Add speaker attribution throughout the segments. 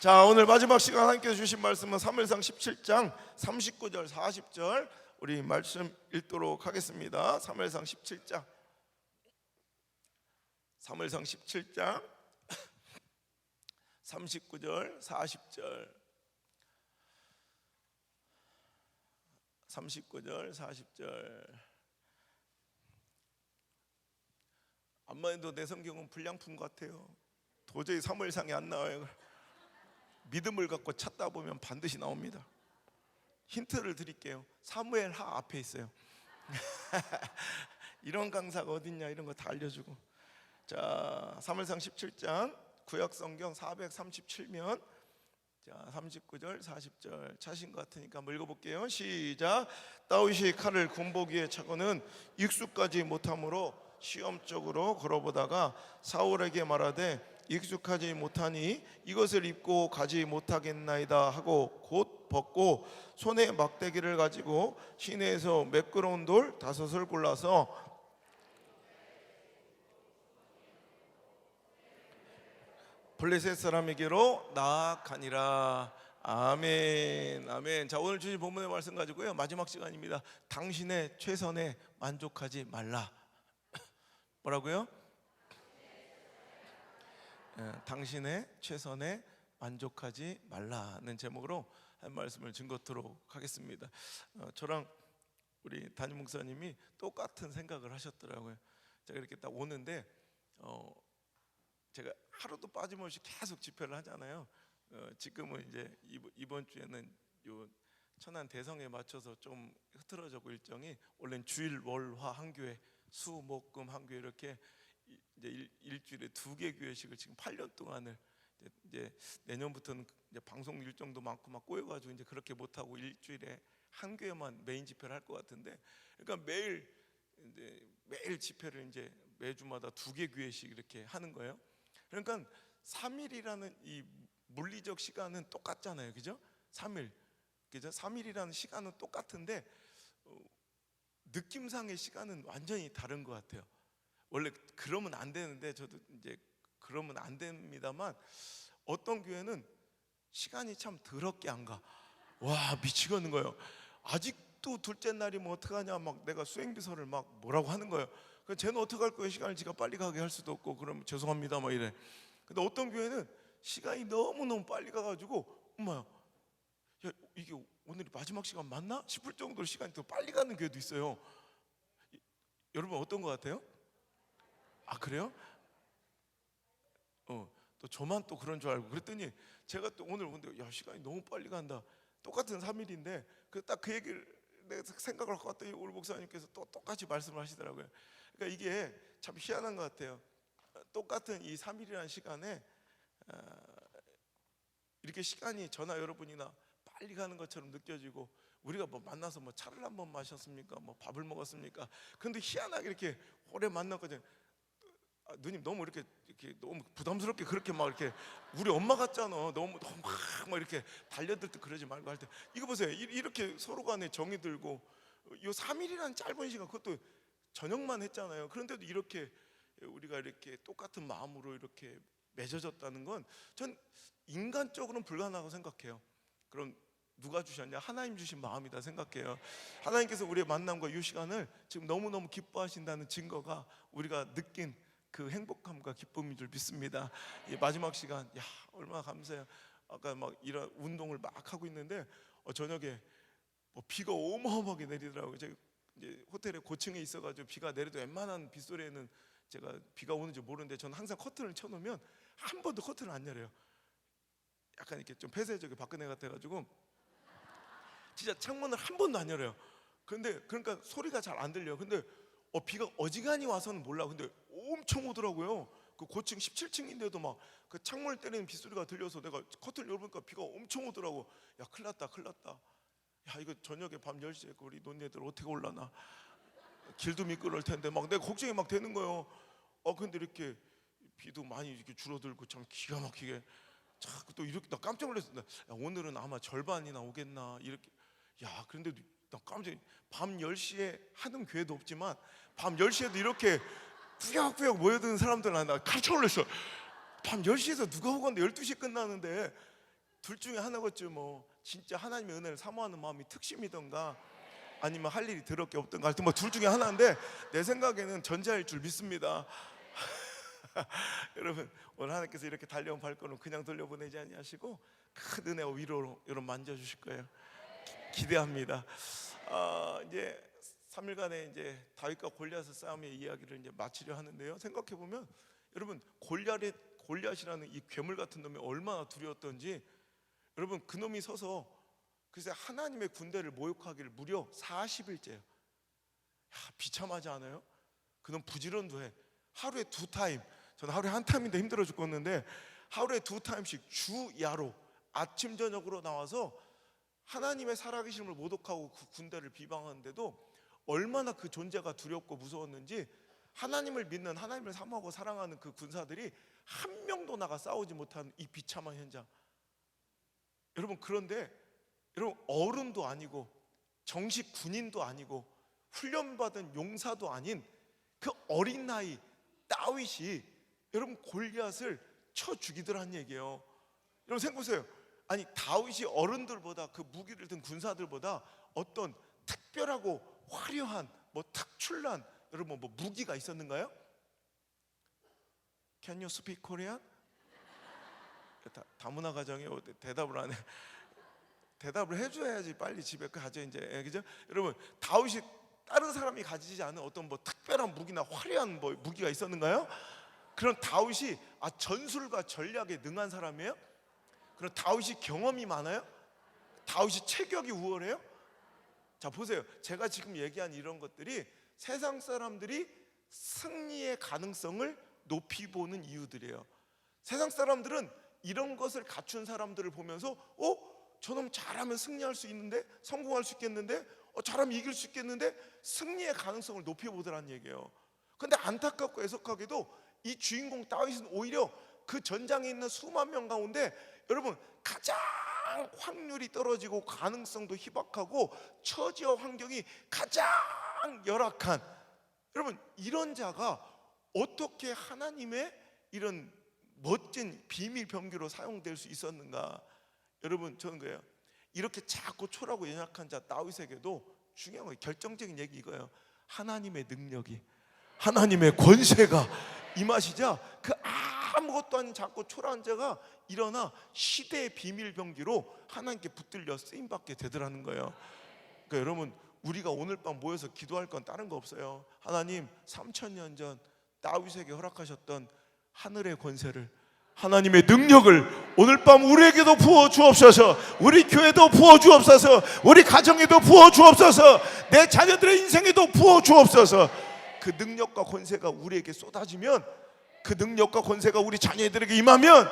Speaker 1: 자, 오늘 마지막 시간 함께 주신 말씀은 사무엘상 17장 39절 40절 우리 말씀 읽도록 하겠습니다. 사무엘상 17장 39절 40절 39절 40절. 암만 해도 내 성경은 불량품 같아요. 도저히 사무엘상이 안 나와요. 믿음을 갖고 찾다 보면 반드시 나옵니다. 힌트를 드릴게요. 사무엘하 앞에 있어요. 이런 강사가 어딨냐, 이런 거 다 알려주고. 자, 사무엘상 17장 구약성경 437면 자 39절 40절 차신 것 같으니까 한번 읽어볼게요. 시작. 다윗이 칼을 군복위에 차고는 익숙하지 못하므로 시험적으로 걸어보다가 사울에게 말하되 익숙하지 못하니 이것을 입고 가지 못하겠나이다 하고 곧 벗고 손에 막대기를 가지고 시내에서 매끄러운 돌 5을 골라서 블레셋 사람에게로 나아가니라. 아멘, 아멘. 자, 오늘 주신 본문의 말씀 가지고요, 마지막 시간입니다. 당신의 최선에 만족하지 말라. 뭐라고요? 당신의 최선에 만족하지 말라는 제목으로 한 말씀을 증거토록 하겠습니다. 저랑 우리 담임 목사님이 똑같은 생각을 하셨더라고요. 제가 이렇게 딱 오는데 제가 하루도 빠짐없이 계속 집회를 하잖아요. 지금은 이제 이번 주에는 요 천안 대성에 맞춰서 좀 흐트러졌고, 일정이 원래는 주일 월화 한 교회, 수 목 금 한 교회 이렇게 이제 일주일에 2개 교회씩을 지금 8년 동안을 이제 내년부터는 이제 방송 일정도 많고 막 꼬여가지고 이제 그렇게 못 하고 일주일에 한 교회만 메인 집회를 할 것 같은데, 그러니까 매일 집회를 이제 매주마다 2개 교회씩 이렇게 하는 거예요. 그러니까 3일이라는 이 물리적 시간은 똑같잖아요, 그죠? 3일, 그죠? 3일이라는 시간은 똑같은데 느낌상의 시간은 완전히 다른 것 같아요. 원래 그러면 안 되는데, 저도 이제 그러면 안 됩니다만, 어떤 교회는 시간이 참 더럽게 안 가. 와, 미치겠는 거예요. 아직도 둘째 날이면 어떡하냐, 막 내가 수행비서를 막 뭐라고 하는 거예요. 그래서 쟤는 어떡할 거예요, 시간을 지가 빨리 가게 할 수도 없고. 그러면 죄송합니다 막 이래. 근데 어떤 교회는 시간이 너무너무 빨리 가가지고 엄마야, 야, 이게 오늘이 마지막 시간 맞나 싶을 정도로 시간이 더 빨리 가는 교회도 있어요. 여러분 어떤 것 같아요? 아, 그래요? 또 저만 또 그런 줄 알고. 그랬더니 제가 또 오늘 근데 야, 시간이 너무 빨리 간다. 똑같은 3일인데 딱 그 얘기를 내가 생각을 하고 왔더니 오늘 목사님께서 또 똑같이 말씀을 하시더라고요. 그러니까 이게 참 희한한 것 같아요. 똑같은 이 3일이라는 시간에 이렇게 시간이 저나 여러분이나 빨리 가는 것처럼 느껴지고, 우리가 뭐 만나서 뭐 차를 한번 마셨습니까? 뭐 밥을 먹었습니까? 그런데 희한하게 이렇게 오래 만났거든요. 누님 너무 이렇게 너무 부담스럽게 그렇게 막 이렇게 우리 엄마 같잖아. 너무 막 이렇게 달려들 때 그러지 말고 할 때 이거 보세요. 이렇게 서로 간에 정이 들고, 요 3일이라는 짧은 시간, 그것도 저녁만 했잖아요. 그런데도 이렇게 우리가 이렇게 똑같은 마음으로 이렇게 맺어졌다는 건 전 인간적으로는 불가능하다고 생각해요. 그럼 누가 주셨냐? 하나님 주신 마음이다 생각해요. 하나님께서 우리의 만남과 이 시간을 지금 너무너무 기뻐하신다는 증거가 우리가 느낀 그 행복함과 기쁨인 줄 믿습니다. 이 마지막 시간, 야, 얼마나 감사해요. 아까 막 이런 운동을 막 하고 있는데 저녁에 뭐 비가 어마어마하게 내리더라고요. 제가 이제 호텔에 고층에 있어가지고 비가 내려도 웬만한 빗소리에는 제가 비가 오는지 모르는데, 저는 항상 커튼을 쳐놓으면 한 번도 커튼을 안 열어요. 약간 이렇게 좀 폐쇄적인 박근혜 같아가지고 진짜 창문을 한 번도 안 열어요. 근데 그러니까 소리가 잘 안 들려요. 근데 비가 어지간히 와서는 몰라. 근데 엄청 오더라고요. 그 고층 17층인데도 막 그 창문을 때리는 빗소리가 들려서 내가 커튼을 열어보니까 비가 엄청 오더라고. 야, 큰일 났다, 큰일 났다. 야, 이거 저녁에 밤 10시에 우리 논애들 어떻게 올라나, 길도 미끄러울 텐데 막 내가 걱정이 막 되는 거예요. 근데 이렇게 비도 많이 이렇게 줄어들고 참 기가 막히게 자꾸 또 이렇게, 나 깜짝 놀랐어. 야, 오늘은 아마 절반이나 오겠나 이렇게. 야, 그런데 나 깜짝, 밤 10시에 하는 교회도 없지만 밤 10시에도 이렇게 꾸역꾸역 모여드는 사람들, 나 깜짝 놀랐어. 밤 10시에서 누가 오건데 12시에 끝나는데, 둘 중에 하나겠죠. 뭐 진짜 하나님의 은혜를 사모하는 마음이 특심이던가 아니면 할 일이 더럽게 없던가 하여튼 뭐 둘 중에 하나인데 내 생각에는 전자일 줄 믿습니다. 여러분 오늘 하나님께서 이렇게 달려온 발걸음 그냥 돌려보내지 아니하시고 큰 은혜와 위로로 여러분 만져주실 거예요. 기대합니다. 이제 3일간의 이제 다윗과 골리앗의 싸움의 이야기를 이제 마치려 하는데요. 생각해 보면 여러분 골리앗이라는 이 괴물 같은 놈이 얼마나 두려웠던지 여러분 그 놈이 서서 글쎄 하나님의 군대를 모욕하기를 무려 40일째요. 비참하지 않아요? 그놈 부지런도 해. 하루에 2타임, 저는 하루에 1타임인데 힘들어 죽겠는데 하루에 2타임씩 주야로 아침 저녁으로 나와서 하나님의 살아계심을 모독하고 그 군대를 비방하는데도 얼마나 그 존재가 두렵고 무서웠는지 하나님을 믿는, 하나님을 사모하고 사랑하는 그 군사들이 한 명도 나가 싸우지 못한 이 비참한 현장. 여러분 그런데 여러분 어른도 아니고 정식 군인도 아니고 훈련받은 용사도 아닌 그 어린 나이 다윗이 여러분 골리앗을 쳐 죽이더란 얘기예요. 여러분 생각해보세요. 아니 다윗이 어른들보다 그 무기를 든 군사들보다 어떤 특별하고 화려한 뭐 특출난 여러분 뭐 무기가 있었는가요? Can you speak Korean? 다문화 가정에 대답을 안 해. 대답을 해줘야지 빨리 집에 가죠 이제. 그죠? 여러분 다윗이 다른 사람이 가지지 않은 어떤 뭐 특별한 무기나 화려한 뭐 무기가 있었는가요? 그런 다윗이 전술과 전략에 능한 사람이에요? 그럼 다윗이 경험이 많아요? 다윗이 체격이 우월해요? 자 보세요. 제가 지금 얘기한 이런 것들이 세상 사람들이 승리의 가능성을 높이 보는 이유들이에요. 세상 사람들은 이런 것을 갖춘 사람들을 보면서 저놈 잘하면 승리할 수 있는데, 성공할 수 있겠는데, 잘하면 이길 수 있겠는데 승리의 가능성을 높이 보더라는 얘기예요. 그런데 안타깝고 애석하게도 이 주인공 다윗은 오히려 그 전장에 있는 수만 명 가운데 여러분 가장 확률이 떨어지고 가능성도 희박하고 처지와 환경이 가장 열악한 여러분 이런 자가 어떻게 하나님의 이런 멋진 비밀 병기로 사용될 수 있었는가? 여러분 저는 그래요. 이렇게 작고 초라하고 연약한 자 다윗에게도 중요한 거 결정적인 얘기 이거예요. 하나님의 능력이, 하나님의 권세가 임하시자 그 아무것도 아닌 작고 초라한 자가 일어나 시대의 비밀 병기로 하나님께 붙들려 쓰임받게 되더라는 거예요. 그러니까 여러분 우리가 오늘 밤 모여서 기도할 건 다른 거 없어요. 하나님 3000년 전 다윗에게 허락하셨던 하늘의 권세를, 하나님의 능력을 오늘 밤 우리에게도 부어 주옵소서. 우리 교회도 부어 주옵소서. 우리 가정에도 부어 주옵소서. 내 자녀들의 인생에도 부어 주옵소서. 그 능력과 권세가 우리에게 쏟아지면, 그 능력과 권세가 우리 자녀들에게 임하면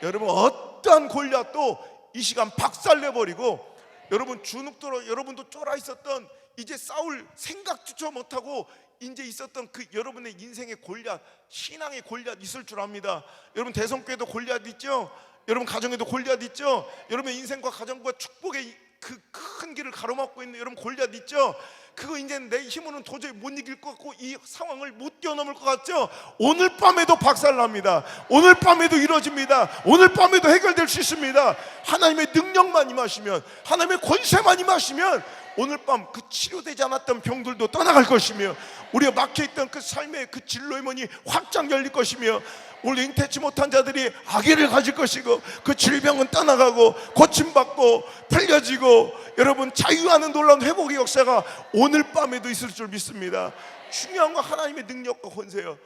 Speaker 1: 여러분 어떠한 골리앗도 이 시간 박살내버리고 여러분 주눅들어 여러분도 쫄아 있었던 이제 싸울 생각조차 못하고 이제 있었던 그 여러분의 인생의 골리앗, 신앙의 골리앗 있을 줄 압니다. 여러분 대성교회도 골리앗 있죠? 여러분 가정에도 골리앗 있죠? 여러분 인생과 가정과 축복의 그 큰 길을 가로막고 있는 여러분 골리앗 있죠? 그거 이제 내 힘으로는 도저히 못 이길 것 같고 이 상황을 못 뛰어넘을 것 같죠? 오늘 밤에도 박살납니다. 오늘 밤에도 이루어집니다. 오늘 밤에도 해결될 수 있습니다. 하나님의 능력만 임하시면, 하나님의 권세만 임하시면 오늘 밤 그 치료되지 않았던 병들도 떠나갈 것이며 우리가 막혀있던 그 삶의 그 진로의 문이 확장 열릴 것이며 오늘 잉태치 못한 자들이 아기를 가질 것이고 그 질병은 떠나가고 고침받고 풀려지고 여러분 자유하는 놀라운 회복의 역사가 오늘 밤에도 있을 줄 믿습니다. 중요한 건 하나님의 능력과 권세예요.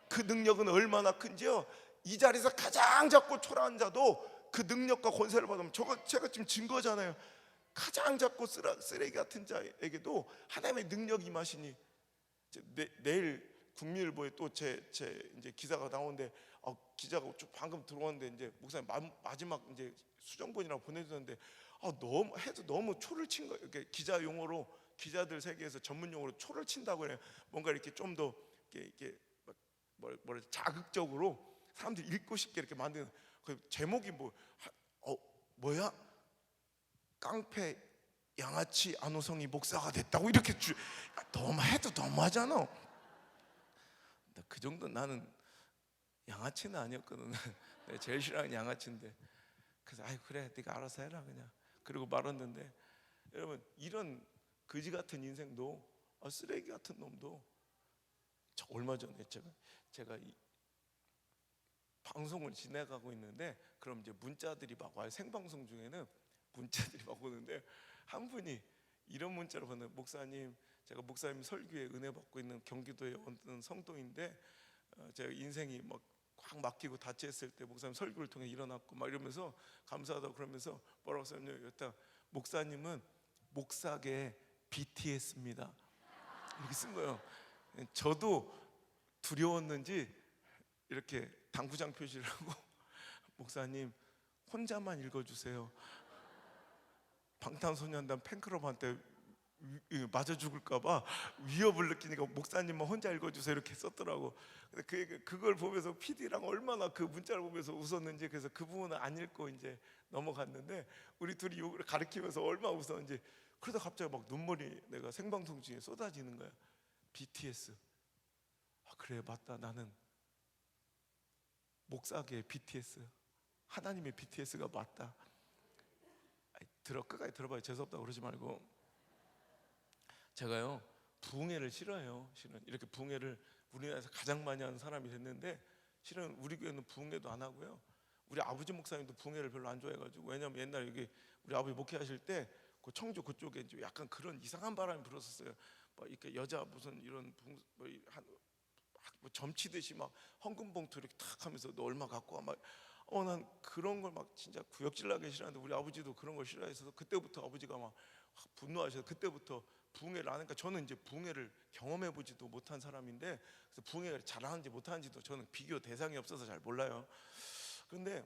Speaker 1: 그 능력은 얼마나 큰지요. 이 자리에서 가장 작고 초라한 자도 그 능력과 권세를 받으면 제가 지금 증거잖아요. 가장 작고 쓰레기 같은 자에게도 하나님의 능력이 임하시니 내일 국민일보에 또 제 이제 기사가 나오는데 기자가 방금 들어왔는데 이제 목사님 마지막 이제 수정본이라고 보내주는데 너무 초를 친 거예요. 이렇게 기자 용어로 기자들 세계에서 전문 용어로 초를 친다고 해요. 뭔가 이렇게 좀 더 이렇게 뭐라 자극적으로 사람들이 읽고 싶게 이렇게 만드는 그 제목이 뭐야? 깡패 양아치 안호성이 목사가 됐다고 이렇게 해도 너무하잖아. 그 정도 나는 양아치는 아니었거든. 내가 제일 싫어하는 양아치인데 그래서 아이 그래 네가 알아서 해라 그냥 그리고 말았는데, 여러분 이런 거지 같은 인생도, 쓰레기 같은 놈도, 저 얼마 전에 제가 이 방송을 진행하고 있는데, 그럼 이제 문자들이 막 와요. 생방송 중에는 문자들이 막 오는데, 한 분이 이런 문자를 보내. 목사님, 제가 목사님 설교에 은혜 받고 있는 경기도의 어떤 성도인데, 제가 인생이 막 확 막히고 다치했을 때 목사님 설교를 통해 일어났고 막 이러면서 감사하다고, 그러면서 뭐라고 썼냐면, 일단 목사님은 목사계 BTS입니다 이렇게 쓴 거예요. 저도 두려웠는지 이렇게 당구장 표시를 하고 목사님 혼자만 읽어주세요. 방탄소년단 팬클럽한테 맞아 죽을까봐 위협을 느끼니까 목사님만 혼자 읽어주세요 이렇게 썼더라고. 근데 그걸 보면서 PD랑 얼마나 그 문자를 보면서 웃었는지, 그래서 그 부분은 안 읽고 이제 넘어갔는데, 우리 둘이 욕을 가리키면서 얼마나 웃었는지. 그러다 갑자기 막 눈물이 내가 생방송 중에 쏟아지는 거야. BTS. 그래 맞다, 나는 목사계의 BTS, 하나님의 BTS가 맞다. 끝까지 들어봐요. 재수없다고 그러지 말고. 제가요 부흥회를 싫어해요. 실은 이렇게 부흥회를 우리나라에서 가장 많이 하는 사람이 됐는데, 실은 우리 교회는 부흥회도 안 하고요. 우리 아버지 목사님도 부흥회를 별로 안 좋아해가지고, 왜냐면 옛날에 여기 우리 아버지 목회하실 때 그 청주 그쪽에 이제 약간 그런 이상한 바람이 불었었어요. 뭐 이렇게 여자 무슨 이런 뭐 점치듯이 막 헌금 봉투 이렇게 탁 하면서 너 얼마 갖고 와 막, 난 그런 걸 막 진짜 구역질나게 싫어하는데, 우리 아버지도 그런 걸 싫어해서 그때부터 아버지가 막 확 분노하셔서 그때부터 부흥회를 안 하니까, 저는 이제 부흥회를 경험해 보지도 못한 사람인데, 그래서 부흥회를 잘하는지 못하는지도 저는 비교 대상이 없어서 잘 몰라요. 그런데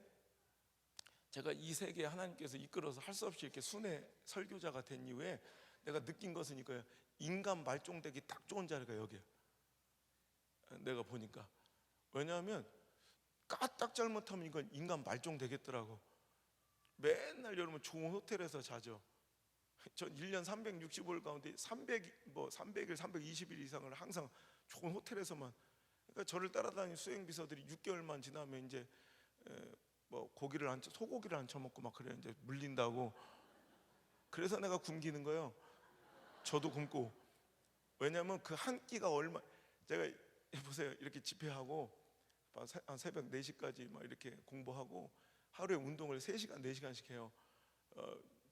Speaker 1: 제가 이 세계에 하나님께서 이끌어서 할 수 없이 이렇게 순회 설교자가 된 이후에 내가 느낀 것은 이거예요. 인간 말종되기 딱 좋은 자리가 여기야. 내가 보니까. 왜냐하면 까딱 잘못하면 이건 인간 말종 되겠더라고. 맨날 여러분 좋은 호텔에서 자죠. 전 1년 365일 가운데 300일 320일 이상을 항상 좋은 호텔에서만. 그러니까 저를 따라다니는 수행비서들이 6개월만 지나면 이제 뭐 소고기를 안 쳐먹고 막 그래, 이제 물린다고. 그래서 내가 굶기는 거예요. 저도 굶고. 왜냐면 그 한 끼가 얼마. 제가 보세요, 이렇게 집회하고 한 새벽 4시까지 막 이렇게 공부하고 하루에 운동을 3시간 4시간씩 해요.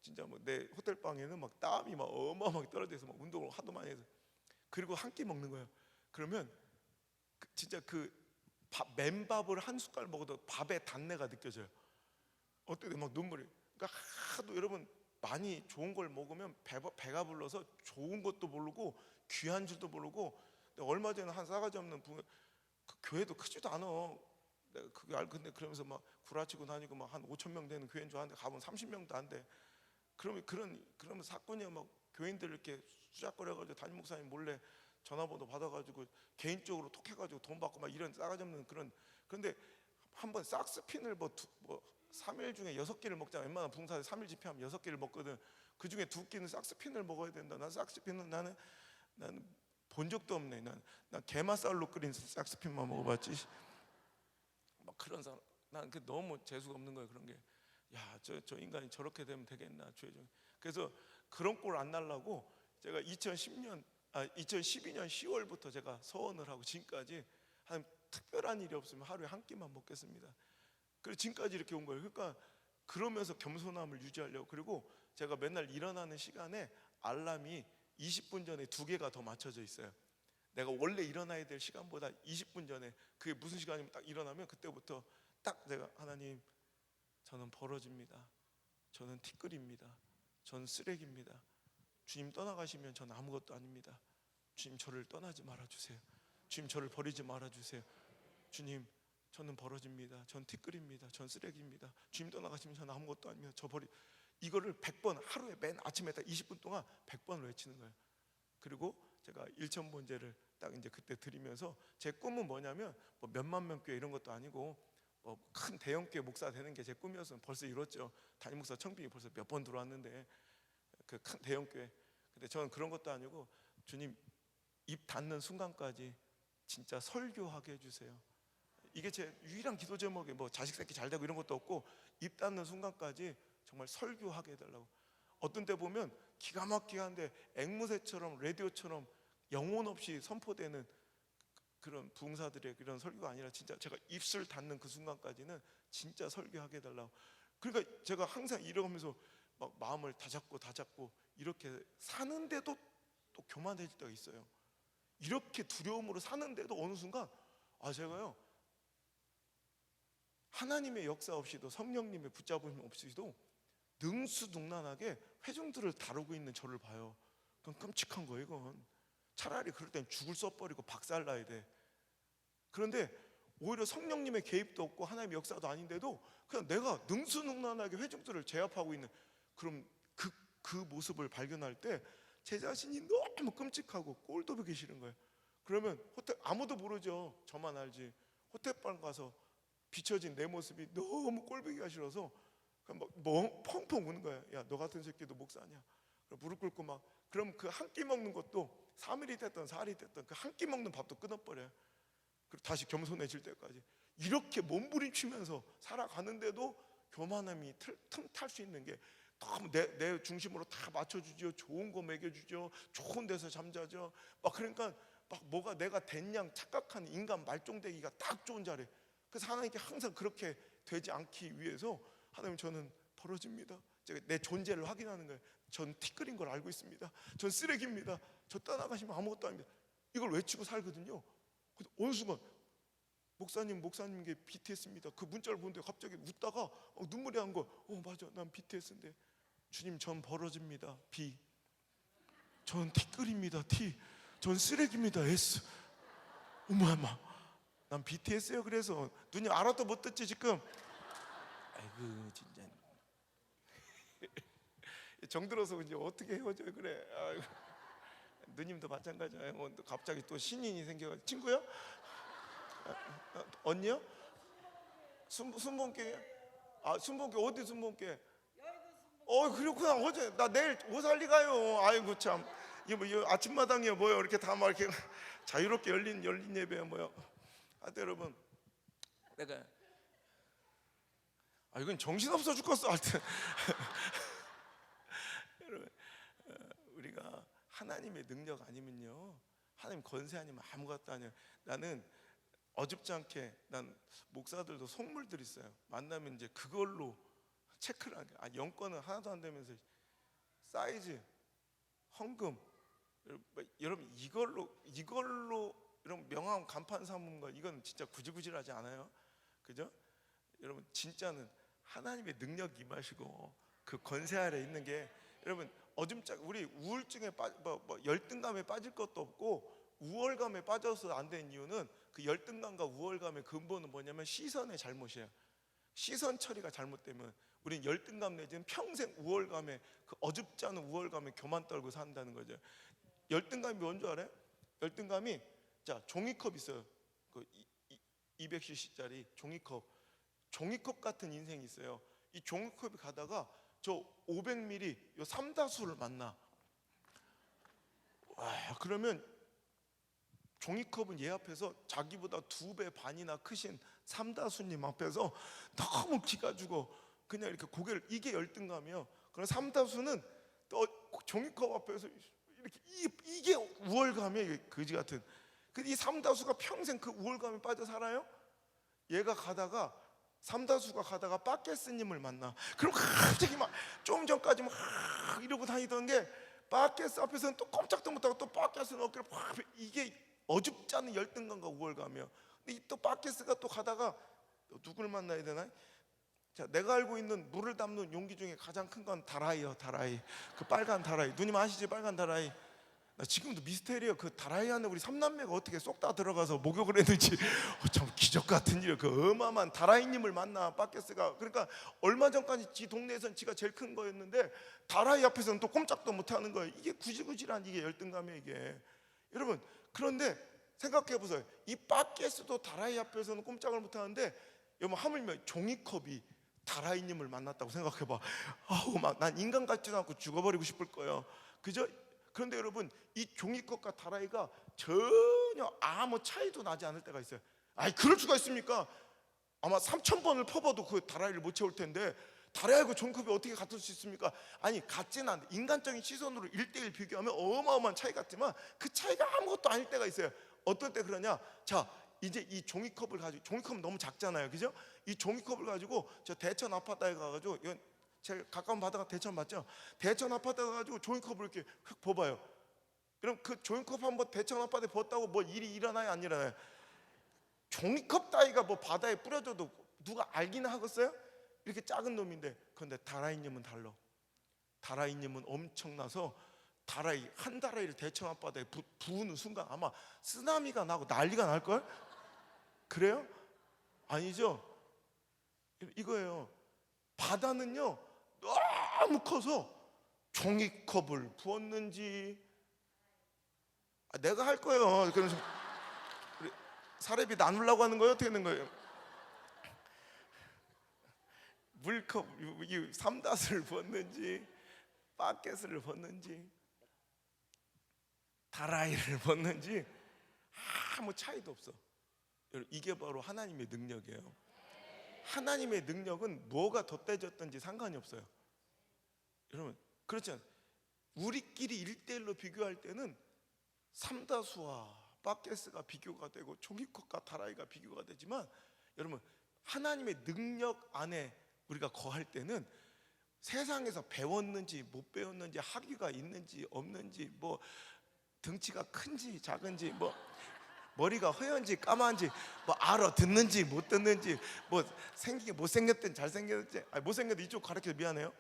Speaker 1: 진짜 뭐 내 호텔 방에는 막 땀이 막 어마어마하게 떨어져서 막 운동을 하도 많이 해서. 그리고 한 끼 먹는 거예요. 그러면 진짜 맨밥을 한 숟갈 먹어도 밥의 단내가 느껴져요. 어때? 막 눈물이. 그러니까 하도 여러분 많이 좋은 걸 먹으면 배가 불러서 좋은 것도 모르고 귀한 줄도 모르고. 얼마 전에 한 싸가지 없는 그 교회도 크지도 않아. 내가 그게 근데 그러면서 막 구라치고 다니고 막 한 5천 명 되는 교회인 줄 알았는데 가보면 30명도 안 돼. 그러면 사건이 막 교인들 이렇게 수작거려가지고 담임 목사님 몰래 전화번호 받아가지고 개인적으로 톡해가지고 돈 받고 막 이런 싸가지 없는 그런. 그런데 한번 싹스핀을 뭐 3일 중에 6개를 먹자. 웬만한 붕사에 3일 집회하면 6개를 먹거든. 그 중에 2끼는 싹스핀을 먹어야 된다. 난 싹스핀은 나는 본 적도 없네. 난 게맛살로 끓인 싹스핀만 먹어봤지. 막 그런 사람, 난 너무 재수가 없는 거예요. 그런 게. 야, 저 인간이 저렇게 되면 되겠나, 죄종. 그래서 그런 꼴 안 날라고 제가 2012년 10월부터 제가 서원을 하고 지금까지 한 특별한 일이 없으면 하루에 한 끼만 먹겠습니다. 그래서 지금까지 이렇게 온 거예요. 그러니까 그러면서 겸손함을 유지하려고. 그리고 제가 맨날 일어나는 시간에 알람이 20분 전에 2개가 더 맞춰져 있어요. 내가 원래 일어나야 될 시간보다 20분 전에. 그게 무슨 시간이면 딱 일어나면 그때부터 딱 내가, 하나님 저는 벌어집니다. 저는 티끌입니다. 저는 쓰레기입니다. 주님 떠나가시면 저는 아무것도 아닙니다. 주님 저를 떠나지 말아주세요. 주님 저를 버리지 말아주세요. 주님 저는 벌어집니다. 전 티끌입니다. 전 쓰레기입니다. 주님 떠나가시면 저는 아무것도 아닙니다. 이거를 100번, 하루에 맨 아침에 딱 20분 동안 100번을 외치는 거예요. 그리고 제가 일천번제를 딱 이제 그때 드리면서, 제 꿈은 뭐냐면 뭐 몇만 명 교회 이런 것도 아니고 뭐 큰 대형 교회 목사 되는 게 제 꿈이었어요. 벌써 이뤘죠. 담임 목사 청빙이 벌써 몇 번 들어왔는데, 그 큰 대형 교회. 근데 저는 그런 것도 아니고, 주님 입 닫는 순간까지 진짜 설교하게 해주세요. 이게 제 유일한 기도 제목이 뭐 자식 새끼 잘 되고 이런 것도 없고, 입 닫는 순간까지 정말 설교하게 해달라고. 어떤 때 보면 기가 막히게 한데 앵무새처럼 라디오처럼 영혼 없이 선포되는 그런 부흥사들의 그런 설교가 아니라 진짜 제가 입술 닫는 그 순간까지는 진짜 설교하게 해달라고. 그러니까 제가 항상 이러면서 막 마음을 다잡고 이렇게 사는데도 또 교만해질 때가 있어요. 이렇게 두려움으로 사는데도 어느 순간 제가요, 하나님의 역사 없이도 성령님의 붙잡음 없이도 능수능란하게 회중들을 다루고 있는 저를 봐요. 그건 끔찍한 거예요. 이건 차라리 그럴 땐 죽을 써버리고 박살나야 돼. 그런데 오히려 성령님의 개입도 없고 하나님의 역사도 아닌데도 그냥 내가 능수능란하게 회중들을 제압하고 있는 그 모습을 발견할 때 제 자신이 너무 끔찍하고 꼴도 보기 싫은 거예요. 그러면 호텔, 아무도 모르죠. 저만 알지. 호텔방 가서 비춰진 내 모습이 너무 꼴보기가 싫어서 막 펑펑 우는 거야. 야, 너 같은 새끼도 목사냐? 무릎 꿇고 막. 그럼 그 한 끼 먹는 것도 3일이 됐든 4일이 됐든 그 한 끼 먹는 밥도 끊어버려요. 그리고 다시 겸손해질 때까지 이렇게 몸부림치면서 살아가는데도 교만함이 틈 탈 수 있는 게 너무 내 중심으로 다 맞춰주죠. 좋은 거 먹여주죠. 좋은 데서 잠자죠. 막 그러니까 막 뭐가 내가 된 양 착각하는 인간 말종되기가 딱 좋은 자리. 그래서 하나님께 항상 그렇게 되지 않기 위해서 하나님, 저는 벌어집니다. 제가 내 존재를 확인하는 거예요. 전 티끌인 걸 알고 있습니다. 전 쓰레기입니다. 저 떠나가시면 아무것도 아닙니다. 이걸 외치고 살거든요. 근데 어느 순간 목사님께 BTS입니다. 그 문자를 보는데 갑자기 웃다가 눈물이 난 거. 맞아, 난 BTS인데. 주님, 전 벌어집니다. B. 전 티끌입니다. T. 전 쓰레기입니다. S. 어머마, 난 BTS예요. 그래서 누님 알아도 못 듣지 지금. 아이고 진짜. 정들어서 이제 어떻게 헤어져요? 그래. 아이고. 누님도 마찬가지예요. 갑자기 또 신인이 생겨가지고. 친구야? 언니요? 순봉계? 순봉계 어디 순봉계? 그렇구나. 어제 나 내일 오살리 가요. 아이고 참. 이게 뭐 아침마당이요 뭐요? 이렇게 다 막 이렇게 자유롭게 열린 예배야 뭐요? 하여튼 여러분, 내가 이건 정신없어 죽겠어. 하여튼 여러분, 우리가 하나님의 능력 아니면요, 하나님 권세 아니면 아무것도 아니에요. 나는 어줍지 않게, 난 목사들도 속물들 있어요. 만나면 이제 그걸로 체크를 하게. 영권은 하나도 안 되면서 사이즈, 헌금, 여러분 이걸로 여러분 명함 간판 삼은 거, 이건 진짜 구질구질하지 않아요? 그죠? 여러분 진짜는 하나님의 능력이 임하시고 그 권세 아래 있는 게, 여러분 어줍지, 우리 우울증에 열등감에 빠질 것도 없고 우월감에 빠져서 안 되는 이유는 그 열등감과 우월감의 근본은 뭐냐면 시선의 잘못이에요. 시선 처리가 잘못되면 우리는 열등감 내지는 평생 우월감에, 그 어줍지 않은 우월감에 교만 떨고 산다는 거죠. 열등감이 뭔 줄 알아요? 열등감이, 자, 종이컵 있어요. 그 200cc짜리 종이컵 같은 인생이 있어요. 이 종이컵이 가다가 저 500ml 요 삼다수를 만나. 그러면 종이컵은 얘 앞에서 자기보다 2배 반이나 크신 삼다수님 앞에서 너무 기가 죽어 그냥 이렇게 고개를, 이게 열등감이에요. 그럼 삼다수는 또 종이컵 앞에서 이렇게, 이게 우월감이에요. 거지 같은. 근데 이 삼다수가 평생 그 우월감에 빠져 살아요. 얘가 가다가, 삼다수가 가다가 빠케스님을 만나. 그럼 갑자기 막 좀 전까지 막 이러고 다니던 게 빠케스 앞에서는 또 꼼짝도 못하고 또 빠케스는 어깨를 팍, 이게 어줍지 않은 열등감과 우월감이에요. 근데 또 빠케스가 또 가다가 누굴 만나야 되나? 자, 내가 알고 있는 물을 담는 용기 중에 가장 큰 건 다라이요. 다라이. 그 빨간 다라이. 누님 아시지? 빨간 다라이. 나 지금도 미스테리어. 그 다라이 안에 우리 삼남매가 어떻게 쏙 다 들어가서 목욕을 했는지 참 기적 같은 일이에요. 그 어마어마한 다라이님을 만나 빠케스가. 그러니까 얼마 전까지 지 동네에선 지가 제일 큰 거였는데 다라이 앞에서는 또 꼼짝도 못하는 거예요. 이게 구질구질한, 이게 열등감이에요 이게. 여러분, 그런데 생각해 보세요. 이 빠케스도 다라이 앞에서는 꼼짝을 못하는데, 여러분 하물며 종이컵이 다라이님을 만났다고 생각해봐. 막 난 인간 같지도 않고 죽어버리고 싶을 거예요. 그죠? 그런데 여러분, 이 종이컵과 다라이가 전혀 아무 차이도 나지 않을 때가 있어요. 아이, 그럴 수가 있습니까? 아마 3,000번을 퍼봐도 그 다라이를 못 채울 텐데 다라이하고 종이컵이 어떻게 같을 수 있습니까? 아니, 같지는 않은데 인간적인 시선으로 1대1 비교하면 어마어마한 차이 같지만 그 차이가 아무것도 아닐 때가 있어요. 어떨 때 그러냐? 자, 이제 이 종이컵을 가지고, 종이컵은 너무 작잖아요, 그죠? 이 종이컵을 가지고 저 대천 아파트에 가가지고, 이건 제가 가까운 바다가 대천 맞죠? 대천 아파트에 가가지고 종이컵을 이렇게 휙 뽑아요. 그럼 그 종이컵 한번 대천 아파트에 벗다고 뭐 일이 일어나요, 안 일어나요? 종이컵 따위가 뭐 바다에 뿌려져도 누가 알기나 하겠어요? 이렇게 작은 놈인데. 그런데 다라이님은 달라. 다라이님은 엄청나서 한 다라이를 대천 앞바다에 부으는 순간 아마 쓰나미가 나고 난리가 날걸? 그래요? 아니죠? 이거예요. 바다는요 너무 커서 종이컵을 부었는지, 내가 할 거예요. 그래서 사례비 나누려고 하는 거예요? 어떻게 되는 거예요? 물컵 삼다스를 벗는지 바켓을 벗는지 다라이를 벗는지 아무 차이도 없어. 이게 바로 하나님의 능력이에요. 하나님의 능력은 뭐가 덧대졌든지 상관이 없어요. 여러분, 그렇지 않아요? 우리끼리 1대1로 비교할 때는 삼다수와 바켓스가 비교가 되고 종이컵과 다라이가 비교가 되지만, 여러분, 하나님의 능력 안에 우리가 거할 때는 세상에서 배웠는지 못 배웠는지, 학위가 있는지 없는지, 뭐 등치가 큰지 작은지, 뭐 머리가 허연지 까만지, 뭐 알아듣는지 못 듣는지, 뭐 생기게 못생겼든 잘생겼든, 못생겼든 이쪽 가르쳐서 미안해요.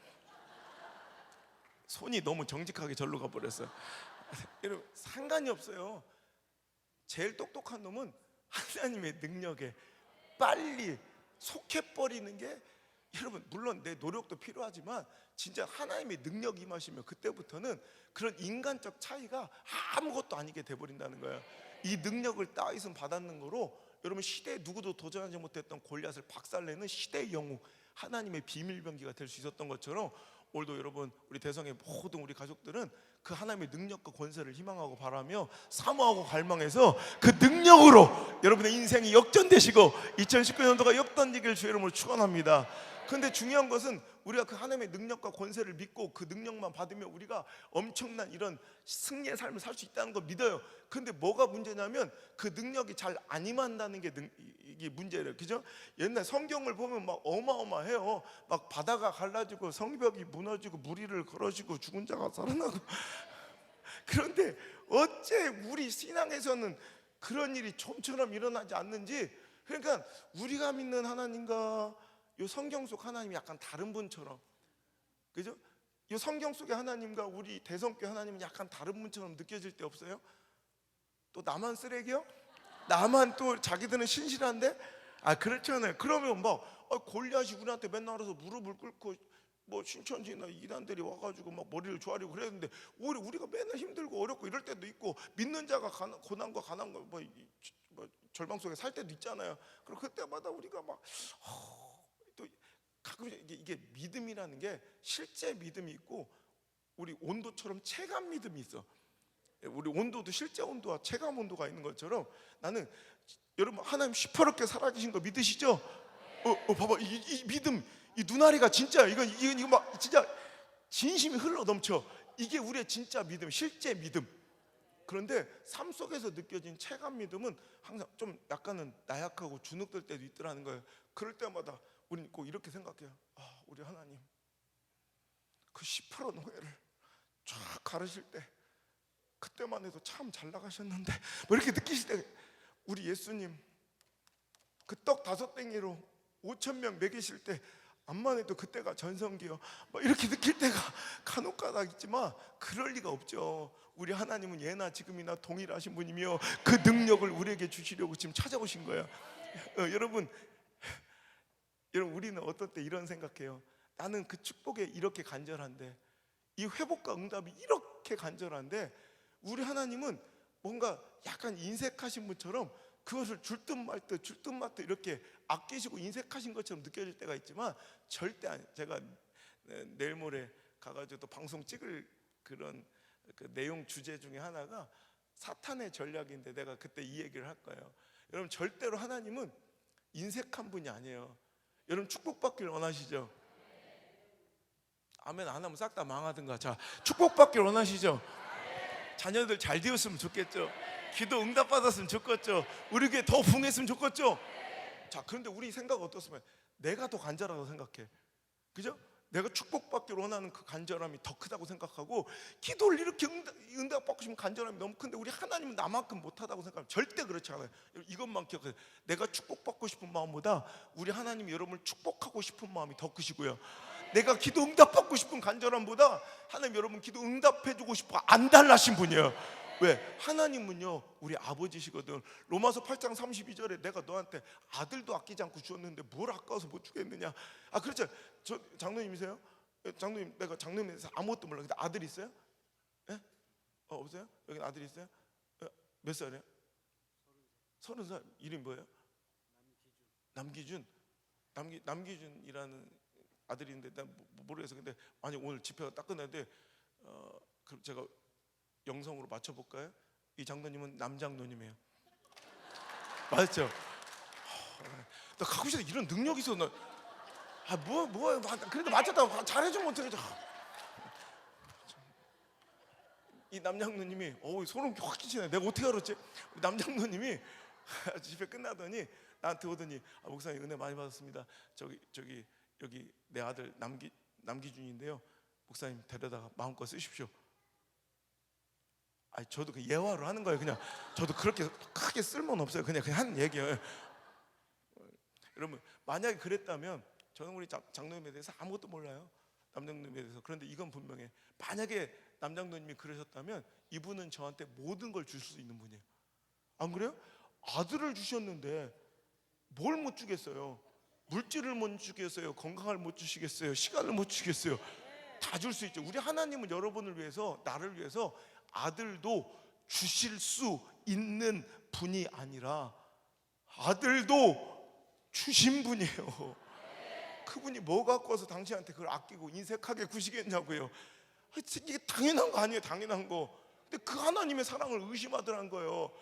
Speaker 1: 손이 너무 정직하게 절로 가버렸어요. 여러분, 상관이 없어요. 제일 똑똑한 놈은 하나님의 능력에 빨리 속해버리는 게, 여러분, 물론 내 노력도 필요하지만 진짜 하나님의 능력이 임하시면 그때부터는 그런 인간적 차이가 아무것도 아니게 돼버린다는 거예요. 이 능력을 다윗은 받았는 거로, 여러분, 시대에 누구도 도전하지 못했던 골리앗을 박살내는 시대의 영웅, 하나님의 비밀병기가 될 수 있었던 것처럼, 오늘도 여러분, 우리 대성의 모든 우리 가족들은 그 하나님의 능력과 권세를 희망하고 바라며 사모하고 갈망해서 그 능력으로 여러분의 인생이 역전되시고 2019년도가 역전되길 주의 이름으로 축원합니다. 근데 중요한 것은 우리가 그 하나님의 능력과 권세를 믿고 그 능력만 받으면 우리가 엄청난 이런 승리의 삶을 살 수 있다는 거 믿어요. 근데 뭐가 문제냐면 그 능력이 잘 안 임한다는 게 이게 문제래요. 그죠? 옛날 성경을 보면 막 어마어마해요. 막 바다가 갈라지고 성벽이 무너지고 무리를 걸어지고 죽은 자가 살아나고. 그런데 어째 우리 신앙에서는 그런 일이 좀처럼 일어나지 않는지. 그러니까 우리가 믿는 하나님과 이 성경 속 하나님이 약간 다른 분처럼, 그죠? 이 성경 속의 하나님과 우리 대성교회 하나님은 약간 다른 분처럼 느껴질 때 없어요? 또 나만 쓰레기요? 나만 또 자기들은 신실한데? 그렇지 않아요. 그러면 막 골리앗이 우리한테 맨날 와서 무릎을 꿇고 뭐 신천지나 이단들이 와가지고 막 머리를 조아리고 그랬는데, 오히려 우리가 맨날 힘들고 어렵고 이럴 때도 있고, 믿는 자가 고난과 가난과 뭐 절망 속에 살 때도 있잖아요. 그리고 그때마다 우리가 막 또 가끔 이게 믿음이라는 게 실제 믿음이 있고, 우리 온도처럼 체감 믿음이 있어. 우리 온도도 실제 온도와 체감 온도가 있는 것처럼, 나는 여러분 하나님 시퍼렇게 살아계신 거 믿으시죠? 봐봐, 이 믿음, 이 눈알이가 진짜 이거 막 진짜 진심이 흘러 넘쳐. 이게 우리의 진짜 믿음, 실제 믿음. 그런데 삶 속에서 느껴진 체감 믿음은 항상 좀 약간은 나약하고 주눅들 때도 있더라는 거예요. 그럴 때마다 우리는 꼭 이렇게 생각해요. 우리 하나님, 그 시퍼런 후회를 쫙 가르실 때 그때만 해도 참 잘 나가셨는데, 뭐 이렇게 느끼실 때, 우리 예수님 그 떡 5댕이로 5,000명 먹이실 때 암만 해도 그때가 전성기요, 뭐 이렇게 느낄 때가 간혹가다 있지만 그럴 리가 없죠. 우리 하나님은 예나 지금이나 동일하신 분이며 그 능력을 우리에게 주시려고 지금 찾아오신 거예요. 여러분, 우리는 어떨 때 이런 생각해요. 나는 그 축복에 이렇게 간절한데, 이 회복과 응답이 이렇게 간절한데, 우리 하나님은 뭔가 약간 인색하신 분처럼 그것을 줄 듯 말 듯 이렇게 아끼시고 인색하신 것처럼 느껴질 때가 있지만 절대 아니에요. 제가 내일 모레 가가지고 또 방송 찍을 그런 그 내용 주제 중에 하나가 사탄의 전략인데, 내가 그때 이 얘기를 할 거예요. 여러분 절대로 하나님은 인색한 분이 아니에요. 여러분 축복받기를 원하시죠? 아멘 안 하면 싹 다 망하든가. 자, 축복받기를 원하시죠? 자녀들 잘 되었으면 좋겠죠? 기도 응답받았으면 좋겠죠? 우리 교회 더 부흥했으면 좋겠죠? 자, 그런데 우리 생각 어떻습니까? 내가 더 간절하다고 생각해. 그죠? 내가 축복받기를 원하는 그 간절함이 더 크다고 생각하고, 기도를 이렇게 응답받고 싶은 간절함이 너무 큰데 우리 하나님은 나만큼 못하다고 생각하면 절대 그렇지 않아요. 이것만 기억하세요. 내가 축복받고 싶은 마음보다 우리 하나님이 여러분을 축복하고 싶은 마음이 더 크시고요, 내가 기도 응답받고 싶은 간절함보다 하나님 여러분 기도 응답해주고 싶어 안 달라신 분이에요. 왜? 하나님은요 우리 아버지시거든. 로마서 8장 32절에 내가 너한테 아들도 아끼지 않고 주었는데 뭘 아까워서 못 주겠느냐. 아 그렇죠. 저 장로님이세요? 장로님, 내가 장로님에 대해서 아무것도 몰라. 근데 아들 있어요? 예? 없어요? 여기 아들 있어요? 몇 살이에요? 30살. 이름이 뭐예요? 남기준. 남기준이라는 아들이 있는데 난 모르겠어. 근데 만약 오늘 집회가 딱 끝나는데 그럼 제가 영성으로 맞춰볼까요? 이 장로님은 남장로님이에요. 맞죠? 나 갖고 싶다. 이런 능력이 있어. 나 뭐야 그래도 맞췄다. 잘해주면 어떡해. 이 남장로님이 소름 확 끼치네. 내가 어떻게 알았지? 우리 남장로님이 집회 끝나더니 나한테 오더니 목사님 은혜 많이 받았습니다. 저기 여기 내 아들 남기준인데요, 목사님 데려다가 마음껏 쓰십시오. 저도 그 예화로 하는 거예요. 그냥 저도 그렇게 크게 쓸모는 없어요. 그냥 하는 얘기예요. 여러분 만약에 그랬다면 저는 우리 장로님에 대해서 아무것도 몰라요. 남장로님에 대해서. 그런데 이건 분명해. 만약에 남장로님이 그러셨다면 이분은 저한테 모든 걸 줄 수 있는 분이에요. 안 그래요? 아들을 주셨는데 뭘 못 주겠어요? 물질을 못 주겠어요? 건강을 못 주시겠어요? 시간을 못 주시겠어요? 다 줄 수 있죠. 우리 하나님은 여러분을 위해서, 나를 위해서 아들도 주실 수 있는 분이 아니라 아들도 주신 분이에요. 그분이 뭐 갖고 와서 당신한테 그걸 아끼고 인색하게 구시겠냐고요. 이게 당연한 거 아니에요? 당연한 거. 근데 그 하나님의 사랑을 의심하더라는 거예요.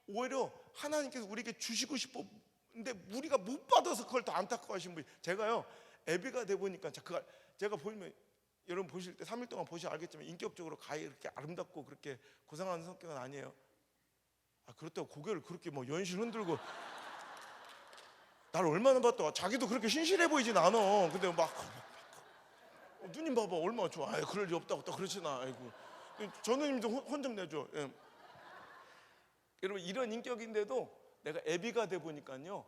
Speaker 1: 오히려 하나님께서 우리에게 주시고 싶어 근데 우리가 못 받아서 그걸 더 안타까워하시는 분이. 제가요 애비가 돼 보니까 제가 보면 여러분 보실 때 3일 동안 보시면 알겠지만 인격적으로 가히 이렇게 아름답고 그렇게 고상한 성격은 아니에요. 그렇다고 고개를 그렇게 뭐 연실 흔들고 나를 얼마나 봤다. 자기도 그렇게 신실해 보이진 않아. 근데 막 누님 봐봐 얼마나 좋아. 그럴 리 없다고 또 그러시나. 아이고 전우님도 혼 좀 내줘. 예. 여러분 이런 인격인데도 내가 애비가 돼 보니까요,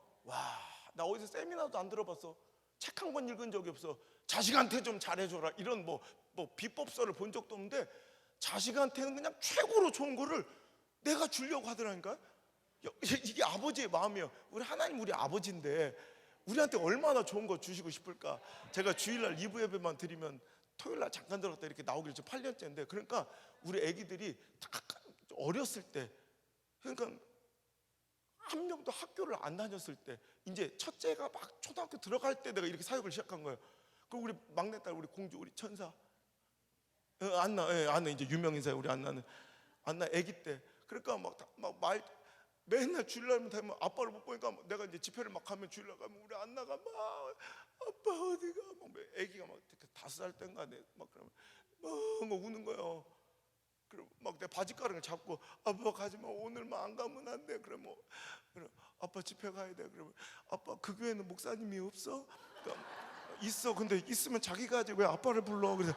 Speaker 1: 나 어디서 세미나도 안 들어봤어. 책 한 권 읽은 적이 없어. 자식한테 좀 잘해줘라 이런 뭐 비법서를 본 적도 없는데 자식한테는 그냥 최고로 좋은 거를 내가 주려고 하더라니까. 이게 아버지의 마음이에요. 우리 하나님 우리 아버지인데 우리한테 얼마나 좋은 거 주시고 싶을까. 제가 주일날 2부 예배만 드리면 토요일날 잠깐 들어갔다 이렇게 나오기를 지금 8년째인데, 그러니까 우리 애기들이 다 어렸을 때, 그러니까 한 명도 학교를 안 다녔을 때, 이제 첫째가 막 초등학교 들어갈 때 내가 이렇게 사역을 시작한 거예요. 그리고 우리 막내딸 우리 공주 우리 천사 안나 이제 유명 인사예요. 우리 안나 아기 때. 그러니까 말 맨날 주일날 되면 아빠를 못 보니까 내가 이제 집회를 막 가면 주일날 가면 우리 안나가 막 아빠 어디가 막 아기가 막 5살 때인가 막 그러면 막 우는 거예요. 그럼 막 내 바지가랑을 잡고 아빠 가지마 오늘만 안 가면 안 돼. 그럼 아빠 집회 가야 돼. 그러면 아빠 그 교회는 목사님이 없어? 그러니까 있어. 근데 있으면 자기가 하지 왜 아빠를 불러? 그래서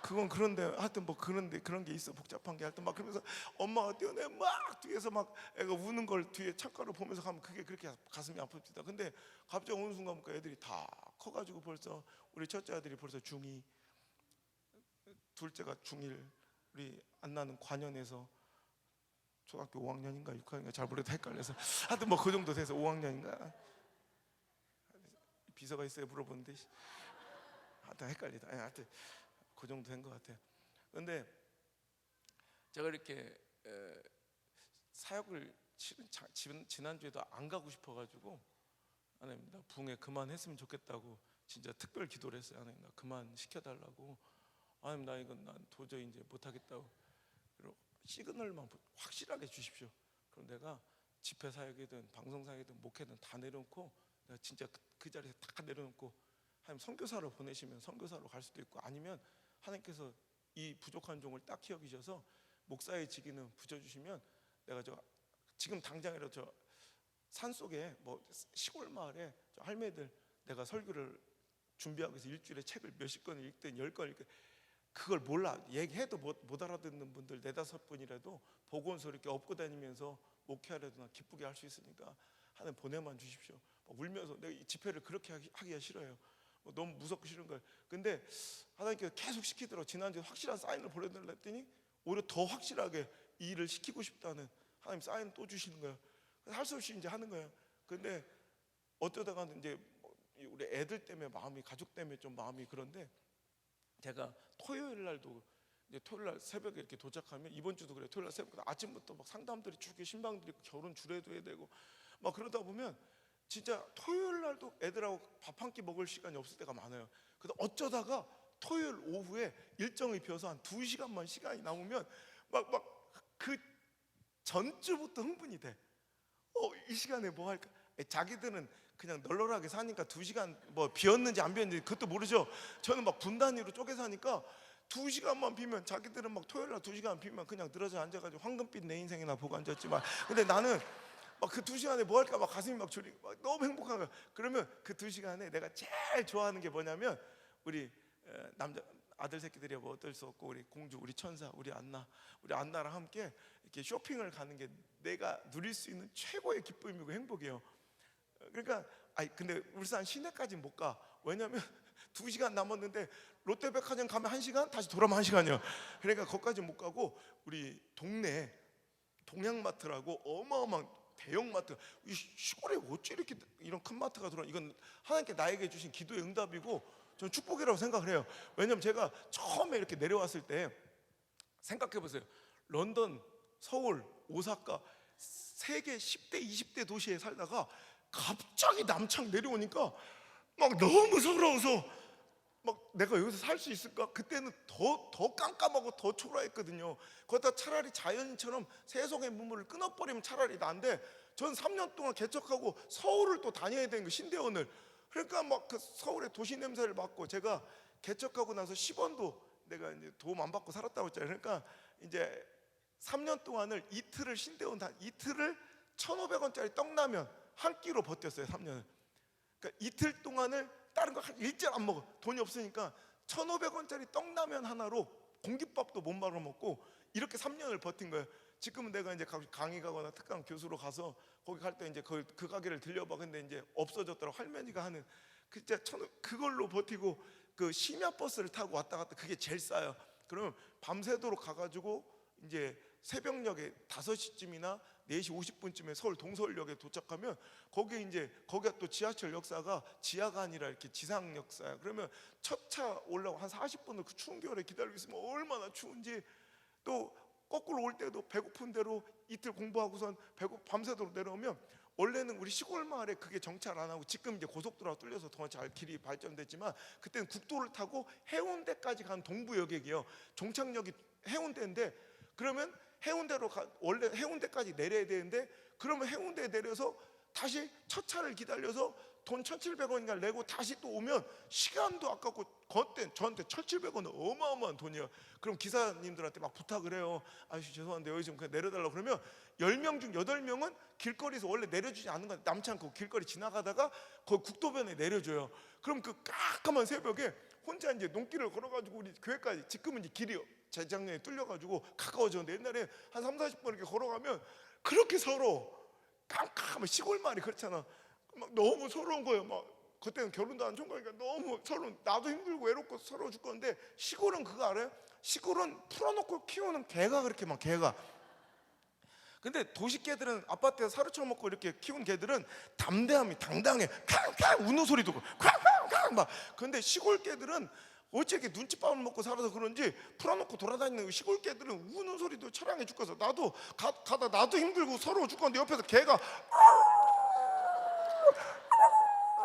Speaker 1: 그건 그런데 하여튼 뭐 그런데 그런 게 있어. 복잡한 게 하여튼 막 그러면서 엄마가 뛰어내 막 뒤에서 막 애가 우는 걸 뒤에 창가로 보면서 가면 그게 그렇게 가슴이 아픕니다. 근데 갑자기 어느 순간 보니까 애들이 다 커가지고 벌써 우리 첫째 아들이 벌써 중2, 둘째가 중1, 우리 안나는 관연에서 초등학교 5학년인가 6학년인가 잘 모르겠다 헷갈려서 하여튼 뭐 그 정도 돼서 5학년인가 비서가 있어야 물어보는데 하여튼 헷갈리다. 하여튼 그 정도 된 것 같아요. 그런데 제가 이렇게 사역을 지난주에도 안 가고 싶어가지고 하나님 나 부흥회 그만했으면 좋겠다고 진짜 특별 기도를 했어요. 하나님 나 그만 시켜달라고. 하나님 나 이건 난 도저히 이제 못하겠다고. 그리고 시그널만 확실하게 주십시오. 그럼 내가 집회 사역이든 방송 사역이든 목회든 다 내려놓고 내가 진짜 그 자리에서 다 내려놓고 하나님 선교사로 보내시면 선교사로 갈 수도 있고, 아니면 하나님께서 이 부족한 종을 딱 여기셔서 목사의 직위는 붙여주시면 내가 지금 당장이라도 저 산속에 뭐 시골 마을에 저 할매들 내가 설교를 준비하고 있어. 일주일에 책을 몇십 권을 읽든 10권 읽든 그걸 몰라, 얘기해도 못 알아듣는 분들 4-5분이라도 복음서 이렇게 업고 다니면서 목회하려도 기쁘게 할 수 있으니까 하나님 보내만 주십시오. 울면서 내가 이 집회를 그렇게 하기가 싫어요. 너무 무섭고 싫은 거예요. 근데 하나님께서 계속 시키더라고. 지난주에 확실한 사인을 보내달라 했더니 오히려 더 확실하게 이 일을 시키고 싶다는 하나님 사인 또 주시는 거예요. 할 수 없이 이제 하는 거예요. 근데 어쩌다가 이제 우리 애들 때문에 마음이, 가족 때문에 좀 마음이 그런데, 제가 토요일 날도 이제 토요일 날 새벽에 이렇게 도착하면, 이번 주도 그래, 토요일 날 새벽에 아침부터 막 상담들이 쭉 신방들이 결혼 주례도 해야 되고 막 그러다 보면 진짜 토요일 날도 애들하고 밥 한 끼 먹을 시간이 없을 때가 많아요. 그래서 어쩌다가 토요일 오후에 일정이 비어서 한 2시간만 시간이 남으면 막 그 전주부터 흥분이 돼. 이 시간에 뭐 할까? 자기들은 그냥 널널하게 사니까 2시간 뭐 비었는지 안 비었는지 그것도 모르죠. 저는 막 분 단위로 쪼개 사니까 2시간만 비면, 자기들은 막 토요일 날 2시간 비면 그냥 늘어져 앉아가지고 황금빛 내 인생이나 보고 앉았지만, 근데 나는 막 그 2시간에 뭐 할까 막 가슴이 막 졸이고 막 너무 행복한 거야. 그러면 그 2시간에 내가 제일 좋아하는 게 뭐냐면, 우리 남자 아들 새끼들이 뭐 어쩔 수 없고 우리 공주, 우리 천사, 우리 안나랑 함께 이렇게 쇼핑을 가는 게 내가 누릴 수 있는 최고의 기쁨이고 행복이에요. 그러니까 근데 울산 시내까지 못 가. 왜냐면 2시간 남았는데 롯데백화점 가면 1시간, 다시 돌아오면 1시간이요. 그러니까 거기까지 못 가고 우리 동네 동양마트라고 어마어마한 대형마트, 이 시골에 어찌 이렇게 이런 큰 마트가 들어와. 이건 하나님께 나에게 주신 기도의 응답이고 저는 축복이라고 생각을 해요. 왜냐면 제가 처음에 이렇게 내려왔을 때 생각해 보세요. 런던, 서울, 오사카 세계 10대 20대 도시에 살다가 갑자기 남창 내려오니까 막 너무 서러워서 막 내가 여기서 살 수 있을까? 그때는 더 깜깜하고 더 초라했거든요. 거기다 차라리 자연인처럼 세속의 문물을 끊어버리면 차라리 나은데, 전 3년 동안 개척하고 서울을 또 다녀야 되는 거, 신대원을. 그러니까 막 그 서울의 도시 냄새를 맡고, 제가 개척하고 나서 10원도 내가 이제 도움 안 받고 살았다고 했잖아요. 그러니까 이제 3년 동안을 이틀을 신대원 이틀을 1,500원짜리 떡라면 한 끼로 버텼어요. 3년을. 그러니까 이틀 동안을 다른 거 일절 안 먹어. 돈이 없으니까 1,500원짜리 떡라면 하나로 공깃밥도 못 말아 먹고 이렇게 3년을 버틴 거예요. 지금은 내가 이제 강의 가거나 특강 교수로 가서 거기 갈 때 이제 그 가게를 들려봐. 근데 이제 없어졌더라고. 할머니가 하는 진짜 그걸로 버티고, 그 심야 버스를 타고 왔다 갔다, 그게 제일 싸요. 그러면 밤새도록 가가지고 이제 새벽녘에 5시쯤이나 4시 50분쯤에 서울 동서울역에 도착하면 거기가 또 지하철 역사가 지하가 아니라 이렇게 지상 역사야. 그러면 첫 차 올라오고 한 40분을 그 추운 겨울에 기다리고 있으면 얼마나 추운지. 또 거꾸로 올 때도 배고픈 대로 이틀 공부하고선 밤새도록 내려오면, 원래는 우리 시골 마을에 그게 정찰 안 하고 지금 이제 고속도로가 뚫려서 더 잘 길이 발전됐지만, 그때는 국도를 타고 해운대까지 간 동부 여객이요. 종착역이 해운대인데, 그러면 해운대로 원래 해운대까지 내려야 되는데, 그러면 해운대에 내려서 다시 첫 차를 기다려서 돈 1,700원인가 내고 다시 또 오면 시간도 아깝고, 그때 저한테 1,700원은 어마어마한 돈이에요. 그럼 기사님들한테 막 부탁을 해요. 아저씨 죄송한데 여기 좀 그냥 내려달라고. 그러면 10명 중 8명은 길거리에서 원래 내려주지 않는 건 남지 않고 길거리 지나가다가 거기 국도변에 내려줘요. 그럼 그 깜깜한 새벽에 혼자 이제 논길을 걸어가지고 우리 교회까지, 지금은 이제 길이 재작년에 뚫려가지고 가까워졌는데, 옛날에 한 30-40분 이렇게 걸어가면 그렇게 서러워. 깜깜한 시골 마을이 그렇잖아. 막 너무 서러운 거예요. 막 그때는 결혼도 안 총각이니까 너무 서러운, 나도 힘들고 외롭고 서러워 죽겠는데, 시골은 그거 알아요? 시골은 풀어놓고 키우는 개가 그렇게 막 개가. 근데 도시 개들은 아파트에서 사료쳐 먹고 이렇게 키운 개들은 담대함이 당당해. 쾅쾅 우는 소리도 쾅쾅쾅 막. 근데 시골 개들은 어째 이렇게 눈칫밥을 먹고 살아서 그런지 풀어놓고 돌아다니는 시골 개들은 우는 소리도 처량해 죽겠어. 나도 가다 나도 힘들고 서러워 죽겠는데 옆에서 개가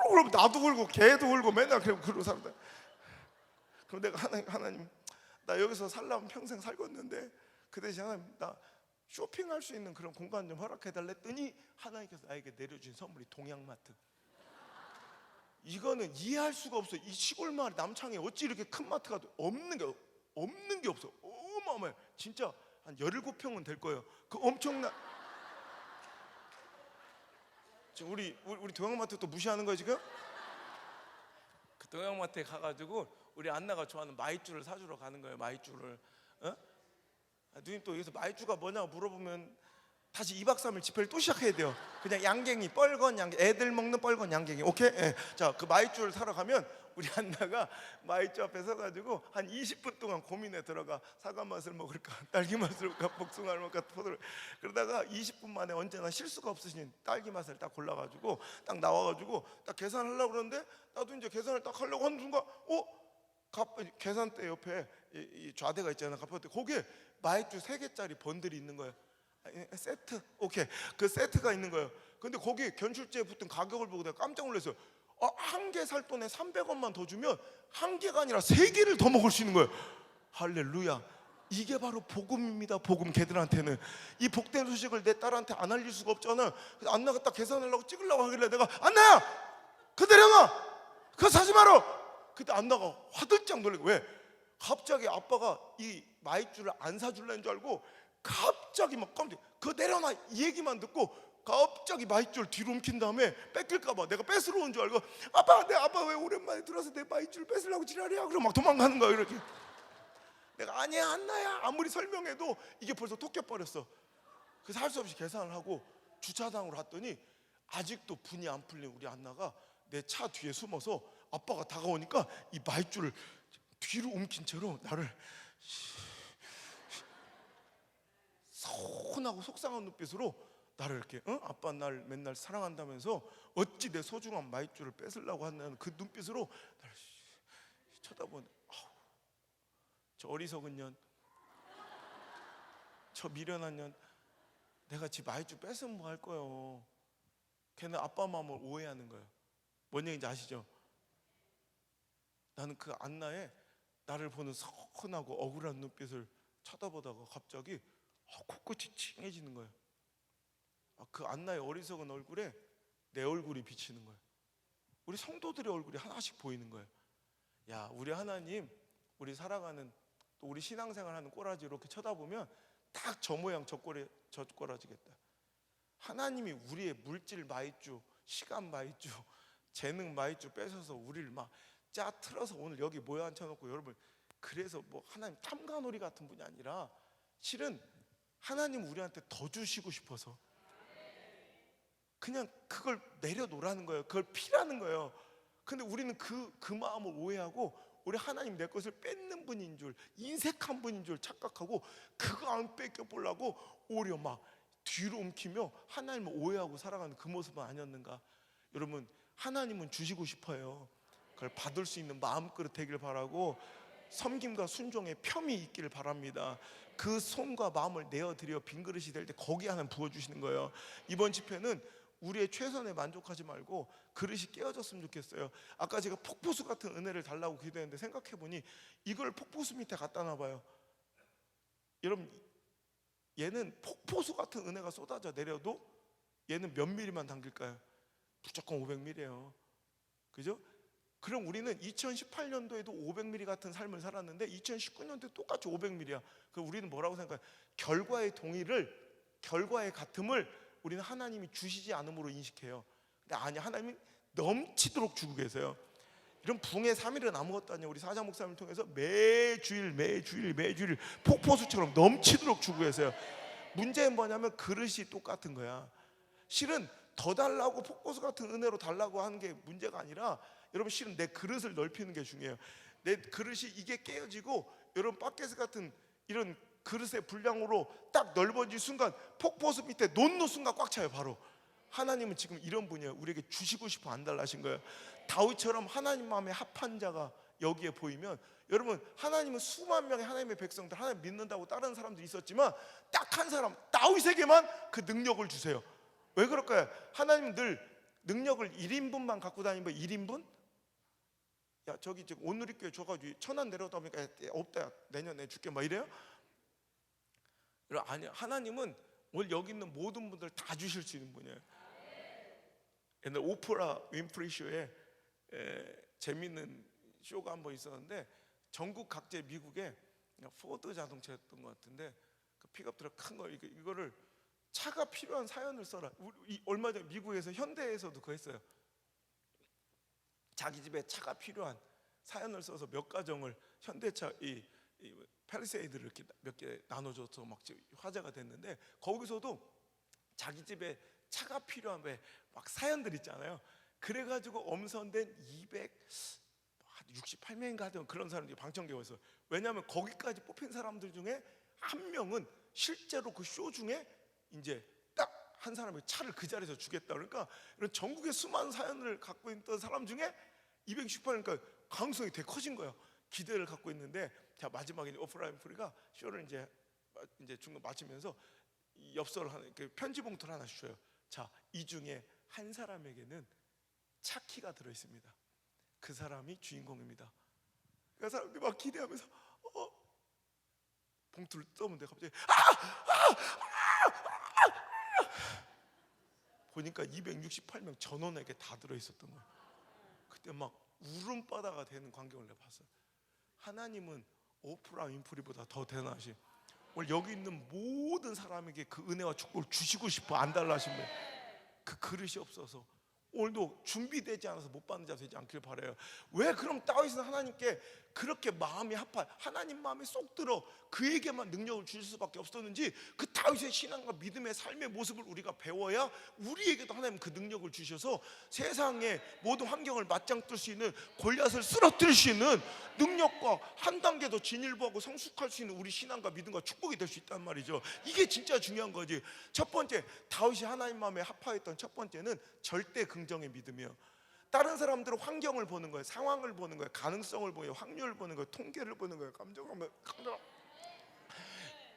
Speaker 1: 그럼 나도 울고 개도 울고 맨날 그러고 살다. 그럼 내가 하나님 나 여기서 살려면 평생 살겠는데, 그 대신 하나님 나 쇼핑할 수 있는 그런 공간 좀 허락해달라 했더니 하나님께서 나에게 내려준 선물이 동양마트. 이거는 이해할 수가 없어. 이 시골 마을 남창에 어찌 이렇게 큰 마트가 없는 게 없어. 어마어마해. 진짜 한 17평은 될 거예요. 그 엄청난. 지금 우리 동양마트 또 무시하는 거야 지금? 그 동양마트에 가가지고 우리 안나가 좋아하는 마이쮸를 사주러 가는 거예요. 마이쮸를. 어? 누님 또 여기서 마이쮸가 뭐냐고 물어보면 다시 2박 3일 집회를 또 시작해야 돼요. 그냥 양갱이, 뻘건 양갱, 애들 먹는 뻘건 양갱이. 오케이? 예. 자, 그 마이쮸를 사러 가면 우리 안나가 마이쮸 앞에 서가지고 한 20분 동안 고민에 들어가. 사과 맛을 먹을까, 딸기 맛을 먹을까, 복숭아를 먹을까, 포도를. 그러다가 20분 만에 언제나 실수가 없으신 딸기 맛을 딱 골라가지고 딱 나와가지고 딱 계산하려고 그러는데, 나도 이제 계산을 딱 하려고 하는 순간 계산대 옆에 이 좌대가 있잖아요. 갚을 거기에 마이쮸 3개짜리 번들이 있는 거예요. 세트. 오케이. 그 세트가 있는 거예요. 근데 거기 견출제에 붙은 가격을 보고 내가 깜짝 놀랐어요. 한 개 살 돈에 300원만 더 주면 한 개가 아니라 3개를 더 먹을 수 있는 거예요. 할렐루야. 이게 바로 복음입니다. 복음. 걔들한테는 이 복된 소식을 내 딸한테 안 알릴 수가 없잖아. 그래서 안나가 딱 계산하려고 찍으려고 하길래 내가, 안나야 그거 내려놔, 그거 사지 마라. 그때 안나가 화들짝 놀래고. 왜? 갑자기 아빠가 이 마이쮸를 안 사줄라는 줄 알고 갑자기 막 깜짝, 그거 내려놔 이 얘기만 듣고 갑자기 마이쮸를 뒤로 움킨 다음에 뺏길까봐 내가 뺏으러 온 줄 알고, 아빠 왜 오랜만에 들어서 내 마이쮸를 뺏으려고 지랄이야. 그럼 막 도망가는 거야. 이렇게. 내가 아니야 안나야 아무리 설명해도 이게 벌써 톡껴버렸어. 그래서 할 수 없이 계산을 하고 주차장으로 갔더니 아직도 분이 안 풀린 우리 안나가 내 차 뒤에 숨어서 아빠가 다가오니까 이 마이쮸를 뒤로 움킨 채로 나를 서운하고 속상한 눈빛으로 나를 이렇게, 아빠 날 맨날 사랑한다면서 어찌 내 소중한 마이쮸를 뺏으려고 하는 그 눈빛으로 나를 쳐다보는. 저 어리석은 년, 저 미련한 년, 내가 지 마이쮸 뺏으면 뭐 할 거예요. 걔는 아빠 마음을 오해하는 거예요. 뭔 얘기인지 아시죠? 나는 그 안나의 나를 보는 서운하고 억울한 눈빛을 쳐다보다가 갑자기 코끝이 찡해지는 거예요. 그 안나의 어리석은 얼굴에 내 얼굴이 비치는 거예요. 우리 성도들의 얼굴이 하나씩 보이는 거예요. 야, 우리 하나님, 우리 살아가는, 또 우리 신앙생활하는 꼬라지 이렇게 쳐다보면 딱 저 모양 저 꼬라지겠다. 하나님이 우리의 물질 마이쮸, 시간 마이쮸, 재능 마이쮸 뺏어서 우리를 막 틀어서 오늘 여기 모여 앉혀놓고, 여러분, 그래서 뭐 하나님 탐관오리 같은 분이 아니라 실은 하나님 우리한테 더 주시고 싶어서 그냥 그걸 내려놓으라는 거예요. 그걸 피라는 거예요. 근데 우리는 그 마음을 오해하고 우리 하나님 내 것을 뺏는 분인 줄, 인색한 분인 줄 착각하고 그거 안 뺏겨보려고 오히려 막 뒤로 움키며 하나님을 오해하고 살아가는 그 모습은 아니었는가. 여러분, 하나님은 주시고 싶어요. 그걸 받을 수 있는 마음그릇 되길 바라고 섬김과 순종의 뼘이 있기를 바랍니다. 그 손과 마음을 내어드려 빈 그릇이 될 때 거기 하나 부어주시는 거예요. 이번 집회는 우리의 최선에 만족하지 말고 그릇이 깨어졌으면 좋겠어요. 아까 제가 폭포수 같은 은혜를 달라고 기도했는데 생각해보니 이걸 폭포수 밑에 갖다 놔봐요. 여러분, 얘는 폭포수 같은 은혜가 쏟아져 내려도 얘는 몇 미리만 담길까요? 무조건 500ml예요. 그죠? 그럼 우리는 2018년도에도 500ml 같은 삶을 살았는데 2019년도에 똑같이 500ml야. 그럼 우리는 뭐라고 생각해요? 결과의 같음을 우리는 하나님이 주시지 않음으로 인식해요. 근데 아니, 하나님이 넘치도록 주고 계세요. 이런 붕의 3일은 아무것도 아니에요. 우리 사자 목사님을 통해서 매주일 폭포수처럼 넘치도록 주고 계세요. 문제는 뭐냐면 그릇이 똑같은 거야. 실은 더 달라고 폭포수 같은 은혜로 달라고 하는 게 문제가 아니라, 여러분, 실은 내 그릇을 넓히는 게 중요해요. 내 그릇이 이게 깨어지고 여러분 바켓 같은 이런 그릇의 분량으로 딱 넓어질 순간 폭포수 밑에 놓는 순간 꽉 차요. 바로 하나님은 지금 이런 분이에요. 우리에게 주시고 싶어 안 달라신 거예요. 다윗처럼 하나님 마음에 합한 자가 여기에 보이면, 여러분, 하나님은 수만 명의 하나님의 백성들, 하나님 믿는다고 다른 사람들이 있었지만 딱 한 사람 다윗에게만 그 능력을 주세요. 왜 그럴까요? 하나님은 늘 능력을 1인분만 갖고 다니면 1인분? 야, 저기 지금 온누리교회 줘가지고 천안 내려오다 보니까 없다, 내년에 줄게 막 이래요? 아니, 하나님은 오늘 여기 있는 모든 분들 다 주실 수 있는 분이에요. 옛날 오프라 윈프리 쇼에 재밌는 쇼가 한번 있었는데, 전국 각지 미국에 포드 자동차였던 것 같은데, 그 픽업 트럭 큰 거, 이거를 차가 필요한 사연을 써라. 얼마 전에 미국에서 현대에서도 그거 했어요. 자기 집에 차가 필요한 사연을 써서 몇 가정을 현대차 이 패리세이드를 이렇게 몇 개 나눠줘서 막 화제가 됐는데, 거기서도 자기 집에 차가 필요한 왜 막 사연들 있잖아요. 그래가지고 엄선된 268명인가 하던 그런 사람들이 방청객에서, 왜냐하면 거기까지 뽑힌 사람들 중에 한 명은 실제로 그 쇼 중에 이제 딱 한 사람의 차를 그 자리에서 주겠다. 그러니까 이런 전국의 수많은 사연을 갖고 있던 사람 중에 268명이니까 가능성이 되게 커진 거예요. 기대를 갖고 있는데, 자, 마지막에 오프라 윈프리가 쇼를 이제 중간 마치면서 엽서를 하나, 편지 봉투를 하나 주셔요. 자, 이 중에 한 사람에게는 차 키가 들어 있습니다. 그 사람이 주인공입니다. 그 사람들이 막 기대하면서 봉투를 떠는데 갑자기 보니까 268명 전원에게 다 들어 있었던 거예요. 그때 막 울음바다가 되는 광경을 내가 봤어요. 하나님은 오프라 윈프리보다 더 대단하신, 오늘 여기 있는 모든 사람에게 그 은혜와 축복을 주시고 싶어 안 달라 하신 분, 그 그릇이 없어서 오늘도 준비되지 않아서 못 받는 자 되지 않길 바라요. 왜 그럼 다윗은 하나님께 그렇게 마음이 합한, 하나님 마음에 쏙 들어 그에게만 능력을 주실 수밖에 없었는지, 그 다윗의 신앙과 믿음의 삶의 모습을 우리가 배워야 우리에게도 하나님 그 능력을 주셔서 세상의 모든 환경을 맞짱 뜰 수 있는, 골리앗을 쓰러뜨릴 수 있는 능력과 한 단계 더 진일보하고 성숙할 수 있는 우리 신앙과 믿음과 축복이 될 수 있단 말이죠. 이게 진짜 중요한 거지. 첫 번째, 다윗이 하나님 마음에 합하였던 첫 번째는 절대 긍정의 믿음이에요. 다른 사람들은 환경을 보는 거예요, 상황을 보는 거예요, 가능성을 보는 거예요, 확률을 보는 거예요, 통계를 보는 거예요. 감정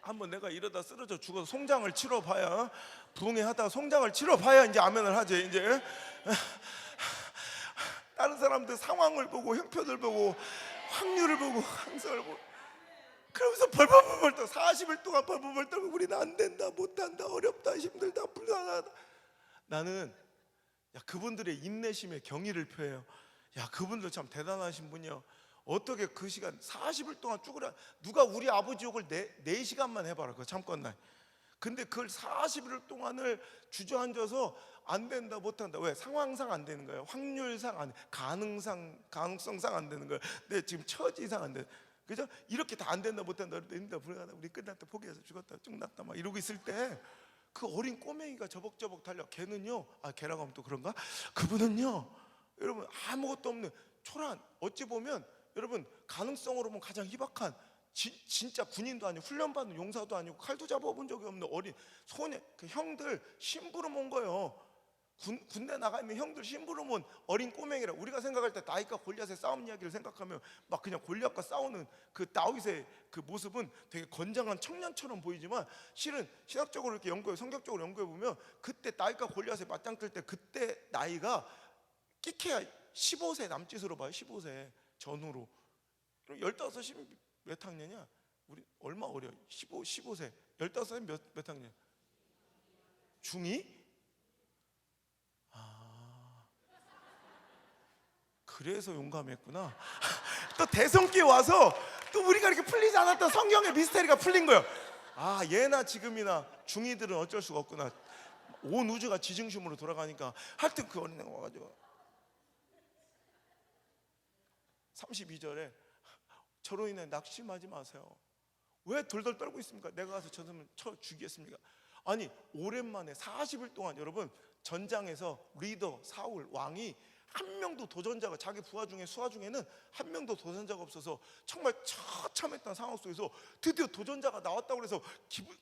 Speaker 1: 한번 내가 이러다 쓰러져 죽어서 송장을 치러 봐야, 부흥회하다가 송장을 치러 봐야 이제 아멘을 하지. 이제 다른 사람들 상황을 보고, 형편을 보고, 확률을 보고, 항상을 보고, 그러면서 벌벌벌 떨고 40일 동안 벌벌벌 떨고, 우리는 안 된다, 못한다, 어렵다, 힘들다, 불안하다. 나는 그분들의 인내심에 경의를 표해요. 그분들 참 대단하신 분이요. 어떻게 그 시간 40일 동안 쭈그려, 누가 우리 아버지 욕을 4시간만 해봐라, 그 참건날. 근데 그걸 40일 동안을 주저앉아서 안 된다, 못한다. 왜? 상황상 안 되는 거예요. 확률상 안 돼. 가능성상 안 되는 거예요. 내 지금 처지상 안 돼. 그죠? 이렇게 다 안 된다, 못한다, 된다, 불가능하다, 우리 끝날 때 포기해서 죽었다, 죽났다 막 이러고 있을 때, 그 어린 꼬맹이가 저벅저벅 달려. 걔는요, 걔라고 하면 또 그런가? 그분은요, 여러분 아무것도 없는 초라한, 어찌 보면 여러분 가능성으로 보면 가장 희박한, 진짜 군인도 아니고 훈련받은 용사도 아니고 칼도 잡아본 적이 없는 어린 소년, 그 형들 심부름 온 거예요. 군대 나가 있는 형들 심부름 온 어린 꼬맹이라. 우리가 생각할 때 다윗과 골리앗의 싸움 이야기를 생각하면 막 그냥 골리앗과 싸우는 그 다윗의 그 모습은 되게 건장한 청년처럼 보이지만, 실은 신학적으로 이렇게 연구해, 성격적으로 연구해 보면 그때 다윗과 골리앗에 맞짱 뜰 때 그때 나이가 끼케야 15세 남짓으로 봐요. 15세 전후로. 그럼 15, 몇 학년이야? 우리 얼마 어려? 15세. 15세 몇 학년? 중2? 그래서 용감했구나. 또 대성기에 와서 또 우리가 이렇게 풀리지 않았던 성경의 미스테리가 풀린 거예요. 예나 지금이나 중2들은 어쩔 수가 없구나. 온 우주가 지중심으로 돌아가니까. 하여튼 그 어린애가 와가지고 32절에 저로 인해 낙심하지 마세요. 왜 돌돌 떨고 있습니까? 내가 가서 저 사람을 쳐 죽이겠습니까? 아니, 오랜만에 40일 동안 여러분 전장에서 리더 사울 왕이 한 명도 도전자가, 자기 부하 중에 수하 중에는 한 명도 도전자가 없어서 정말 처참했던 상황 속에서 드디어 도전자가 나왔다고 그래서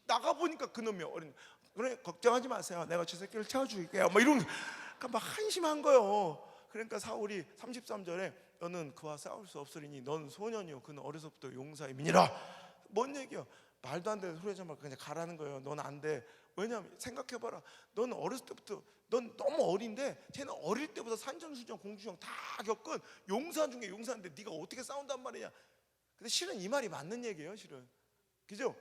Speaker 1: 나가보니까 그놈이 어린, 그래 걱정하지 마세요, 내가 저 새끼를 채워줄게요 막 이런, 그러니까 막 한심한 거예요. 그러니까 사울이 33절에 너는 그와 싸울 수 없으리니 넌 소년이요 그는 어려서부터 용사의 민이라. 뭔 얘기야? 말도 안 되는 소리 하지 말고 그냥 가라는 거예요. 넌 안 돼. 왜냐하면 생각해봐라, 넌 어렸을 때부터, 넌 너무 어린데 쟤는 어릴 때부터 산전수전 공주형 다 겪은 용사 중에 용사인데 네가 어떻게 싸운단 말이냐. 근데 실은 이 말이 맞는 얘기예요, 실은. 그죠?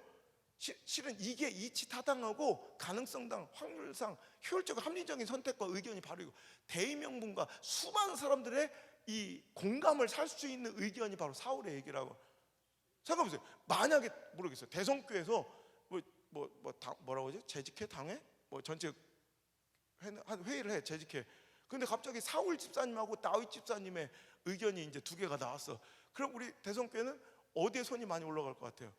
Speaker 1: 실은 이게 이치타당하고 가능성당, 확률상 효율적으로 합리적인 선택과 의견이 바로 이거. 대의명분과 수많은 사람들의 이 공감을 살 수 있는 의견이 바로 사울의 얘기라고. 잠깐보세요. 만약에 모르겠어요. 대성교에서 뭐라고 하지? 재직회 당회? 뭐 전체 회의를 해, 재직회. 근데 갑자기 사울 집사님하고 다윗 집사님의 의견이 이제 두 개가 나왔어. 그럼 우리 대성교회는 어디에 손이 많이 올라갈 것 같아요?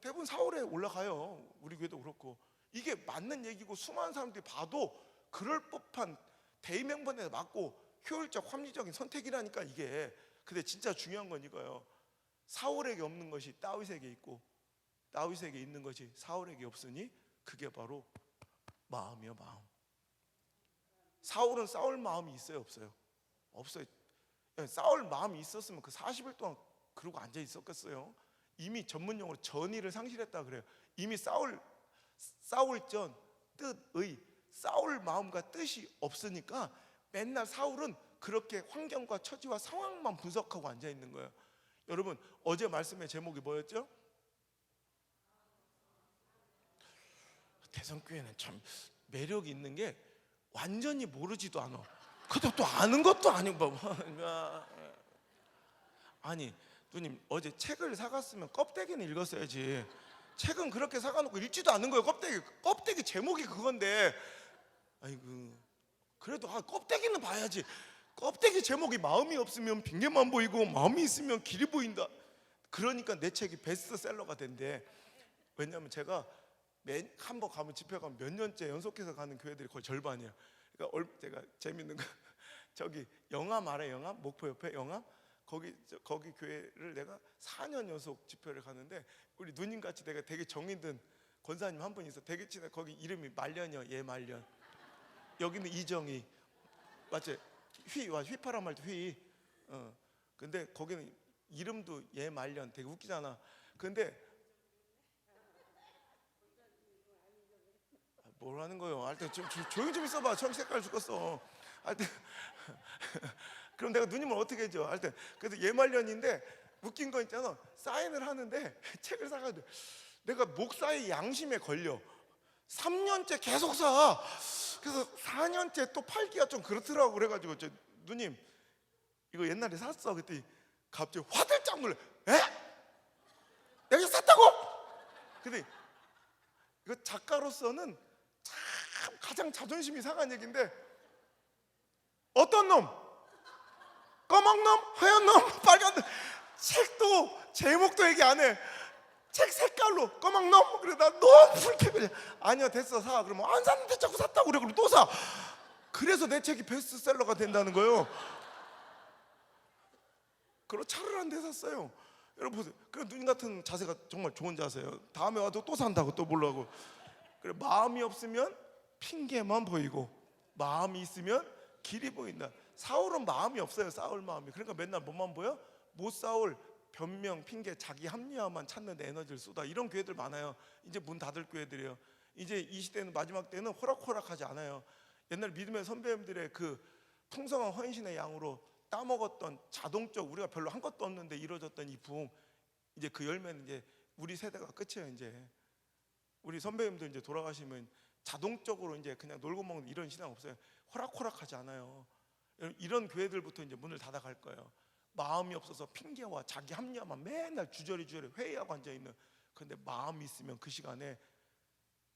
Speaker 1: 대부분 사울에 올라가요. 우리 교회도 그렇고. 이게 맞는 얘기고 수많은 사람들이 봐도 그럴 법한 대의명분에 맞고 효율적 합리적인 선택이라니까 이게. 근데 진짜 중요한 건 이거예요. 사울에게 없는 것이 다윗에게 있고 다윗에게 있는 것이 사울에게 없으니 그게 바로 마음이요, 마음. 사울은 싸울 마음이 있어요, 없어요? 없어요. 싸울 마음이 있었으면 그 40일 동안 그러고 앉아 있었겠어요? 이미 전문용어로 전의를 상실했다 그래요. 이미 싸울 전 뜻의 싸울 마음과 뜻이 없으니까 맨날 사울은 그렇게 환경과 처지와 상황만 분석하고 앉아 있는 거예요. 여러분, 어제 말씀의 제목이 뭐였죠? 대성교회는 참 매력이 있는 게 완전히 모르지도 않아. 그것도 또 아는 것도 아니고. 아니 누님, 어제 책을 사갔으면 껍데기는 읽었어야지. 책은 그렇게 사가놓고 읽지도 않는 거예요. 껍데기 제목이 그건데. 아이고, 그래도 껍데기는 봐야지. 껍데기 제목이 마음이 없으면 핑계만 보이고 마음이 있으면 길이 보인다. 그러니까 내 책이 베스트셀러가 된대. 왜냐하면 제가 한 번 가면 집회 가면 몇 년째 연속해서 가는 교회들이 거의 절반이에요. 그러니까 제가 재밌는 거, 저기 영암 알아요? 영암? 목포 옆에 영암? 거기 교회를 내가 4년 연속 집회를 가는데 우리 누님 같이 내가 되게 정이 든 권사님 한 분 있어. 되게 친해. 거기 이름이 말년이요. 예 말년. 여기는 이정희. 맞지? 휘파람 할 때 휘. 근데 거기는 이름도 예 말년. 되게 웃기잖아. 근데 뭘 하는 거예요? 하여튼 좀 조용히 좀 있어봐. 처음 색깔 죽었어. 하여튼 그럼 내가 누님을 어떻게 해줘? 하여튼 그래서 예말년인데 웃긴 거 있잖아. 사인을 하는데 책을 사가지고 내가 목사의 양심에 걸려. 3년째 계속 사. 그래서 4년째 또 팔기가 좀 그렇더라고. 그래가지고 누님 이거 옛날에 샀어. 그랬더니 갑자기 화들짝 놀래. 에? 내가 샀다고? 근데 이거 작가로서는 참 가장 자존심이 상한 얘기인데, 어떤 놈? 검은 놈? 하얀 놈? 빨간 놈? 책도 제목도 얘기 안 해. 책 색깔로 검은 놈? 그래 나 너무 불쾌해. 아니야 됐어 사. 그러면 안 샀는데 자꾸 샀다고 그래. 그럼 또 사. 그래서 내 책이 베스트셀러가 된다는 거예요. 그리고 차를 한 대 샀어요. 여러분 보세요. 그럼 누님 같은 자세가 정말 좋은 자세예요. 다음에 와도 또 산다고 또 보려고. 그래, 마음이 없으면 핑계만 보이고 마음이 있으면 길이 보인다. 사울은 마음이 없어요. 싸울 마음이. 그러니까 맨날 뭐만 보여? 못 싸울 변명, 핑계, 자기 합리화만 찾는 데 에너지를 쏟아. 이런 교회들 많아요. 이제 문 닫을 교회들이에요. 이제 이 시대는 마지막 때는 호락호락하지 않아요. 옛날 믿음의 선배님들의 그 풍성한 헌신의 양으로 따먹었던 자동적, 우리가 별로 한 것도 없는데 이루어졌던 이 부흥, 이제 그 열매는 이제 우리 세대가 끝이에요. 이제 우리 선배님들 이제 돌아가시면 자동적으로 이제 그냥 놀고 먹는 이런 신앙 없어요. 호락호락하지 않아요. 이런 교회들부터 이제 문을 닫아갈 거예요. 마음이 없어서 핑계와 자기 합리화만 맨날 주저리 회의하고 앉아 있는. 그런데 마음이 있으면 그 시간에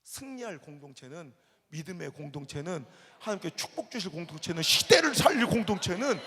Speaker 1: 승리할 공동체는, 믿음의 공동체는, 하나님께 축복 주실 공동체는, 시대를 살릴 공동체는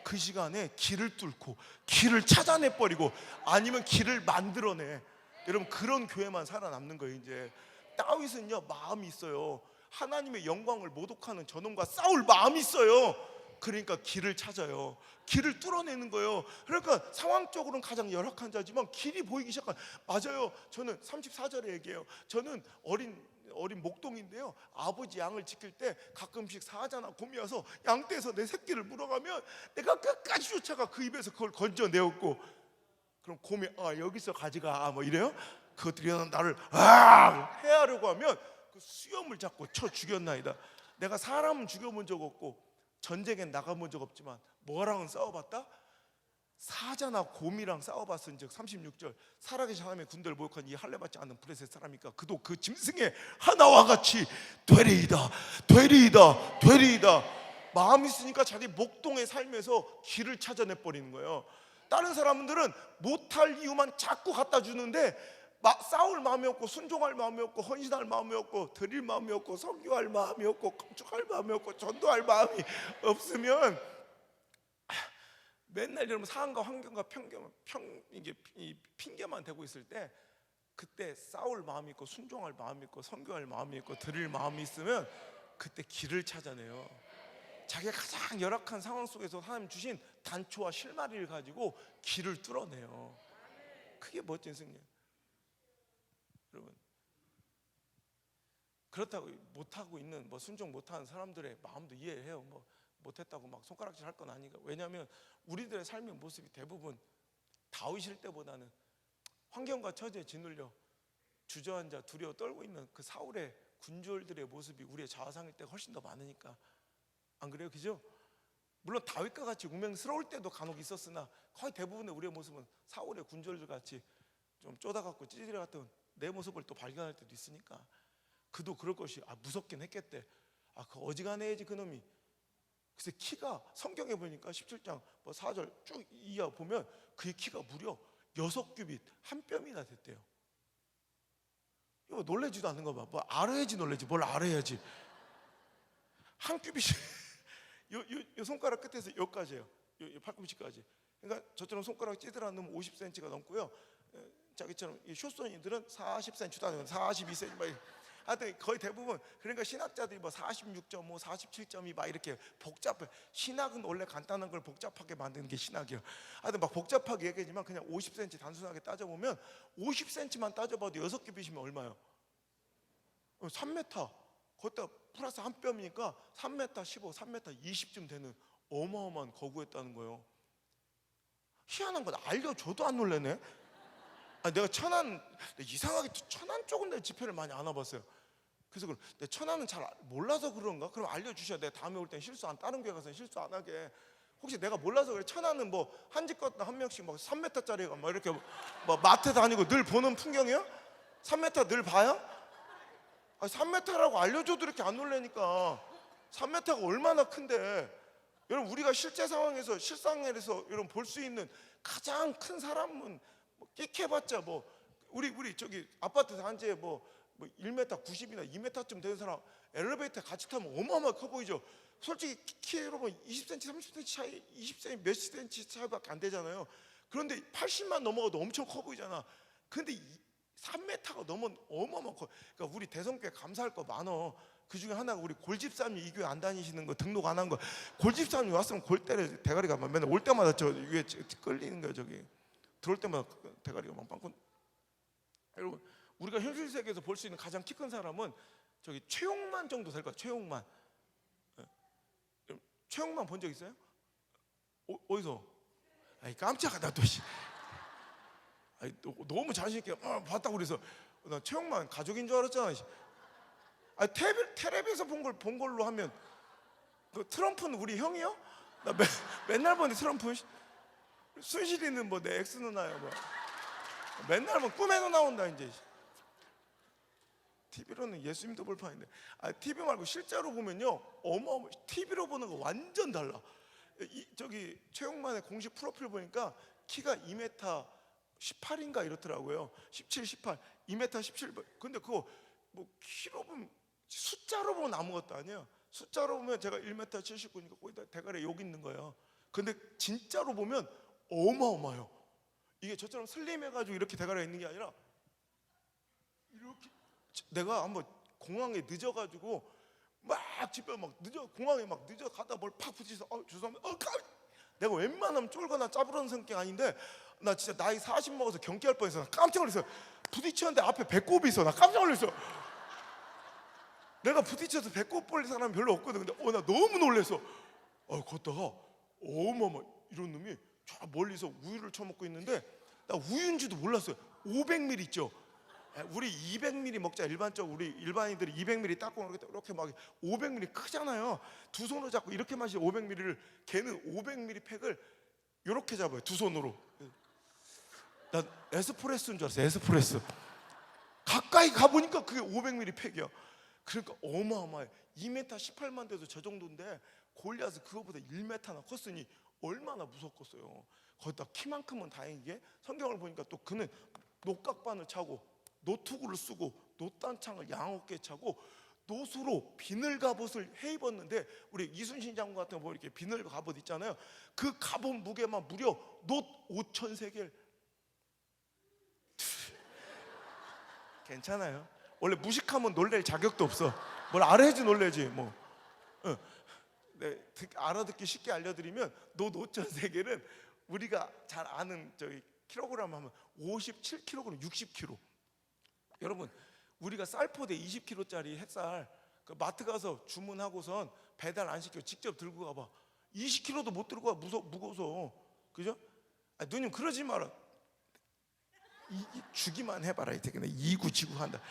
Speaker 1: 그 시간에 길을 뚫고 길을 찾아내 버리고 아니면 길을 만들어내. 여러분 그런 교회만 살아남는 거예요. 이제 다윗은요 마음이 있어요. 하나님의 영광을 모독하는 저놈과 싸울 마음이 있어요. 그러니까 길을 찾아요. 길을 뚫어내는 거예요. 그러니까 상황적으로는 가장 열악한 자지만 길이 보이기 시작한. 맞아요. 저는 34절에 얘기해요. 저는 어린 목동인데요, 아버지 양을 지킬 때 가끔씩 사자나 곰이 와서 양떼에서 내 새끼를 물어가면 내가 끝까지 쫓아가 그 입에서 그걸 건져내었고, 그럼 곰이 여기서 가져가 뭐 이래요. 그것들이 나를 해하려고 하면 그 수염을 잡고 쳐 죽였나이다. 내가 사람은 죽여본 적 없고 전쟁에 나가본 적 없지만 뭐랑은 싸워봤다? 사자나 곰이랑 싸워봤은즉 36절 살아계신 하나님의 군대를 모욕한 이 할례받지 않는 블레셋 사람이니까 그도 그 짐승의 하나와 같이 되리이다 되리이다 되리이다. 마음이 있으니까 자기 목동의 삶에서 길을 찾아내 버리는 거예요. 다른 사람들은 못할 이유만 자꾸 갖다 주는데 싸울 마음이 없고 순종할 마음이 없고 헌신할 마음이 없고 드릴 마음이 없고 선교할 마음이 없고 건축할 마음이 없고 전도할 마음이 없으면 맨날 여러분 상황과 환경과 이게 핑계만 대고 있을 때 그때 싸울 마음이 있고 순종할 마음이 있고 선교할 마음이 있고 드릴 마음이 있으면 그때 길을 찾아내요. 자기가 가장 열악한 상황 속에서 하나님 주신 단초와 실마리를 가지고 길을 뚫어내요. 그게 멋진 승리예요. 여러분, 그렇다고 못하고 있는 순종 못하는 사람들의 마음도 이해해요. 못했다고 막 손가락질 할 건 아니까. 왜냐하면 우리들의 삶의 모습이 대부분 다윗일 때보다는 환경과 처지에 짓눌려 주저앉아 두려워 떨고 있는 그 사울의 군졸들의 모습이 우리의 자화상일 때가 훨씬 더 많으니까. 안 그래요? 그죠? 물론 다윗과 같이 운명스러울 때도 간혹 있었으나 거의 대부분의 우리의 모습은 사울의 군졸들 같이 좀 쪼다갖고 찌질해 같은 내 모습을 또 발견할 때도 있으니까. 그도 그럴 것이 무섭긴 했겠대. 그 어지간해야지 그놈이. 그래서 키가 성경에 보니까 17장 4절 쭉 이하 보면 그의 키가 무려 6규빗 한 뼘이나 됐대요. 이거 놀래지도 않는 거 봐. 알아야지 놀래지. 뭘 알아야지. 한 규빗이 요 손가락 끝에서 여기까지예요. 요 팔꿈치까지. 그러니까 저처럼 손가락 찌들어 놓으면 50cm가 넘고요. 자기처럼 숏손이들은 40cm도 아니고 42cm 하여튼 거의 대부분. 그러니까 신학자들이 46.5, 47.2 막 이렇게 복잡해. 신학은 원래 간단한 걸 복잡하게 만드는 게 신학이에요. 하여튼 막 복잡하게 얘기하지만 그냥 50cm 단순하게 따져보면 50cm만 따져봐도 6규빗이면 얼마예요? 3m. 거기다 플러스 한 뼘이니까 3m 15, 3m 20쯤 되는 어마어마한 거구였다는 거예요. 희한한 건 알려줘도 안 놀래네. 내가 이상하게 천안 쪽은 내 집회를 많이 안 와봤어요. 그래서 내 천안은 잘 몰라서 그런가? 그럼 알려주셔야 돼. 다음에 올 땐 실수 안, 다른 교회 가서 실수 안 하게. 혹시 내가 몰라서 그래? 천안은 한 집 걷다 한 명씩 3m짜리가 이렇게 마트 다니고 늘 보는 풍경이요? 3m 늘 봐요? 3m라고 알려줘도 이렇게 안 놀라니까. 3m가 얼마나 큰데. 여러분, 우리가 실제 상황에서 실상에서 여러분 볼 수 있는 가장 큰 사람은 끽해봤자 우리 저기 아파트 단지에 1m 90이나 2m쯤 되는 사람 엘리베이터 같이 타면 어마어마하게 커 보이죠. 솔직히 키로 20cm, 30cm 차이, 20cm, 몇십 cm 차이밖에 안 되잖아요. 그런데 80만 넘어가도 엄청 커 보이잖아. 근데 3m가 넘은 어마어마한 커. 그러니까 우리 대성교회 감사할 거 많어. 그 중에 하나가 우리 골집사님 이 교회 안 다니시는 거, 등록 안 한 거. 골집사님 왔으면 골대를 대가리가 맨날 올 때마다 저 위에 끌리는 거야. 저기 들어올 때마다 대가리가 막 빵꾸. 여러분, 우리가 현실 세계에서 볼 수 있는 가장 키 큰 사람은 저기 최용만 정도 될 거야. 최용만. 최용만 본 적 있어요? 어디서? 깜짝아. 나 또 너무 자신 있게 봤다고 그래서 나 최용만 가족인 줄 알았잖아. 텔레비에서 본 걸로 하면 트럼프는 우리 형이요? 나 맨날 보는데 트럼프. 순실이는 내 엑스 누나야. 맨날 꿈에도 나온다. 이제 TV로는 예수님도 볼 판인데 TV 말고 실제로 보면요 TV로 보는 거 완전 달라. 저기 최용만의 공식 프로필 보니까 키가 2m 18인가 이렇더라고요. 17, 18, 2m 17. 근데 그거 키로 보면, 숫자로 보면 아무것도 아니야. 숫자로 보면 제가 1m 79니까 거기다 대가리에 여기 있는 거예요. 근데 진짜로 보면 어마어마해요. 이게 저처럼 슬림해가지고 이렇게 대가리가 있는 게 아니라 이렇게. 내가 한번 공항에 늦어가지고 집에 공항에 늦어 가다 뭘 팍 부딪혀서 죄송합니다. 내가 웬만하면 쫄거나 짜부르는 성격 아닌데 나 진짜 나이 40 먹어서 경기할 뻔했어. 나 깜짝 놀랐어. 부딪혔는데 앞에 배꼽이 있어. 나 깜짝 놀랐어. 내가 부딪혀서 배꼽 벌린 사람이 별로 없거든. 근데 나 너무 놀랐어. 걷다가 어마어마 이런 놈이 저 멀리서 우유를 처먹고 있는데 나 우유인지도 몰랐어요. 500ml 있죠. 우리 200ml 먹자. 일반적으로 우리 일반인들이 200ml 닦고 이렇게 500ml 크잖아요. 두 손으로 잡고 이렇게 마시 500ml를 걔는 500ml 팩을 이렇게 잡아요, 두 손으로. 난 에스프레소인 줄 알았어요. 에스프레소. 가까이 가보니까 그게 500ml 팩이야. 그러니까 어마어마해. 2m 18만 돼도 저 정도인데 골리앗은 그거보다 1m나 컸으니 얼마나 무섭겠어요. 거기다 키만큼은 다행이게 성경을 보니까 또 그는 녹각반을 차고 노투구를 쓰고 노단창을 양어깨에 차고 노수로 비늘 갑옷을 해 입었는데, 우리 이순신 장군 같은 거 이렇게 비늘 갑옷 있잖아요. 그 갑옷 무게만 무려 놋 5,000세겔. 괜찮아요. 원래 무식하면 놀랄 자격도 없어. 뭘 알아야지 놀래지 뭐. 네, 알아듣기 쉽게 알려드리면 놋 5,000세겔은 우리가 잘 아는 저기 킬로그램 하면 57kg, 60kg. 여러분, 우리가 쌀포대 20kg짜리 햇살 그 마트 가서 주문하고선 배달 안 시켜 직접 들고 가봐. 20kg도 못 들고 가. 무거워서. 그죠? 누님 그러지 마라. 주기만 해봐라. 이때 그냥 이구지구 한다.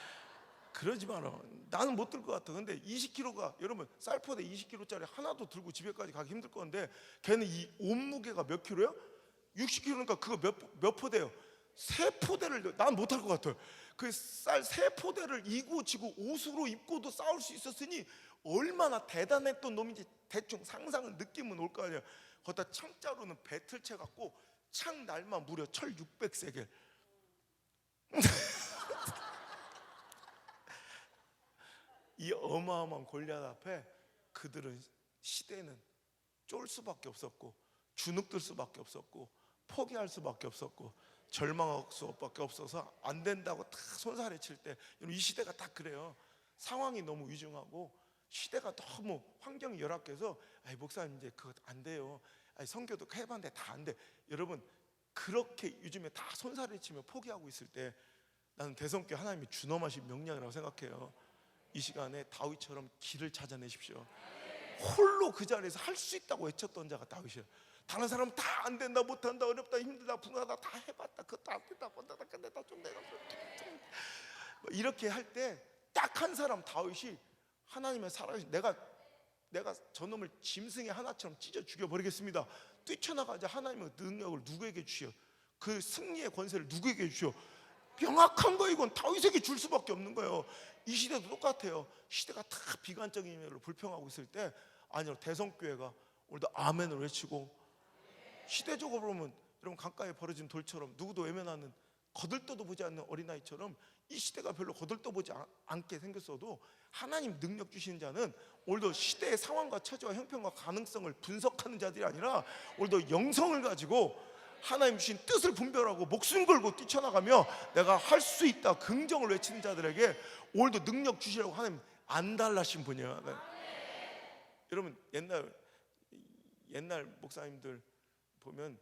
Speaker 1: 그러지 마라. 나는 못 들 것 같아. 근데 20kg가, 여러분 쌀포대 20kg짜리 하나도 들고 집에까지 가기 힘들 건데, 걔는 이 옷무게가 몇 킬로예요? 60kg니까 그거 몇 포대요? 3포대를. 난 못할 것 같아요. 그 쌀 3포대를 이구지구 옷으로 입고도 싸울 수 있었으니 얼마나 대단했던 놈인지 대충 상상은 느낌은 올 거 아니야. 거기다 창자로는 배틀 채 갖고 창 날만 무려 1,600세겔. 이 어마어마한 골리앗 앞에 그들은 시대는 쫄 수밖에 없었고 주눅들 수밖에 없었고 포기할 수밖에 없었고 절망할 수밖에 없어서 안 된다고 다 손살에 칠 때, 이 시대가 딱 그래요. 상황이 너무 위중하고 시대가 너무 환경이 열악해서 목사님 이제 그거 안 돼요. 선교도 해봤는데 다 안 돼. 여러분 그렇게 요즘에 다 손살에 치며 포기하고 있을 때 나는 대성교회 하나님이 준엄하신 명령이라고 생각해요. 이 시간에 다윗처럼 길을 찾아내십시오. 홀로 그 자리에서 할 수 있다고 외쳤던 자가 다윗이에요. 다른 사람은 다 안 된다, 못한다, 어렵다, 힘들다, 분하다 다 해봤다. 그것도 안 된다, 못한다, 근데 나 좀 내가 이렇게 할 때 딱 한 사람 다윗이 하나님의 살아계신 내가 저놈을 짐승의 하나처럼 찢어 죽여버리겠습니다. 뛰쳐나가자. 하나님의 능력을 누구에게 주시오? 그 승리의 권세를 누구에게 주시오? 명확한 거. 이건 다윗에게 줄 수밖에 없는 거예요. 이 시대도 똑같아요. 시대가 다 비관적인 면으로 불평하고 있을 때, 아니요, 대성교회가 오늘도 아멘을 외치고, 시대적으로 보면 여러분 강가에 벌어진 돌처럼 누구도 외면하는, 거들떠도 보지 않는 어린아이처럼 이 시대가 별로 거들떠보지 않게 생겼어도 하나님 능력 주시는 자는 오늘도 시대의 상황과 처지와 형편과 가능성을 분석하는 자들이 아니라 오늘도 영성을 가지고 하나님 주신 뜻을 분별하고 목숨 걸고 뛰쳐나가며 내가 할 수 있다 긍정을 외치는 자들에게 오늘도 능력 주시라고 하나님 안 달라신 분이야. 네. 여러분 옛날 목사님들 보면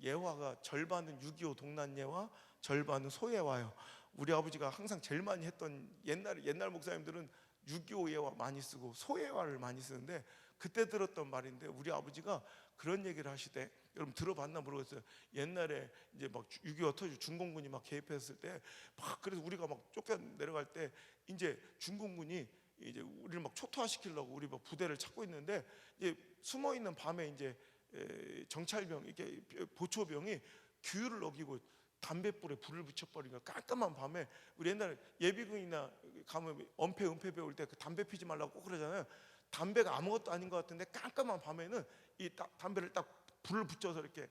Speaker 1: 예화가 절반은 6.25 동란 예화, 절반은 소예화예요. 우리 아버지가 항상 제일 많이 했던 옛날 목사님들은 6.25 예화 많이 쓰고 소예화를 많이 쓰는데, 그때 들었던 말인데 우리 아버지가 그런 얘기를 하시대. 여러분 들어봤나 모르겠어요. 옛날에 이제 막 6.25 터지고 중공군이 막 개입했을 때 막, 그래서 우리가 막 쫓겨 내려갈 때 이제 중공군이 이제 우리를 막 초토화시키려고 우리 막 부대를 찾고 있는데, 이제 숨어 있는 밤에 이제 정찰병, 이렇게 보초병이 규율을 어기고 담뱃불에 불을 붙여버리니까 깜깜한 밤에, 우리 옛날에 예비군이나 가면 은폐 배울 때 그 담배 피지 말라고 꼭 그러잖아요. 담배가 아무것도 아닌 것 같은데 깜깜한 밤에는 이 담배를 딱 불을 붙여서 이렇게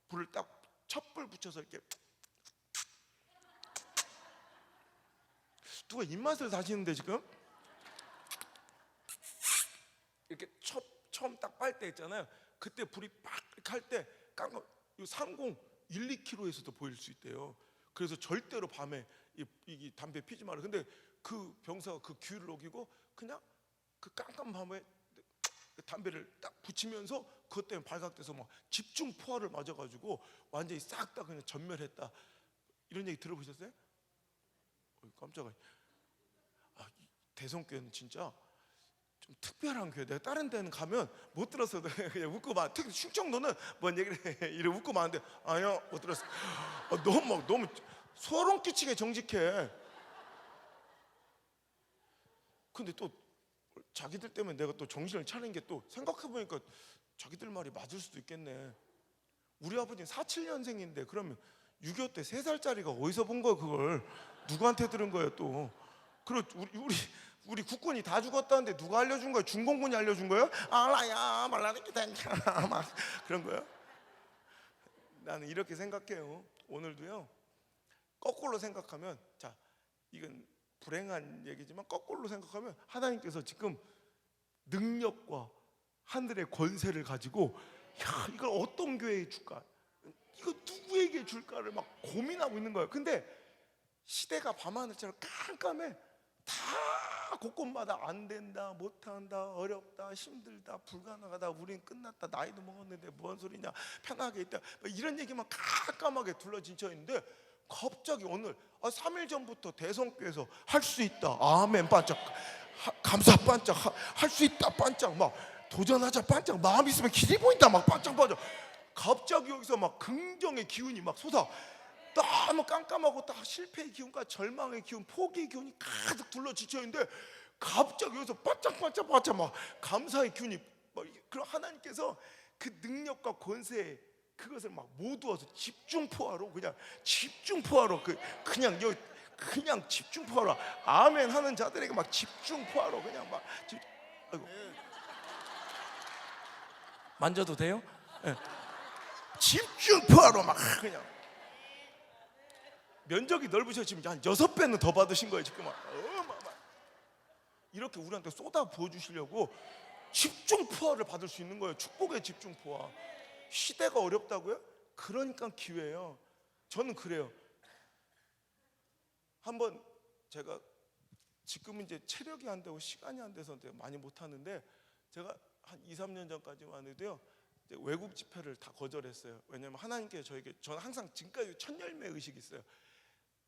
Speaker 1: 불을 딱 촛불 붙여서 이렇게 누가 입맛을 다시는데 지금 이렇게 처음 딱 빨 때 있잖아요. 그때 불이 팍 이렇게 할 때 깜깜, 상공 1, 2km에서도 보일 수 있대요. 그래서 절대로 밤에 이 담배 피지 마라. 근데 그 병사가 그 규율을 어기고 그냥 그 깜깜한 밤에 담배를 딱 붙이면서 그것 때문에 발각돼서 막 집중 포화를 맞아가지고 완전히 싹 다 그냥 전멸했다. 이런 얘기 들어보셨어요? 깜짝이야. 대성교회는 진짜 좀 특별한 교회. 내가 다른 데는 가면 못 들었어도 그냥 웃고 만. 특히 충청도는 뭔 얘기를 해 이래 웃고 마는데 아니요 못 들었어. 너무 소름 끼치게 정직해. 근데 또 자기들 때문에 내가 또 정신을 차린 게, 또 생각해보니까 자기들 말이 맞을 수도 있겠네. 우리 아버지는 47년생인데 그러면 6.25 때 3살짜리가 어디서 본 거야? 그걸 누구한테 들은 거예요 또? 그리고 우리 국군이 다 죽었다는데 누가 알려준 거야? 중공군이 알려준 거예요? 알라야 말라니까 막 그런 거예요? 나는 이렇게 생각해요. 오늘도요. 거꾸로 생각하면, 자, 이건 불행한 얘기지만 거꾸로 생각하면 하나님께서 지금 능력과 하늘의 권세를 가지고, 야, 이걸 어떤 교회에 줄까? 이거 누구에게 줄까를 막 고민하고 있는 거예요. 근데 시대가 밤하늘처럼 깜깜해. 다 곳곳마다 안 된다, 못한다, 어렵다, 힘들다, 불가능하다, 우린 끝났다, 나이도 먹었는데 뭔 소리냐, 편하게 있다, 이런 얘기만 깜깜하게 둘러진쳐 있는데 갑자기 오늘 3일 전부터 대성교에서 할 수 있다, 아멘 반짝, 감사 반짝, 할 수 있다 반짝, 막 도전하자 반짝, 마음 있으면 길이 보인다 막 반짝반짝. 갑자기 여기서 막 긍정의 기운이 막 솟아. 너무 깜깜하고 딱 실패의 기운과 절망의 기운, 포기의 기운이 가득 둘러지쳐 있는데 갑자기 여기서 반짝반짝 막 감사의 기운이 막, 그럼 하나님께서 그 능력과 권세 그것을 막 모두어서 집중포화로, 그냥 집중포화로, 그냥 여기 그냥 집중포화로 아멘 하는 자들에게 막 집중포화로 그냥 막 아이고. 만져도 돼요? 네. 집중포화로 막 그냥 면적이 넓으셔. 지금 한 6배는 더 받으신 거예요 지금. 이렇게 우리한테 쏟아 부어주시려고 집중포화를 받을 수 있는 거예요. 축복의 집중포화. 시대가 어렵다고요? 그러니까 기회예요. 저는 그래요. 한번 제가 지금은 이제 체력이 안 되고 시간이 안 돼서 많이 못 하는데, 제가 한 2, 3년 전까지만 해도요 외국 집회를 다 거절했어요. 왜냐하면 하나님께 저는 항상 지금까지 첫 열매 의식이 있어요.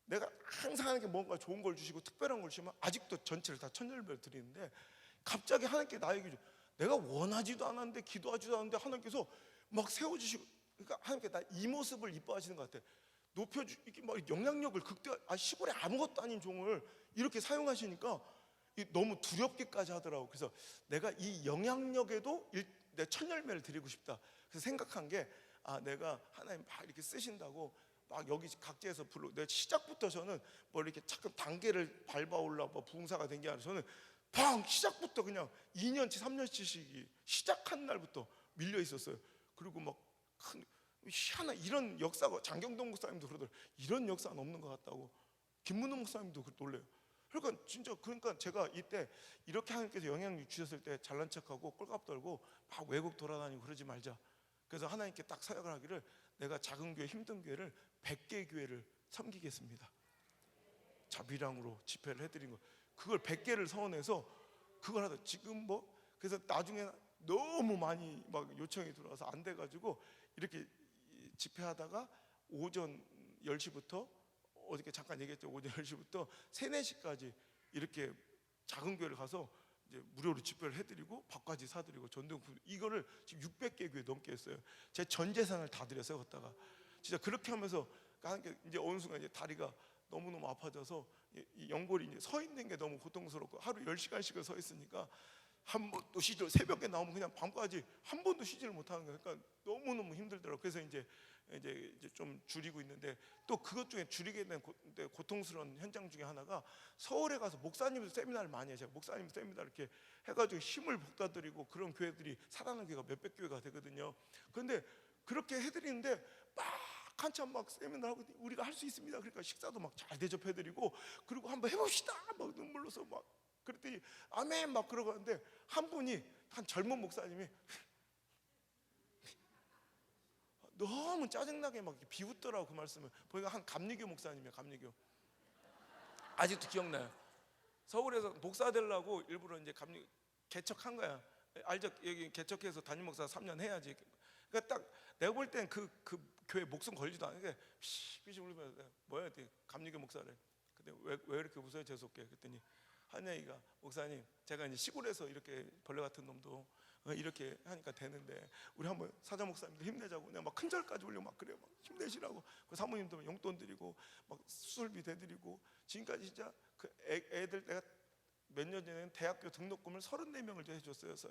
Speaker 1: 내가 항상 하나님께 뭔가 좋은 걸 주시고 특별한 걸 주시면 아직도 전체를 다 첫 열매를 드리는데, 갑자기 하나님께 나에게 내가 원하지도 않았는데 기도하지도 않았는데 하나님께서 막 세워주시고, 그러니까 하나님께 나 이 모습을 이뻐하시는 것 같아. 이렇게 막 영향력을 시골에 아무것도 아닌 종을 이렇게 사용하시니까 너무 두렵기까지 하더라고. 그래서 내가 이 영향력에도 내 첫 열매를 드리고 싶다. 그래서 생각한 게, 내가 하나님 막 이렇게 쓰신다고 막 여기 각지에서 내가 시작부터 저는 뭐 이렇게 자꾸 단계를 밟아 올라 부흥사가 된 게 아니라, 저는 시작부터 그냥 2년치 3년치씩 시작한 날부터 밀려 있었어요. 그리고 막 희한한 이런 역사가, 장경동 목사님도 그러더라고요. 이런 역사는 없는 것 같다고. 김문호 목사님도 놀래요. 그러니까 진짜, 그러니까 제가 이때 이렇게 하나님께서 영향력 주셨을 때 잘난 척하고 꼴값 떨고 막 외국 돌아다니고 그러지 말자. 그래서 하나님께 딱 사역을 하기를, 내가 작은 교회, 힘든 교회를 100개 교회를 섬기겠습니다. 자비랑으로 집회를 해드린 거, 그걸 100개를 서원해서 그걸 하다 지금 그래서 나중에 너무 많이 막 요청이 들어와서 안 돼가지고 이렇게 집회하다가 오전 10시부터, 어저께 잠깐 얘기했죠, 오전 10시부터 3, 4시까지 이렇게 작은 교회를 가서 이제 무료로 집회를 해드리고 밥까지 사드리고 전도용품, 이거를 지금 600개 교회 넘게 했어요. 제 전 재산을 다 드렸어요. 걷다가 진짜 그렇게 하면서 이제 어느 순간 이제 다리가 너무너무 아파져서 이 연골이 이제 서 있는 게 너무 고통스럽고, 하루 10시간씩을 서 있으니까 한 번도 새벽에 나오면 그냥 밤까지 한 번도 쉬지를 못하는 거예요. 그러니까 너무너무 힘들더라고요. 그래서 이제 좀 줄이고 있는데, 또 그것 중에 줄이게 된 고통스러운 현장 중에 하나가, 서울에 가서 목사님 세미나를 많이 해요. 제가 목사님 세미나 이렇게 해가지고 힘을 북돋드리고 그런 교회들이 살아나는 교회가 몇백 교회가 되거든요. 그런데 그렇게 해드리는데 막 한참 막 세미나 하고 우리가 할 수 있습니다. 그러니까 식사도 막 잘 대접해드리고, 그리고 한번 해봅시다 막 눈물로서 막 그랬더니 아멘 막 그러고 하는데, 한 분이, 한 젊은 목사님이 너무 짜증나게 막 비웃더라고. 그 말씀을 보니까 한 감리교 목사님이에요. 감리교. 아직도 기억나요. 서울에서 목사 되려고 일부러 이제 개척한 거야. 알죠? 여기 개척해서 담임 목사 3년 해야지. 그러니까 딱 내가 볼 땐 그 교회 목숨 걸리지도 않게 피식 울면서, 뭐야 감리교 목사래. 근데 왜 이렇게 웃어요? 재수없게. 그랬더니 한영이가, 목사님 제가 이제 시골에서 이렇게 벌레 같은 놈도 이렇게 하니까 되는데 우리 한번 사자 목사님도 힘내자고, 내가 막 큰절까지 올리고 막 그래요. 막 힘내시라고. 그 사모님도 용돈 드리고 막 수술비 대드리고, 지금까지 진짜 그 애들, 내가 몇 년 전에는 대학교 등록금을 34명을 해줬어요. 그래서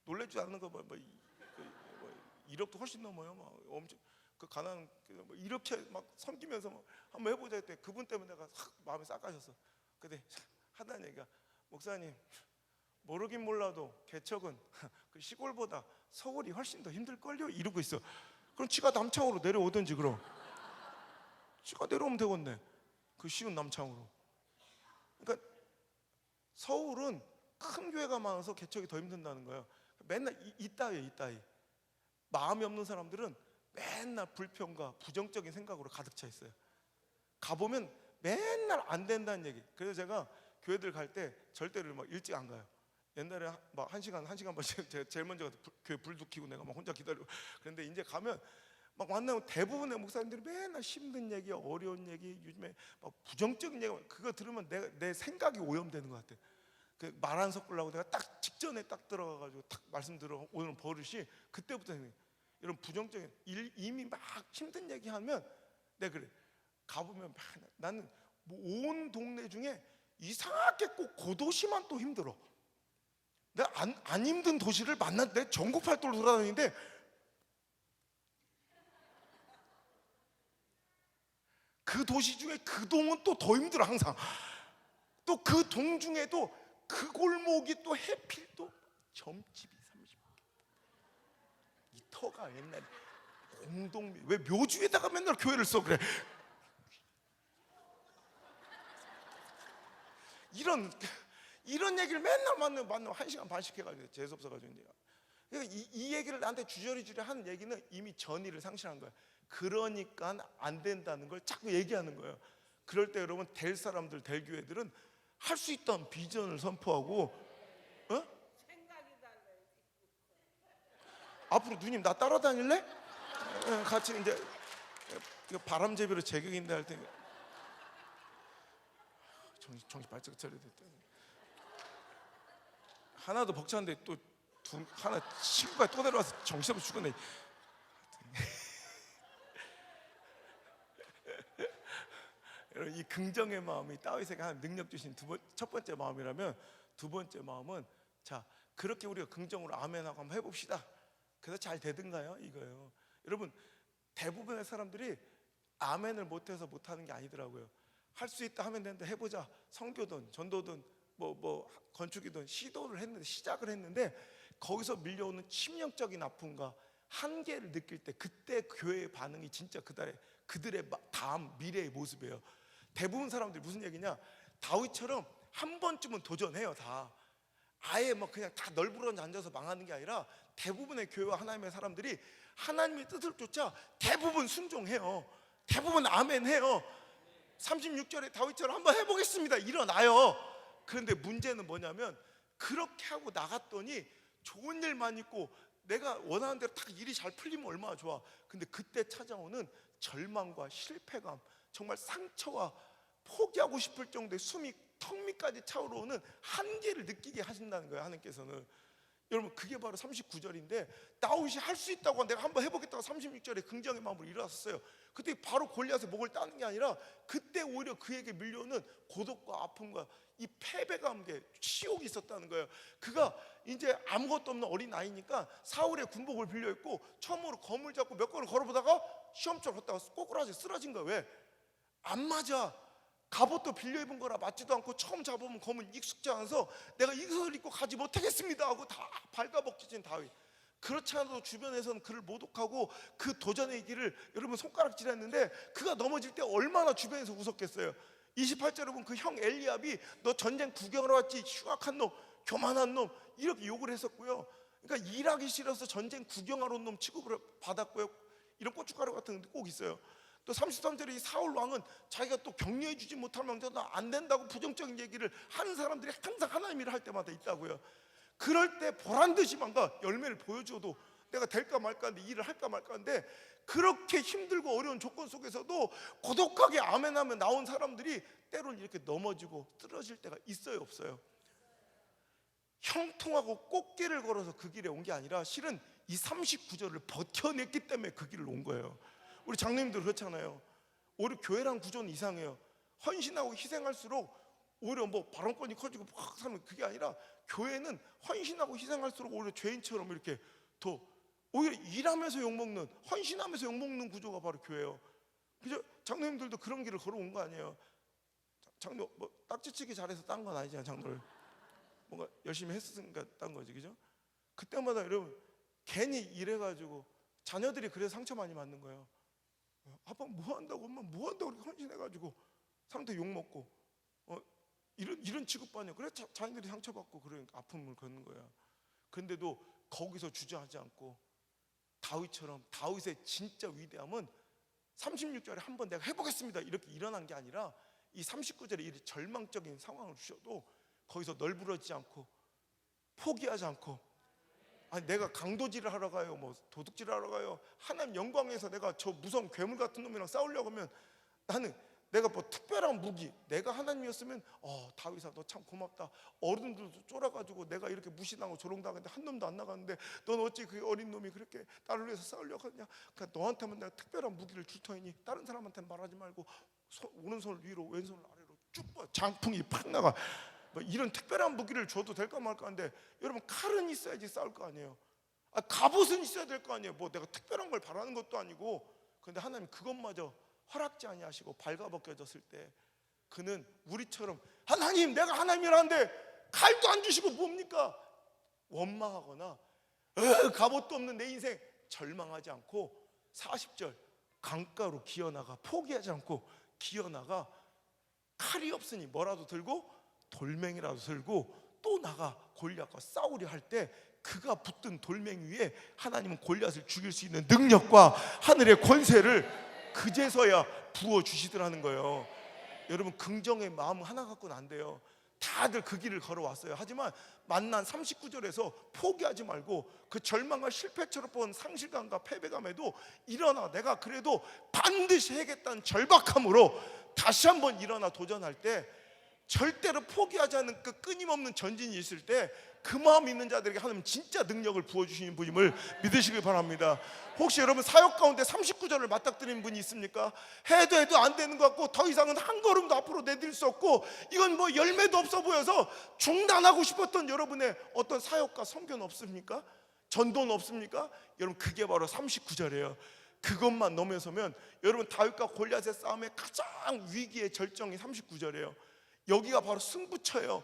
Speaker 1: 놀래지 않는 거 1억도 훨씬 넘어요. 막 엄청 그 가난 뭐 이렇게 막 섬기면서 막 한번 해보자 했더니 그분 때문에 내가 마음이 싹 가셨어. 근데 하다는 얘기가 목사님 모르긴 몰라도 개척은 그 시골보다 서울이 훨씬 더 힘들걸요 이러고 있어. 그럼 지가 남창으로 내려오든지 그럼 지가 내려오면 되겠네. 그 쉬운 남창으로. 그러니까 서울은 큰 교회가 많아서 개척이 더 힘든다는 거예요. 맨날 이따위 마음이 없는 사람들은 맨날 불평과 부정적인 생각으로 가득 차 있어요. 가보면 맨날 안 된다는 얘기. 그래서 제가 교회들 갈 때 절대로 막 일찍 안 가요. 옛날에 막 한 시간 반씩 제가 제일 먼저 가서 교회 불도 켜고 내가 막 혼자 기다리고. 그런데 이제 가면 막 만나면 대부분의 목사님들이 맨날 힘든 얘기, 어려운 얘기, 요즘에 막 부정적인 얘기, 그거 들으면 내 생각이 오염되는 것 같아. 그 말 안 섞으려고 내가 딱 직전에 딱 들어가가지고 딱 말씀드려 오는 버릇이 그때부터 이런 부정적인 이미 막 힘든 얘기하면 내가 그래 가보면 나는 뭐 온 동네 중에 이상하게 꼭 그 도시만 또 힘들어. 내가 안 힘든 도시를 만났는데 전국 팔도를 돌아다니는데 그 도시 중에 그 동은 또 더 힘들어 항상. 또 그 동 중에도 그 골목이 또 해필 또 점집이 30. 이 터가 옛날에 공동 왜 묘주에다가 맨날 교회를 써 그래. 이런 얘기를 맨날 만나면 1시간 반씩 해가지고 재수없어 가지고 이제. 그러니까 이 얘기를 나한테 주저리주저 하는 얘기는 이미 전의를 상실한 거야. 그러니까 안 된다는 걸 자꾸 얘기하는 거예요. 그럴 때 여러분 될 사람들 될 교회들은 할 수 있다는 비전을 선포하고 어? 앞으로 누님 나 따라다닐래? 같이 이제 바람제비로 제격인데 할 때 정신 바짝 차려야 됐다. 하나도 벅차는데 또 하나 친구가 또 내려와서 정신없이 죽었네. 여러분 이 긍정의 마음이 다윗에게 하나님 능력 주신 첫 번째 마음이라면 두 번째 마음은 자 그렇게 우리가 긍정으로 아멘하고 한번 해봅시다. 그래서 잘 되든가요? 이거예요. 여러분 대부분의 사람들이 아멘을 못해서 못하는 게 아니더라고요. 할 수 있다 하면 되는데 해보자. 선교든 전도든 뭐 건축이든 시작을 했는데 거기서 밀려오는 치명적인 아픔과 한계를 느낄 때 그때 교회의 반응이 진짜 그들의 다음 미래의 모습이에요. 대부분 사람들이 무슨 얘기냐, 다윗처럼 한 번쯤은 도전해요. 다 아예 뭐 그냥 다 널브러져 앉아서 망하는 게 아니라 대부분의 교회와 하나님의 사람들이 하나님의 뜻을 쫓아 대부분 순종해요. 대부분 아멘해요. 36절에 다윗처럼 한번 해보겠습니다 일어나요. 그런데 문제는 뭐냐면 그렇게 하고 나갔더니 좋은 일만 있고 내가 원하는 대로 딱 일이 잘 풀리면 얼마나 좋아. 근데 그때 찾아오는 절망과 실패감, 정말 상처와 포기하고 싶을 정도의 숨이 턱 밑까지 차오르는 한계를 느끼게 하신다는 거예요 하나님께서는. 여러분 그게 바로 39절인데 다윗이 할 수 있다고 내가 한번 해보겠다고 36절에 긍정의 마음으로 일어났어요. 그때 바로 골리앗의 목을 따는 게 아니라 그때 오히려 그에게 밀려오는 고독과 아픔과 이 패배감에 치욕이 있었다는 거예요. 그가 이제 아무것도 없는 어린 아이니까 사울의 군복을 빌려 입고 처음으로 검을 잡고 몇 걸음 걸어보다가 시험처럼 걷다가 꼬꾸라지 쓰러진 거야. 왜? 안 맞아. 갑옷도 빌려 입은 거라 맞지도 않고 처음 잡으면 검은 익숙지 않아서 내가 이것을 입고 가지 못하겠습니다 하고 다 발가벗겨진 다윗. 그렇지 않아도 주변에서는 그를 모독하고 그 도전의 길을 여러분 손가락질했는데 그가 넘어질 때 얼마나 주변에서 웃었겠어요. 28절에 보면 그 형 엘리압이 너 전쟁 구경하러 왔지 흉악한 놈, 교만한 놈 이렇게 욕을 했었고요. 그러니까 일하기 싫어서 전쟁 구경하러 온 놈 취급을 받았고요. 이런 고춧가루 같은 게 꼭 있어요. 또 33절에 이 사울 왕은 자기가 또 격려해 주지 못할 망정도 안 된다고 부정적인 얘기를 하는 사람들이 항상 하나님 일을 할 때마다 있다고요. 그럴 때 보란 듯이 뭔가 열매를 보여줘도 내가 될까 말까 하는데 일을 할까 말까 하는데 그렇게 힘들고 어려운 조건 속에서도 고독하게 아멘하며 나온 사람들이 때로는 이렇게 넘어지고 쓰러질 때가 있어요 없어요? 형통하고 꽃길을 걸어서 그 길에 온 게 아니라 실은 이 39절을 버텨냈기 때문에 그 길을 온 거예요. 우리 장로님들 그렇잖아요. 오히려 교회란 구조는 이상해요. 헌신하고 희생할수록 오히려 뭐 발언권이 커지고 막 사는 그게 아니라 교회는 헌신하고 희생할수록 오히려 죄인처럼 이렇게 더 오히려 일하면서 욕먹는, 헌신하면서 욕먹는 구조가 바로 교회예요. 그죠? 장로님들도 그런 길을 걸어온 거 아니에요. 장로 뭐 딱지치기 잘해서 딴 건 아니잖아요. 장로를 뭔가 열심히 했으니까 딴 거지, 그죠? 그때마다 여러분 괜히 일해가지고 자녀들이 그래서 상처 많이 받는 거예요. 아빠 뭐 한다고, 엄마 뭐 한다고 그렇게 헌신해가지고 사람들 욕 먹고 이런 취급받냐. 그래 자녀들이 상처받고 그러니까 아픔을 겪는 거야. 근데도 거기서 주저하지 않고 다윗처럼, 다윗의 진짜 위대함은 36절에 한번 내가 해보겠습니다 이렇게 일어난 게 아니라 이 39절에 이 절망적인 상황을 주셔도 거기서 널브러지지 않고 포기하지 않고, 아니 내가 강도질을 하러 가요, 뭐 도둑질을 하러 가요, 하나님 영광에서 내가 저 무서운 괴물 같은 놈이랑 싸우려고 하면 나는 내가 뭐 특별한 무기, 내가 하나님이었으면 다윗아 너 참 고맙다, 어른들도 쫄아가지고 내가 이렇게 무시당하고 조롱당하는데 한 놈도 안 나갔는데 넌 어찌 그 어린 놈이 그렇게 나를 위해서 싸우려고 하냐. 그러니까 너한테만 내가 특별한 무기를 줄 터이니 다른 사람한테는 말하지 말고 오른손을 위로 왼손을 아래로 쭉 뻗어 장풍이 팍 나가. 뭐 이런 특별한 무기를 줘도 될까 말까 한데 여러분 칼은 있어야지 싸울 거 아니에요. 갑옷은 있어야 될 거 아니에요. 뭐 내가 특별한 걸 바라는 것도 아니고. 근데 하나님 그것마저 허락지 아니하시고 발가벗겨졌을 때 그는 우리처럼 하나님 내가 하나님이라는데 칼도 안 주시고 뭡니까 원망하거나 갑옷도 없는 내 인생 절망하지 않고 40절 강가로 기어나가, 포기하지 않고 기어나가, 칼이 없으니 뭐라도 들고 돌멩이라도 들고 또 나가 골리앗과 싸우려 할 때 그가 붙든 돌멩이 위에 하나님은 골리앗을 죽일 수 있는 능력과 하늘의 권세를 그제서야 부어주시더라는 거예요. 여러분 긍정의 마음 하나 갖고는 안 돼요. 다들 그 길을 걸어왔어요. 하지만 만난 39절에서 포기하지 말고 그 절망과 실패처럼 본 상실감과 패배감에도 일어나 내가 그래도 반드시 해야겠다는 절박함으로 다시 한번 일어나 도전할 때 절대로 포기하지 않는 그 끊임없는 전진이 있을 때 그 마음 있는 자들에게 하나님 진짜 능력을 부어주시는 분임을 믿으시길 바랍니다. 혹시 여러분 사역 가운데 39절을 맞닥뜨리는 분이 있습니까? 해도 안 되는 것 같고 더 이상은 한 걸음도 앞으로 내딜 수 없고 이건 뭐 열매도 없어 보여서 중단하고 싶었던 여러분의 어떤 사역과 선교는 없습니까? 전도는 없습니까? 여러분 그게 바로 39절이에요. 그것만 넘어서면 여러분 다윗과 골리앗의 싸움의 가장 위기의 절정이 39절이에요. 여기가 바로 승부처예요.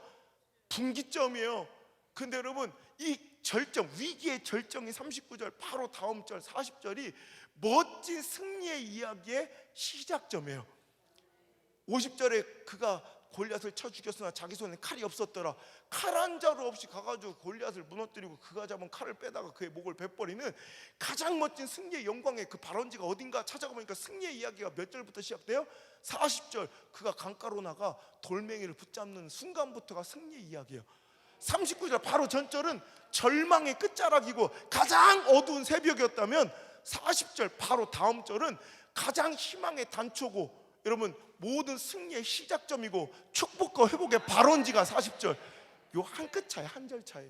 Speaker 1: 분기점이에요. 근데 여러분 이 절정, 위기의 절정이 39절 바로 다음 절 40절이 멋진 승리의 이야기의 시작점이에요. 50절에 그가 골리앗을 쳐 죽였으나 자기 손에 칼이 없었더라. 칼 한 자루 없이 가가지고 골리앗을 무너뜨리고 그가 잡은 칼을 빼다가 그의 목을 베버리는 가장 멋진 승리의 영광의 그 발원지가 어딘가 찾아가 보니까 승리의 이야기가 몇 절부터 시작돼요? 40절 그가 강가로 나가 돌멩이를 붙잡는 순간부터가 승리의 이야기예요. 39절 바로 전절은 절망의 끝자락이고 가장 어두운 새벽이었다면 40절 바로 다음 절은 가장 희망의 단초고 여러분 모든 승리의 시작점이고 축복과 회복의 발원지가 40절. 요 한 끗 차이, 한 절 차이.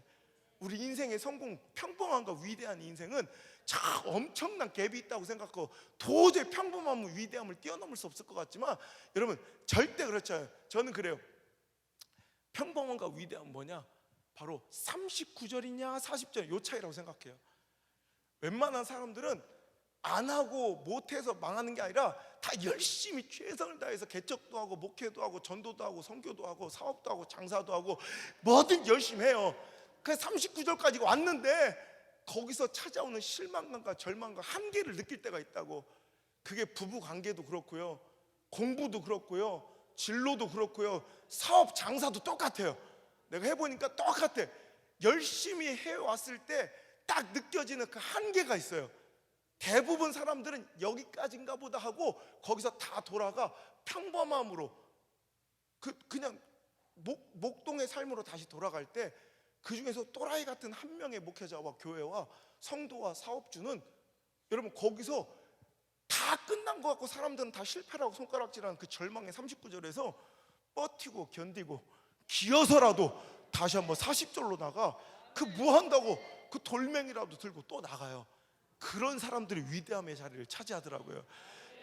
Speaker 1: 우리 인생의 성공, 평범함과 위대한 인생은 참 엄청난 갭이 있다고 생각하고 도저히 평범함과 위대함을 뛰어넘을 수 없을 것 같지만 여러분 절대 그렇지 않아요. 저는 그래요. 평범함과 위대함은 뭐냐? 바로 39절이냐 40절 요 차이라고 생각해요. 웬만한 사람들은 안 하고 못해서 망하는 게 아니라 다 열심히 최선을 다해서 개척도 하고 목회도 하고 전도도 하고 선교도 하고 사업도 하고 장사도 하고 뭐든 열심히 해요. 그래서 39절까지 왔는데 거기서 찾아오는 실망감과 절망과 한계를 느낄 때가 있다고. 그게 부부 관계도 그렇고요, 공부도 그렇고요, 진로도 그렇고요, 사업 장사도 똑같아요. 내가 해보니까 똑같아. 열심히 해왔을 때 딱 느껴지는 그 한계가 있어요. 대부분 사람들은 여기까지인가 보다 하고 거기서 다 돌아가 평범함으로 그냥 목동의 삶으로 다시 돌아갈 때 그 중에서 또라이 같은 한 명의 목회자와 교회와 성도와 사업주는 여러분 거기서 다 끝난 것 같고 사람들은 다 실패라고 손가락질하는 그 절망의 39절에서 버티고 견디고 기어서라도 다시 한번 40절로 나가 그 뭐 한다고 그 돌멩이라도 들고 또 나가요. 그런 사람들이 위대함의 자리를 차지하더라고요.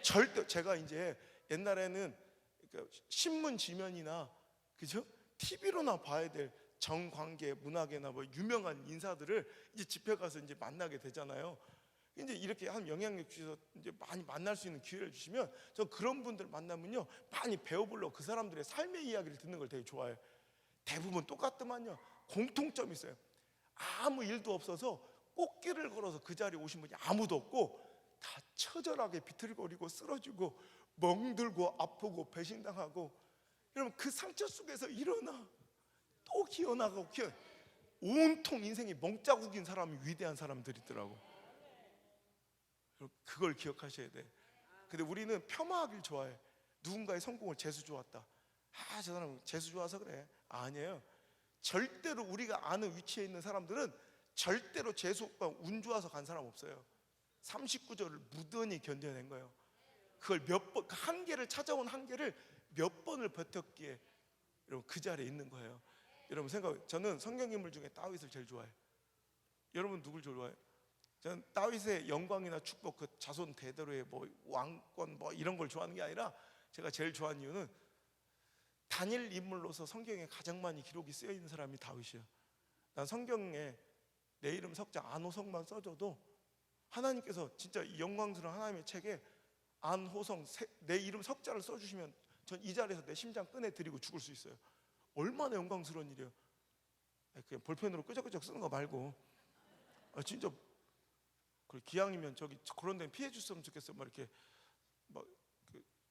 Speaker 1: 절대 제가 이제 옛날에는 신문 지면이나 그죠? TV로나 봐야 될 정관계, 문학계나 뭐 유명한 인사들을 이제 집회 가서 이제 만나게 되잖아요. 이제 이렇게 한 영향력 주셔서 이제 많이 만날 수 있는 기회를 주시면 저 그런 분들 만나면요 많이 배워보려고 그 사람들의 삶의 이야기를 듣는 걸 되게 좋아해요. 대부분 똑같더만요. 공통점이 있어요. 아무 일도 없어서 꽃길을 걸어서 그 자리에 오신 분이 아무도 없고 다 처절하게 비틀거리고 쓰러지고 멍들고 아프고 배신당하고, 여러분 그 상처 속에서 일어나 또 기어나가고 온통 인생이 멍자국인 사람이 위대한 사람들이더라고. 그걸 기억하셔야 돼. 근데 우리는 폄하하길 좋아해. 누군가의 성공을 재수 좋았다. 저 사람 재수 좋아서 그래. 아니에요. 절대로 우리가 아는 위치에 있는 사람들은 절대로 재수가 운 좋아서 간 사람 없어요. 39절을 무던히 견뎌낸 거예요. 그걸 몇 번, 그 한계를 찾아온 한계를 몇 번을 버텼기에 여러분 그 자리에 있는 거예요. 여러분 저는 성경 인물 중에 다윗을 제일 좋아해요. 여러분 누굴 좋아해요? 저는 다윗의 영광이나 축복, 그 자손 대대로의 뭐 왕권 뭐 이런 걸 좋아하는 게 아니라 제가 제일 좋아하는 이유는 단일 인물로서 성경에 가장 많이 기록이 쓰여 있는 사람이 다윗이에요. 난 성경에 내 이름 석자 안호성만 써줘도 하나님께서 진짜 이 영광스러운 하나님의 책에 안호성 내 이름 석자를 써주시면 전 이 자리에서 내 심장 꺼내드리고 죽을 수 있어요. 얼마나 영광스러운 일이에요. 그냥 볼펜으로 끄적끄적 쓰는 거 말고 진짜 기왕이면 저기 그런 데는 피해 줬으면 좋겠어요. 뭐 이렇게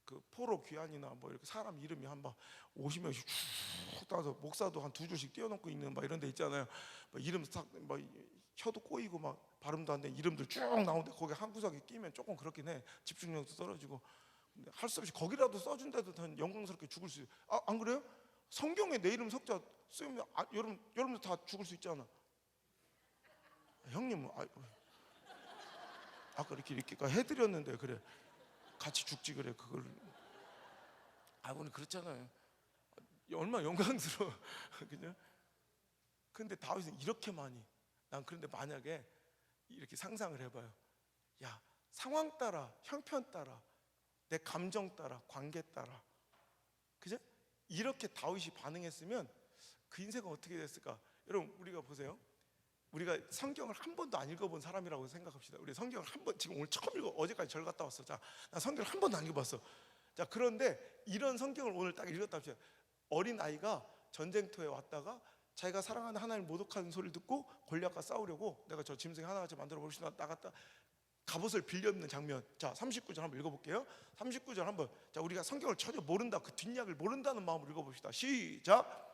Speaker 1: 그 포로 귀환이나 뭐 이렇게 사람 이름이 한 막 50명씩 쭉 따서 목사도 한 2줄씩 띄워놓고 있는 막 이런 데 있잖아요. 막 이름 싹 막 혀도 꼬이고 막 발음도 안 되는 이름들 쭉 나오는데 거기 한 구석에 끼면 조금 그렇긴 해. 집중력도 떨어지고. 근데 할 수 없이 거기라도 써준다도 더 영광스럽게 죽을 수 있어요. 안 그래요? 성경에 내 이름 석자 쓰면 여러분도 다 죽을 수 있잖아. 형님은 아까 이렇게 해드렸는데 그래 같이 죽지 그래 그걸. 오늘 그렇잖아요. 얼마나 영광스러워. 그죠? 근데 다윗은 이렇게 많이, 난 그런데 만약에 이렇게 상상을 해봐요. 야, 상황 따라, 형편 따라, 내 감정 따라, 관계 따라, 그죠? 이렇게 다윗이 반응했으면 그 인생은 어떻게 됐을까? 여러분 우리가 보세요. 우리가 성경을 한 번도 안 읽어본 사람이라고 생각합시다. 우리 성경을 한 번, 지금 오늘 처음 읽어, 어제까지 절 갔다 왔어. 자, 나 성경을 한 번도 안 읽어봤어. 자, 그런데 이런 성경을 오늘 딱 읽었다 합시다. 어린 아이가 전쟁터에 왔다가 자기가 사랑하는 하나님을 모독하는 소리를 듣고 골리앗과 싸우려고 내가 저 짐승 하나같이 만들어 버리시다 나갔다 갑옷을 빌려 입는 장면. 자, 39절 한번 읽어볼게요. 39절 한번. 자, 우리가 성경을 전혀 모른다, 그 뒷이야기를 모른다는 마음으로 읽어봅시다. 시작.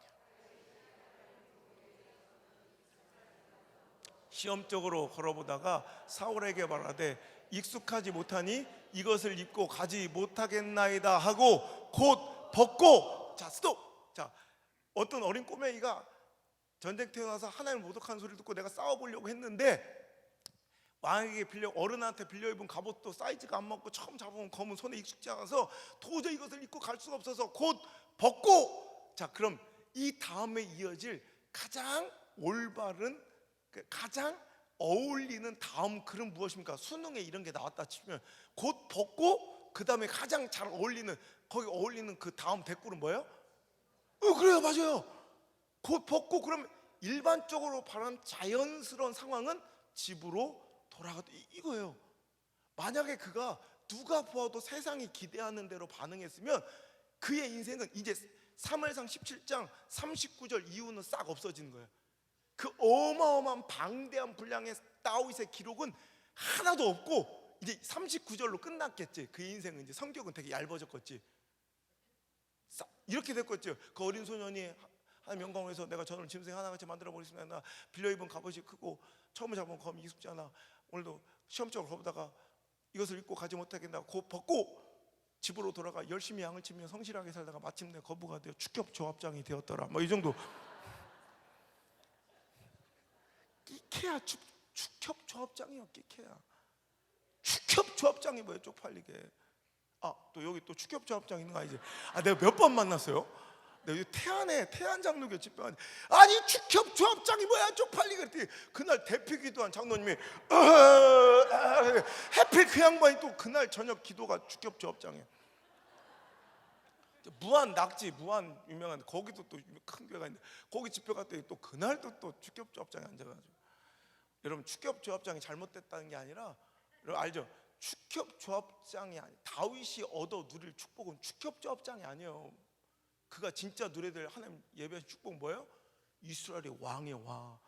Speaker 1: 시험적으로 걸어보다가 사울에게 말하되 익숙하지 못하니 이것을 입고 가지 못하겠나이다 하고 곧 벗고. 자, 스톱. 자, 어떤 어린 꼬맹이가 전쟁터에 나서 하나님을 모독하는 소리를 듣고 내가 싸워보려고 했는데 왕에게 어른한테 빌려 입은 갑옷도 사이즈가 안 맞고 처음 잡으면 검은 손에 익숙지 않아서 도저히 이것을 입고 갈 수가 없어서 곧 벗고. 자, 그럼 이 다음에 이어질 가장 올바른, 가장 어울리는 다음 글은 무엇입니까? 수능에 이런 게 나왔다 치면 곧 벗고 그 다음에 가장 잘 어울리는, 거기 어울리는 그 다음 댓글은 뭐예요? 그래요, 맞아요. 곧 벗고. 그러면 일반적으로 바라는 자연스러운 상황은 집으로 돌아가도 이거예요. 만약에 그가 누가 보아도 세상이 기대하는 대로 반응했으면 그의 인생은 이제 사무엘상 17장 39절 이후는 싹 없어지는 거예요. 그 어마어마한 방대한 분량의 다윗의 기록은 하나도 없고 이제 39절로 끝났겠지. 그 인생은 이제 성격은 되게 얇아졌겠지. 이렇게 됐겠죠. 그 어린 소년이 하나님 영광을 위해서 내가 저를 짐승 하나같이 만들어 버리겠습니다. 나 빌려 입은 갑옷이 크고 처음에 잡은 검이 익숙지 않아. 오늘도 시험적으로 가보다가 이것을 입고 가지 못하겠다. 곧 벗고 집으로 돌아가 열심히 양을 치며 성실하게 살다가 마침내 거부가 되어 축협 조합장이 되었더라. 뭐 이 정도. 끼케야. 축협 조합장이요. 끼케야. 축협 조합장이 뭐예요? 쪽팔리게. 또 여기 또 축협 조합장 있는 거 아니지? 내가 몇 번 만났어요. 내가 태안 장로교 집회. 아니 축협 조합장이 뭐야? 쪽팔리게 그랬더니 그날 대피 기도한 장로님이 하필 그 양반이 또 그날 저녁 기도가 축협 조합장이에요. 무안 낙지, 무안 유명한 거기도 또 큰 교회가 있는데 거기 집회 갔더니 또 그날도 또 축협조합장에 앉아가지고, 여러분 축협조합장이 잘못됐다는 게 아니라, 여러분 알죠? 축협조합장이 아니, 다윗이 얻어 누릴 축복은 축협조합장이 아니에요. 그가 진짜 누려야 될 하나님 예배의 축복 뭐예요? 이스라엘의 왕의 왕.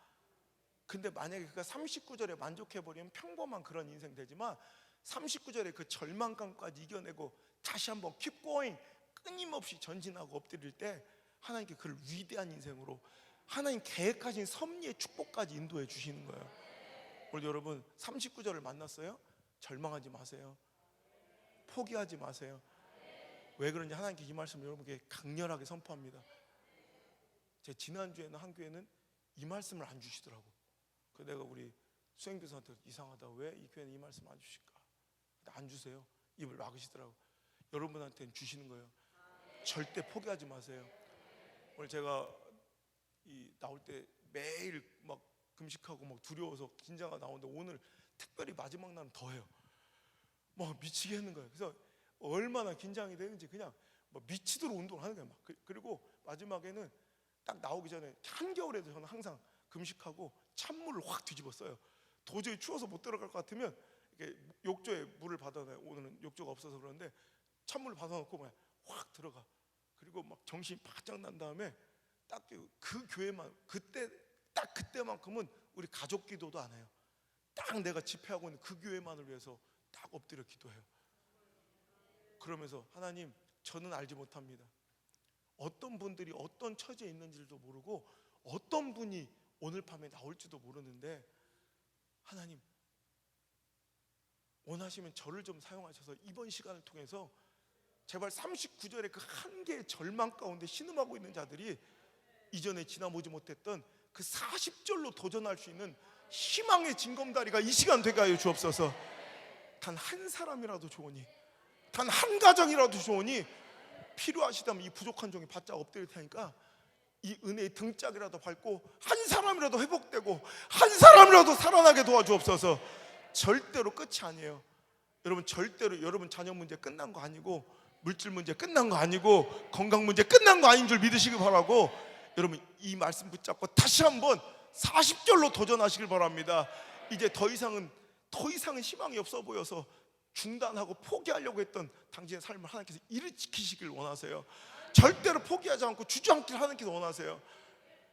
Speaker 1: 근데 만약에 그가 39절에 만족해버리면 평범한 그런 인생 되지만 39절에 그 절망감까지 이겨내고 다시 한번 keep going, 끊임없이 전진하고 엎드릴 때 하나님께 그를 위대한 인생으로 하나님 계획하신 섭리의 축복까지 인도해 주시는 거예요. 오늘 여러분 39절을 만났어요? 절망하지 마세요. 포기하지 마세요. 왜 그런지 하나님께 이 말씀을 여러분께 강렬하게 선포합니다. 제 지난주에는 한 교회는 이 말씀을 안 주시더라고. 그래서 내가 우리 수행교사한테 이상하다, 왜 이 교회는 이 말씀 안 주실까? 안 주세요. 입을 막으시더라고. 여러분한테는 주시는 거예요. 절대 포기하지 마세요. 오늘 제가 나올 때 매일 막 금식하고 막 두려워서 긴장가 나오는데 오늘 특별히 마지막 날은 더해요. 막 미치게 하는 거예요. 그래서 얼마나 긴장이 되는지 그냥 막 미치도록 운동을 하는 거예요. 막. 그리고 마지막에는 딱 나오기 전에 한겨울에도 저는 항상 금식하고 찬물을 확 뒤집었어요. 도저히 추워서 못 들어갈 것 같으면 이렇게 욕조에 물을 받아놔요. 오늘은 욕조가 없어서 그런데 찬물을 받아놓고 그냥 확 들어가. 그리고 막 정신이 바짝 난 다음에 딱 그 교회만 그때만큼은 우리 가족 기도도 안 해요. 딱 내가 집회하고 있는 그 교회만을 위해서 딱 엎드려 기도해요. 그러면서 하나님, 저는 알지 못합니다. 어떤 분들이 어떤 처지에 있는지도 모르고 어떤 분이 오늘 밤에 나올지도 모르는데 하나님, 원하시면 저를 좀 사용하셔서 이번 시간을 통해서 제발 39절의 그 한계의 절망 가운데 신음하고 있는 자들이 이전에 지나보지 못했던 그 40절로 도전할 수 있는 희망의 징검다리가 이 시간 되게 하여 주옵소서. 단 한 사람이라도 좋으니, 단 한 가정이라도 좋으니 필요하시다면 이 부족한 종이 바짝 엎드릴 테니까 이 은혜의 등짝이라도 밟고 한 사람이라도 회복되고 한 사람이라도 살아나게 도와주옵소서. 절대로 끝이 아니에요. 여러분, 절대로 여러분 자녀 문제 끝난 거 아니고, 물질 문제 끝난 거 아니고, 건강 문제 끝난 거 아닌 줄 믿으시기 바라고, 여러분 이 말씀 붙잡고 다시 한번 40절로 도전하시길 바랍니다. 이제 더 이상은 희망이 없어 보여서 중단하고 포기하려고 했던 당신의 삶을 하나님께서 일으키시길 원하세요. 절대로 포기하지 않고 주저앉기를 하나님께서 원하세요.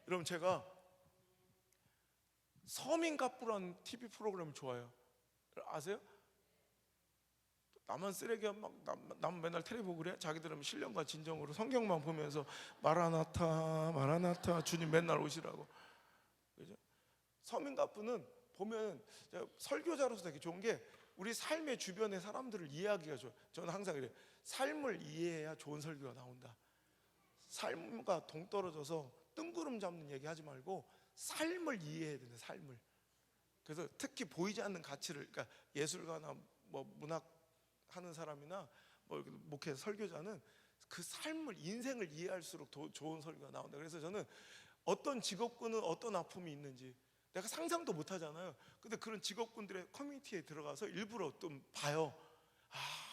Speaker 1: 여러분, 제가 서민갑부라는 TV 프로그램을 좋아해요. 아세요? 나만 쓰레기야, 나만 맨날 텔레비 보고 그래? 자기들은 신령과 진정으로 성경만 보면서 마라나타 마라나타 주님 맨날 오시라고. 그죠? 서민갑부는 보면 설교자로서 되게 좋은 게 우리 삶의 주변의 사람들을 이해하기가 좋아요. 저는 항상 그래요. 삶을 이해해야 좋은 설교가 나온다. 삶과 동떨어져서 뜬구름 잡는 얘기 하지 말고 삶을 이해해야 된다. 삶을. 그래서 특히 보이지 않는 가치를, 그러니까 예술가나 뭐 문학 하는 사람이나 뭐 목회 설교자는 그 삶을, 인생을 이해할수록 더 좋은 설교가 나온다. 그래서 저는 어떤 직업군은 어떤 아픔이 있는지 내가 상상도 못 하잖아요. 근데 그런 직업군들의 커뮤니티에 들어가서 일부러 좀 봐요.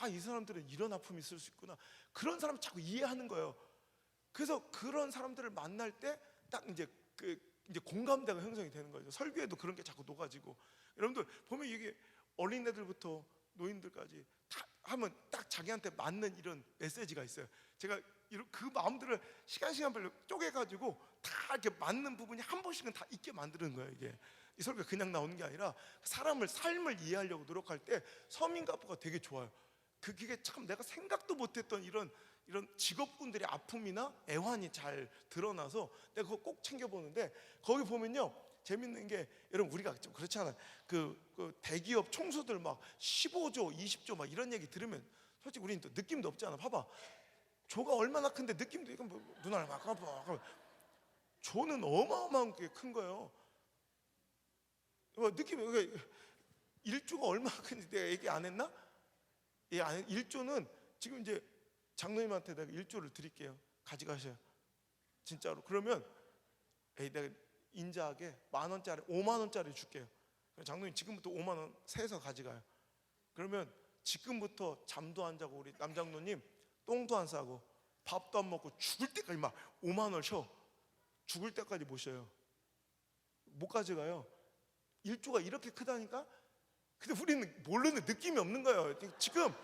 Speaker 1: 아, 이 사람들은 이런 아픔이 있을 수 있구나. 그런 사람 자꾸 이해하는 거예요. 그래서 그런 사람들을 만날 때 딱 이제 공감대가 형성이 되는 거죠. 설교에도 그런 게 자꾸 녹아지고. 여러분들 보면 이게 어린애들부터 노인들까지 다 하면 딱 자기한테 맞는 이런 메시지가 있어요. 제가 그 마음들을 시간별로 쪼개가지고 다 이렇게 맞는 부분이 한 번씩은 다 있게 만드는 거예요. 이게 이 설교가 그냥 나오는 게 아니라 사람을, 삶을 이해하려고 노력할 때 서민가부가 되게 좋아요. 그게 참 내가 생각도 못했던 이런 직업군들의 아픔이나 애환이 잘 드러나서 내가 그거 꼭 챙겨보는데, 거기 보면요 재밌는 게, 여러분 우리가 좀 그렇잖아요. 그 대기업 총수들 막 15조 20조 막 이런 얘기 들으면 솔직히 우리는 또 느낌도 없잖아. 봐봐, 조가 얼마나 큰데 느낌도, 이건 뭐 눈알 막 조는 어마어마하게 큰 거예요. 느낌이 1조가 얼마나 큰지 내가 얘기 안 했나? 1조는 지금 이제 장로님한테 내가 1조를 드릴게요. 가져가셔요. 진짜로. 그러면 내가 인자하게 10,000원짜리 50,000원짜리 줄게요. 장로님 지금부터 50,000원 세서 가져가요. 그러면 지금부터 잠도 안 자고 우리 남장로님 똥도 안 싸고 밥도 안 먹고 죽을 때까지 막 5만 원을 쉬어. 죽을 때까지 못 쉬어요. 못 가져가요. 일조가 이렇게 크다니까. 근데 우리는 모르는 느낌이 없는 거예요. 지금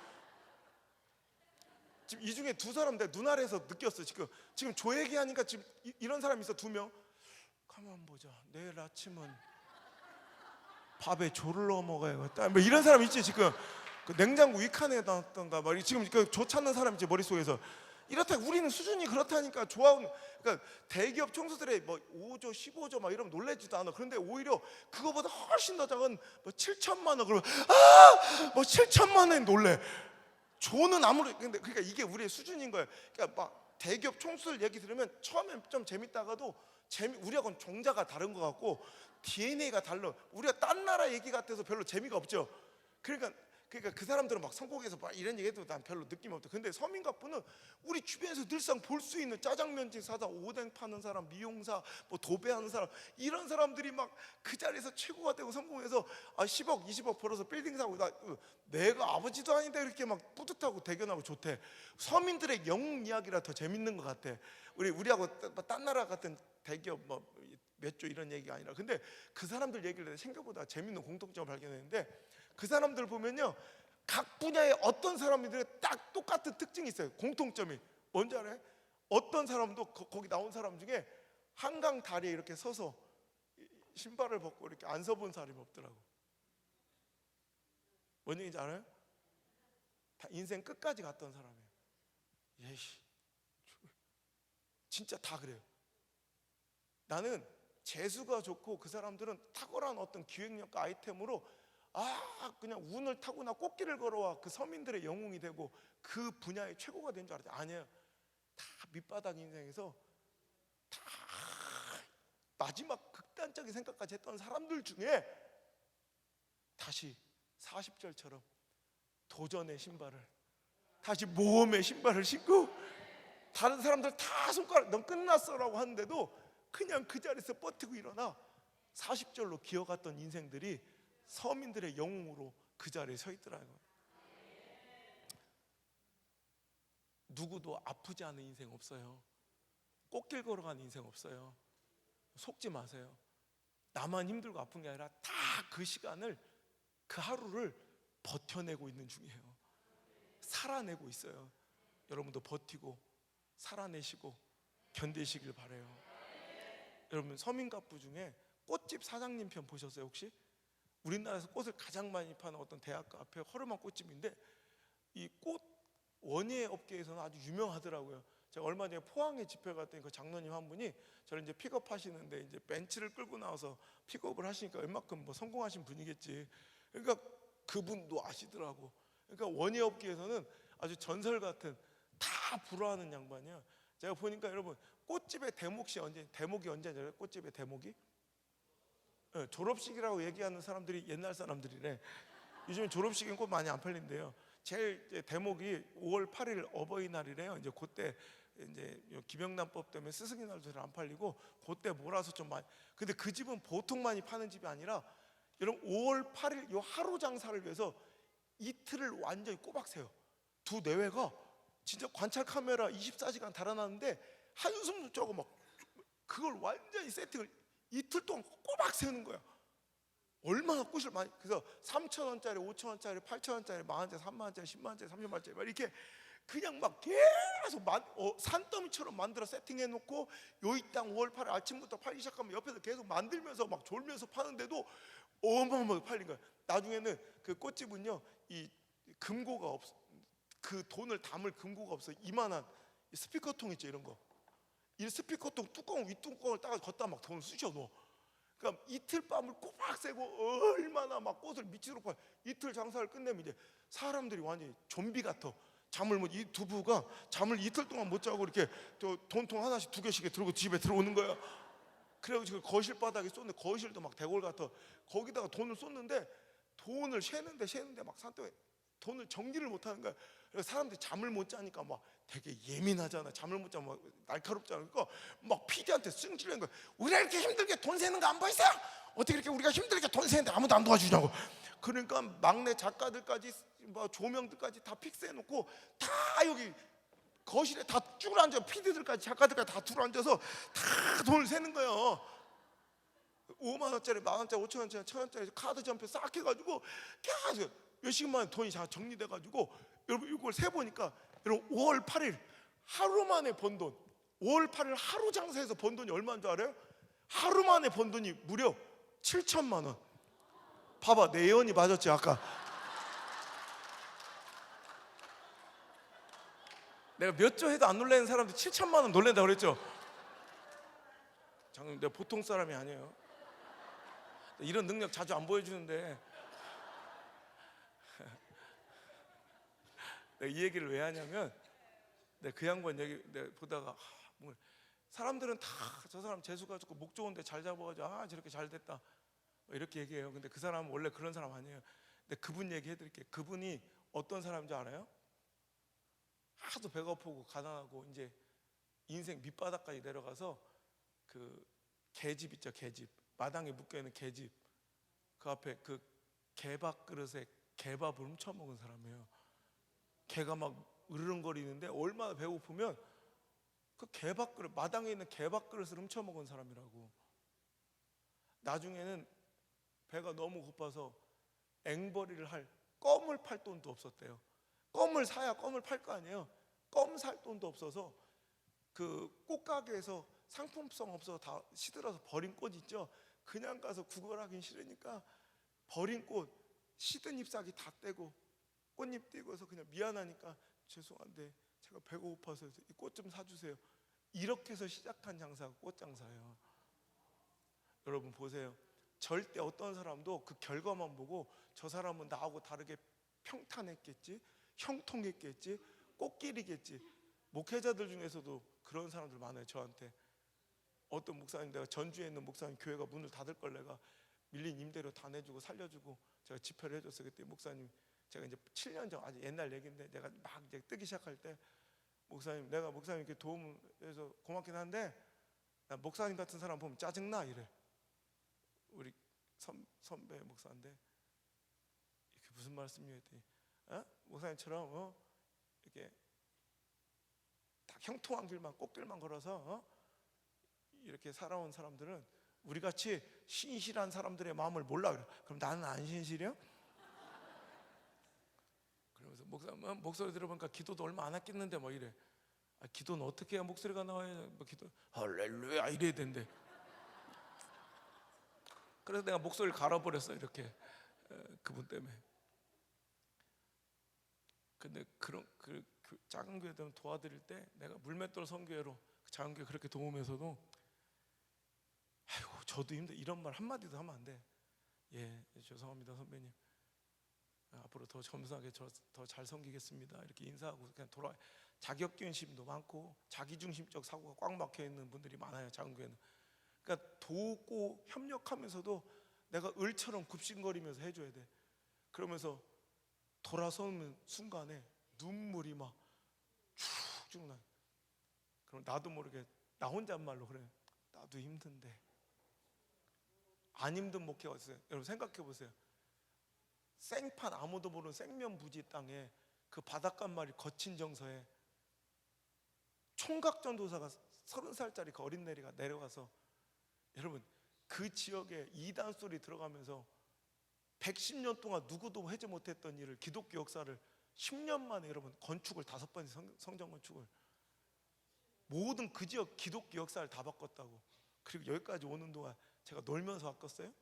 Speaker 1: 이 중에 두 사람 내가 눈알에서 느꼈어. 지금 조 얘기하니까 지금 이런 사람이 있어. 2명. 가만 보자. 내일 아침은 밥에 조를 넣어 먹어야겠다. 뭐 이런 사람 있지. 지금 그 냉장고 위칸에 놨던가 막 지금 조 찾는 사람 있지 머릿속에서. 이렇다. 우리는 수준이 그렇다니까. 좋아하는, 그러니까 대기업 총수들의 뭐 5조 15조 막 이러면 놀라지도 않아. 그런데 오히려 그거보다 훨씬 더 작은 뭐 7천만 원 그러면 뭐 7천만 원 놀래. 조는 아무리, 근데 그러니까 이게 우리의 수준인 거예요. 그러니까 막 대기업 총수들 얘기 들으면 처음엔 좀 재밌다가도 우리하고는 종자가 다른 것 같고 DNA가 달라. 우리가 딴 나라 얘기 같아서 별로 재미가 없죠. 그러니까 그 사람들은 막 성공해서 막 이런 얘기해도 난 별로 느낌 없다. 근데 서민갑부는 우리 주변에서 늘상 볼 수 있는 짜장면집 사다, 오뎅 파는 사람, 미용사, 뭐 도배하는 사람, 이런 사람들이 막 그 자리에서 최고가 되고 성공해서 10억 20억 벌어서 빌딩 사고, 내가 아버지도 아닌데 이렇게 막 뿌듯하고 대견하고 좋대. 서민들의 영웅 이야기라 더 재밌는 것 같아. 우리하고 딴 나라 같은 대기업 뭐 몇 조 이런 얘기가 아니라. 근데 그 사람들 얘기를 생각보다 재밌는 공통점을 발견했는데, 그 사람들 보면요, 각 분야의 어떤 사람들이 딱 똑같은 특징이 있어요. 공통점이 뭔지 알아요? 어떤 사람도 거기 나온 사람 중에 한강 다리에 이렇게 서서 신발을 벗고 이렇게 안 서본 사람이 없더라고. 뭔 얘기인지 알아요? 다 인생 끝까지 갔던 사람이에요. 예시, 진짜 다 그래요. 나는 재수가 좋고 그 사람들은 탁월한 어떤 기획력과 아이템으로 그냥 운을 타고나 꽃길을 걸어와 그 서민들의 영웅이 되고 그 분야의 최고가 된 줄 알았지. 아니에요. 다 밑바닥 인생에서 다 마지막 극단적인 생각까지 했던 사람들 중에 다시 40절처럼 도전의 신발을, 다시 모험의 신발을 신고, 다른 사람들 다 손가락 넌 끝났어라고 하는데도 그냥 그 자리에서 버티고 일어나 40절로 기어갔던 인생들이 서민들의 영웅으로 그 자리에 서 있더라고요. 누구도 아프지 않은 인생 없어요. 꽃길 걸어가는 인생 없어요. 속지 마세요. 나만 힘들고 아픈 게 아니라 다 그 시간을, 그 하루를 버텨내고 있는 중이에요. 살아내고 있어요. 여러분도 버티고 살아내시고 견디시길 바라요. 여러분, 서민갑부 중에 꽃집 사장님 편 보셨어요 혹시? 우리나라에서 꽃을 가장 많이 파는 어떤 대학가 앞에 허름한 꽃집인데, 이 꽃 원예 업계에서는 아주 유명하더라고요. 제가 얼마 전에 포항에 집회 갔더니 그 장로님 한 분이 저를 이제 픽업하시는데, 이제 벤츠를 끌고 나와서 픽업을 하시니까 웬만큼 뭐 성공하신 분이겠지. 그러니까 그분도 아시더라고. 그러니까 원예 업계에서는 아주 전설 같은, 다 부러워하는 양반이야. 제가 보니까 여러분, 꽃집의 대목이 언제냐? 꽃집의 대목이 졸업식이라고 얘기하는 사람들이 옛날 사람들이래. 요즘에 졸업식은 꽃 많이 안 팔린대요. 제일 대목이 5월 8일 어버이날이래요. 이제 그때 이제 김영란법 때문에 스승의 날도 잘 안 팔리고 그때 몰아서 좀 많이. 근데 그 집은 보통 많이 파는 집이 아니라, 여러분 5월 8일 요 하루 장사를 위해서 이틀을 완전히 꼬박 세요. 두 내외가 진짜 관찰 카메라 24시간 달아놨는데 한숨도 쪼고 막 그걸 완전히 세팅을 이틀 동안 꼬박 세우는 거야. 얼마나 꽃을 많이. 그래서 3,000원짜리, 5,000원짜리, 8,000원짜리, 10,000원짜리, 30,000원짜리, 10만원짜리, 30만원짜리 막 이렇게 그냥 막 계속 산더미처럼 만들어 세팅해놓고, 요 이 땅 5월 8일 아침부터 팔기 시작하면 옆에서 계속 만들면서 막 졸면서 파는데도 어마어마하게 팔린 거야. 나중에는 그 꽃집은요, 이 금고가 없어. 그 돈을 담을 금고가 없어. 이만한 스피커통 있죠, 이런 거. 이 스피커통 뚜껑 윗뚜껑을 따가 걷다 막 돈을 쑤셔 넣어. 그러니까 이틀 밤을 꼬박 새고 얼마나 막 꽃을 미치도록 팔. 이틀 장사를 끝내면 이제 사람들이 완전히 좀비 같아. 잠을 이 두 부가 잠을 이틀 동안 못 자고 이렇게 돈통 하나씩 2개씩 들고 집에 들어오는 거야. 그래가지고 거실 바닥에 쏟는데, 거실도 막 대골 같아. 거기다가 돈을 쏟는데, 돈을 세는데 막 산더미 돈을 정리를 못 하는 거야. 그래서 사람들이 잠을 못 자니까 막 되게 예민하잖아. 잠을 못 자면 막 날카롭잖아. 그러니까 막 PD한테 승질낸 거야. 우리가 이렇게 힘들게 돈 세는 거 안 보이세요? 어떻게 이렇게 우리가 힘들게 돈 세는데 아무도 안 도와주냐고. 그러니까 막내 작가들까지 뭐 조명들까지 다 픽스해놓고 다 여기 거실에 다 쭉 앉아, PD들까지 작가들까지 다 둘 앉아서 다 돈을 세는 거예요. 5만 원짜리, 만 원짜리, 5천 원짜리, 1천 원짜리 카드 전표 싹 해가지고 계속 몇 시간 만에 돈이 다 정리돼가지고, 여러분 이걸 세 보니까 여러분 5월 8일 하루 만에 번 돈, 5월 8일 하루 장사해서 번 돈이 얼마인 줄 알아요? 하루 만에 번 돈이 무려 7천만 원. 봐봐, 내 예언이 맞았지 아까. 내가 몇 조 해도 안 놀라는 사람들 7천만 원 놀란다고 그랬죠. 장님, 내가 보통 사람이 아니에요. 이런 능력 자주 안 보여주는데 내가 이 얘기를 왜 하냐면, 내가 그 양반 얘기 내가 보다가 사람들은 다 저 사람 재수가 좋고 목 좋은데 잘 잡아가지고 저렇게 잘 됐다 이렇게 얘기해요. 근데 그 사람은 원래 그런 사람 아니에요. 근데 그분 얘기해드릴게요. 그분이 어떤 사람인지 알아요? 하도 배가 고프고 가난하고 이제 인생 밑바닥까지 내려가서 그 개집 있죠, 개집, 마당에 묶여있는 개집, 그 앞에 그 개밥 그릇에 개밥을 훔쳐먹은 사람이에요. 개가 막 으르렁거리는데 얼마나 배고프면 그 개밥 그릇, 마당에 있는 개밥 그릇을 훔쳐먹은 사람이라고. 나중에는 배가 너무 고파서 앵벌이를 할 껌을 팔 돈도 없었대요. 껌을 사야 껌을 팔 거 아니에요. 껌 살 돈도 없어서 그 꽃가게에서 상품성 없어서 다 시들어서 버린 꽃 있죠. 그냥 가서 구걸하긴 싫으니까 버린 꽃, 시든 잎사귀 다 떼고 꽃잎 띄고서 그냥 미안하니까 죄송한데 제가 배가 고파서 이 꽃 좀 사주세요. 이렇게 해서 시작한 장사가 꽃장사예요. 여러분 보세요. 절대 어떤 사람도 그 결과만 보고 저 사람은 나하고 다르게 평탄했겠지, 형통했겠지, 꽃길이겠지. 목회자들 중에서도 그런 사람들 많아요. 저한테 어떤 목사님, 내가 전주에 있는 목사님 교회가 문을 닫을 걸 내가 밀린 임대료 다 내주고 살려주고 제가 집회를 해줬어요. 그때 목사님, 제가 이제 7년 전, 아주 옛날 얘기인데 내가 막 이제 뜨기 시작할 때 목사님, 내가 목사님께 도움해서 고맙긴 한데 나 목사님 같은 사람 보면 짜증나 이래. 우리 선배 목사인데 이게 무슨 말씀이에요 했더니 목사님처럼 이렇게 딱 형통한 길만, 꽃길만 걸어서 이렇게 살아온 사람들은 우리같이 신실한 사람들의 마음을 몰라 그래. 그럼 나는 안 신실해요? 그러면서 목소리 들어보니까 기도도 얼마 안 했겠는데 뭐 이래. 기도는 어떻게 해야 목소리가 나와야 뭐 기도 할렐루야 이래야 된대. 그래서 내가 목소리를 갈아버렸어 이렇게 그분 때문에. 근데 그런 그 작은 교회들 도와드릴 때 내가 물맷돌 선교회로 그 작은 교회 그렇게 도우면서도 아이고 저도 힘들, 이런 말 한마디도 하면 안 돼. 예, 죄송합니다 선배님. 앞으로 더 겸손하게 더 잘 섬기겠습니다. 이렇게 인사하고 그냥 돌아. 자격지심도 많고 자기중심적 사고가 꽉 막혀 있는 분들이 많아요. 작은 교회는. 그러니까 돕고 협력하면서도 내가 을처럼 굽신거리면서 해줘야 돼. 그러면서 돌아서는 순간에 눈물이 막 쭉쭉 나. 그럼 나도 모르게 나 혼잣말로 그래. 나도 힘든데. 안 힘든 목회가 있어요. 여러분 생각해 보세요. 생판 아무도 모르는 생면부지 땅에 그 바닷가마리 거친 정서에 총각전도사가 30살짜리 그 어린애가 내려가서, 여러분 그 지역에 이단 소리 들어가면서 110년 동안 누구도 하지 못했던 일을, 기독교 역사를 10년 만에 여러분 건축을 5번 성전 건축을 모든 그 지역 기독교 역사를 다 바꿨다고. 그리고 여기까지 오는 동안 제가 놀면서 왔겠어요?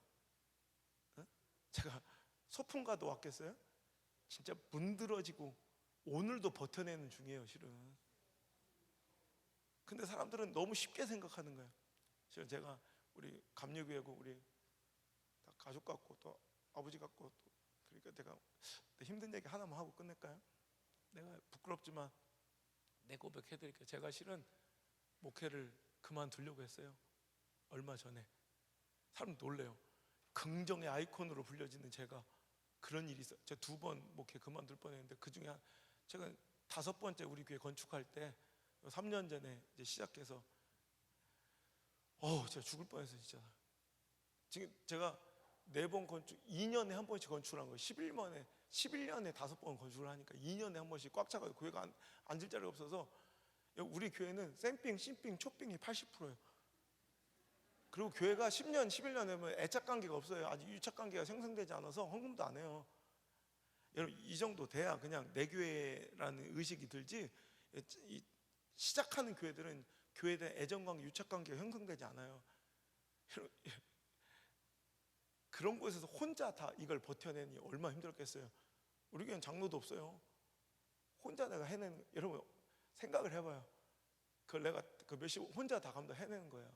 Speaker 1: 제가 소풍가도 왔겠어요? 진짜 문드러지고 오늘도 버텨내는 중이에요 실은. 근데 사람들은 너무 쉽게 생각하는 거예요. 실은 제가 우리 감리교회고 우리 다 가족 같고 또 아버지 같고 또 그러니까 내가 힘든 얘기 하나만 하고 끝낼까요? 내가 부끄럽지만 내 고백해드릴게요. 제가 실은 목회를 그만두려고 했어요. 얼마 전에. 사람 놀래요. 긍정의 아이콘으로 불려지는 제가 그런 일이 있어요. 제가 2번 목회 그만둘 뻔했는데 그 중에 제가 5번째 우리 교회 건축할 때 3년 전에 이제 시작해서 제가 죽을 뻔했어요 진짜. 지금 제가 4번 건축, 2년에 한 번씩 건축을 한 거예요. 11년에 5번 건축을 하니까 2년에 한 번씩 꽉 차가지고 교회가 앉을 자리가 없어서 우리 교회는 쌤삥, 씬삥, 초삥이 80%예요. 그리고 교회가 10년, 11년 되면 애착관계가 없어요. 아직 유착관계가 생성되지 않아서 헌금도 안 해요. 여러분, 이 정도 돼야 그냥 내 교회라는 의식이 들지, 이 시작하는 교회들은 교회에 대한 애정관계, 유착관계가 형성되지 않아요. 그런 곳에서 혼자 다 이걸 버텨내니 얼마나 힘들었겠어요. 우리 교회는 장로도 없어요. 혼자 내가 해내는, 여러분 생각을 해봐요. 그걸 내가 그 몇십 혼자 다 감당해내는 거야.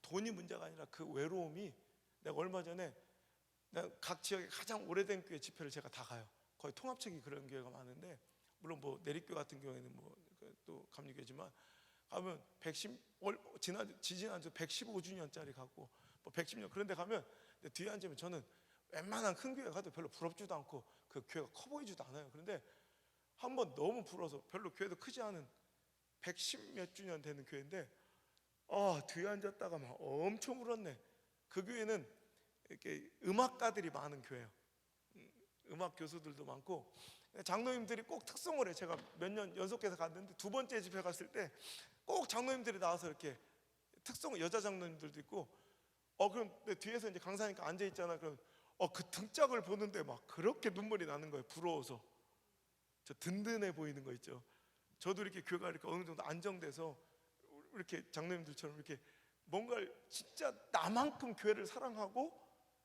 Speaker 1: 돈이 문제가 아니라 그 외로움이, 내가 얼마 전에 내가 각 지역에 가장 오래된 교회 집회를 제가 다 가요. 거의 통합책이 그런 교회가 많은데, 물론 뭐 내리교 같은 경우에는 뭐 또 감리교지만 가면 110, 지지난주 115주년짜리 가고 뭐 110년 그런 데 가면 뒤에 앉으면 저는 웬만한 큰 교회 가도 별로 부럽지도 않고 그 교회가 커 보이지도 않아요. 그런데 한번 너무 부러워서, 별로 교회도 크지 않은 110몇 주년 되는 교회인데 뒤에 앉았다가 막 엄청 울었네. 그 교회는 이렇게 음악가들이 많은 교회예요. 음악 교수들도 많고 장로님들이 꼭 특성을 해요. 제가 몇 년 연속해서 갔는데 두 번째 집회 갔을 때 꼭 장로님들이 나와서 이렇게 특성, 여자 장로님들도 있고 그럼 뒤에서 이제 강사니까 앉아 있잖아. 그럼 그 등짝을 보는데 막 그렇게 눈물이 나는 거예요. 부러워서. 저 든든해 보이는 거 있죠. 저도 이렇게 교회가 이렇게 어느 정도 안정돼서 이렇게 장로님들처럼 이렇게 뭔가 진짜 나만큼 교회를 사랑하고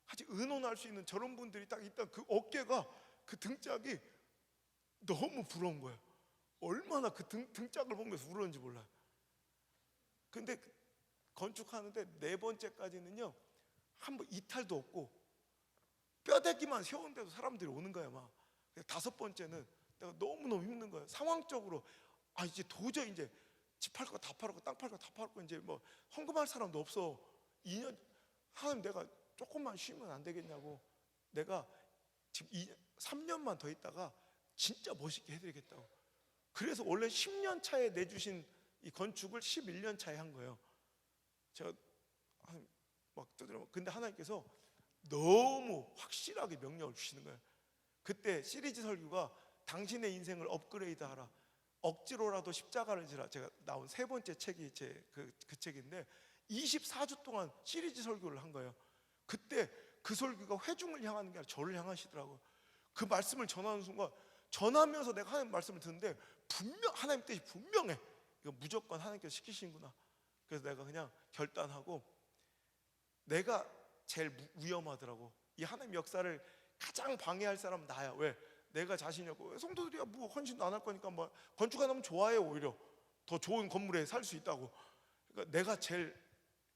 Speaker 1: 같이 의논할 수 있는 저런 분들이 딱 있다. 그 어깨가, 그 등짝이 너무 부러운 거예요. 얼마나 그 등짝을 보면서 울었는지 몰라요. 근데 건축하는데 네 번째까지는요, 한 번 이탈도 없고 뼈대기만 세우는데도 사람들이 오는 거예요. 막 다섯 번째는 내가 너무너무 힘든 거예요. 상황적으로 이제 도저히 이제 집 팔 거 다 팔았고 땅 팔 거 다 팔았고 이제 뭐 헌금할 사람도 없어. 2년 하나님, 내가 조금만 쉬면 안 되겠냐고. 내가 지금 3년만 더 있다가 진짜 멋있게 해드리겠다고. 그래서 원래 10년 차에 내주신 이 건축을 11년 차에 한 거예요. 제가 막 두드려. 근데 하나님께서 너무 확실하게 명령을 주시는 거예요. 그때 시리즈 설교가 당신의 인생을 업그레이드하라, 억지로라도 십자가를 지라, 제가 나온 세 번째 책이 그 책인데 24주 동안 시리즈 설교를 한 거예요. 그때 그 설교가 회중을 향하는 게 아니라 저를 향하시더라고요. 그 말씀을 전하는 순간, 전하면서 내가 하나님 말씀을 듣는데 하나님 뜻이 분명해. 이거 무조건 하나님께서 시키시는구나. 그래서 내가 그냥 결단하고, 내가 제일 위험하더라고. 이 하나님 역사를 가장 방해할 사람은 나야. 왜? 내가 자신이 없고, 성도들이야 뭐 헌신도 안 할 거니까 뭐 건축 안 하면 좋아해. 오히려 더 좋은 건물에 살 수 있다고. 그러니까 내가 제일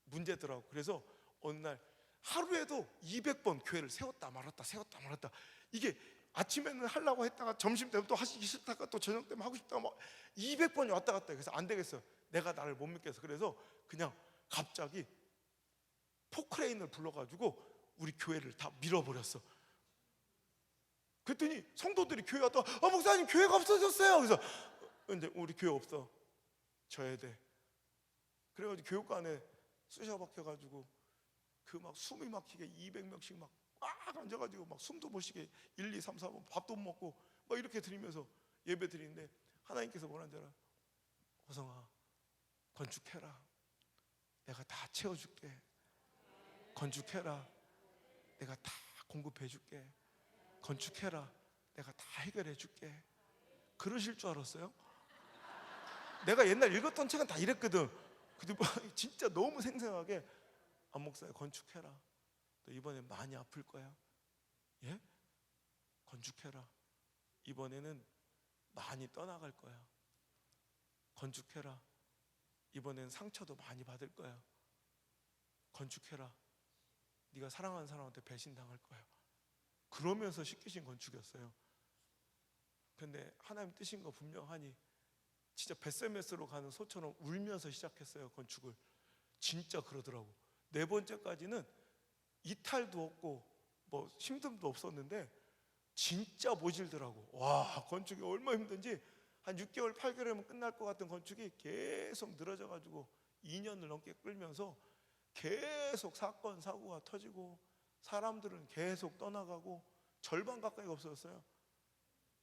Speaker 1: 문제더라고. 그래서 어느 날 하루에도 200번 교회를 세웠다 말았다, 세웠다 말았다. 이게 아침에는 하려고 했다가 점심 때면 또 하시기 싫다가 또 저녁 때면 하고 싶다가 막 200번이 왔다 갔다. 그래서 안 되겠어요. 내가 나를 못 믿겠어. 그래서 그냥 갑자기 포크레인을 불러가지고 우리 교회를 다 밀어버렸어. 그랬더니 성도들이 교회 왔다, 목사님 교회가 없어졌어요. 그래서 근데 우리 교회 없어, 져야 돼. 그래가지고 교육관에 쑤셔 박혀가지고 그 막 숨이 막히게 200명씩 막 꽉 앉아가지고 막 숨도 못 쉬게 1, 2, 3, 4번 밥도 못 먹고 막 이렇게 드리면서 예배 드리는데, 하나님께서 뭐라는 줄 알아? 호성아, 건축해라. 내가 다 채워줄게. 건축해라. 내가 다 공급해줄게. 건축해라. 내가 다 해결해줄게. 그러실 줄 알았어요? 내가 옛날 읽었던 책은 다 이랬거든. 근데 진짜 너무 생생하게, 안 목사야, 건축해라. 너 이번에 많이 아플 거야. 예? 건축해라. 이번에는 많이 떠나갈 거야. 건축해라. 이번에는 상처도 많이 받을 거야. 건축해라. 네가 사랑하는 사람한테 배신당할 거야. 그러면서 시키신 건축이었어요. 근데 하나님 뜻인 거 분명하니 진짜 벳세메스로 가는 소처럼 울면서 시작했어요, 건축을. 진짜 그러더라고. 네 번째까지는 이탈도 없고 뭐 힘듦도 없었는데 진짜 모질더라고. 와, 건축이 얼마나 힘든지. 한 6개월, 8개월이면 끝날 것 같은 건축이 계속 늘어져가지고 2년을 넘게 끌면서 계속 사건, 사고가 터지고 사람들은 계속 떠나가고 절반 가까이가 없어졌어요.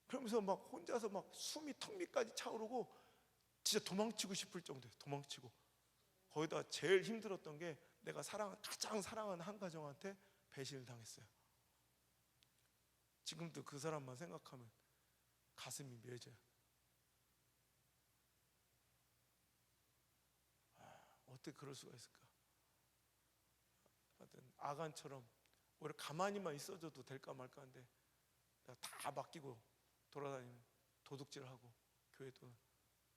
Speaker 1: 그러면서 막 혼자서 막 숨이 턱 밑까지 차오르고 진짜 도망치고 싶을 정도예요. 도망치고. 거기다 제일 힘들었던 게 내가 가장 사랑하는 한 가정한테 배신을 당했어요. 지금도 그 사람만 생각하면 가슴이 맺어요. 어떻게 그럴 수가 있을까? 하여튼 아간처럼 오히려 가만히만 있어줘도 될까 말까 한데 내가 다 맡기고 돌아다니면 도둑질하고 교회도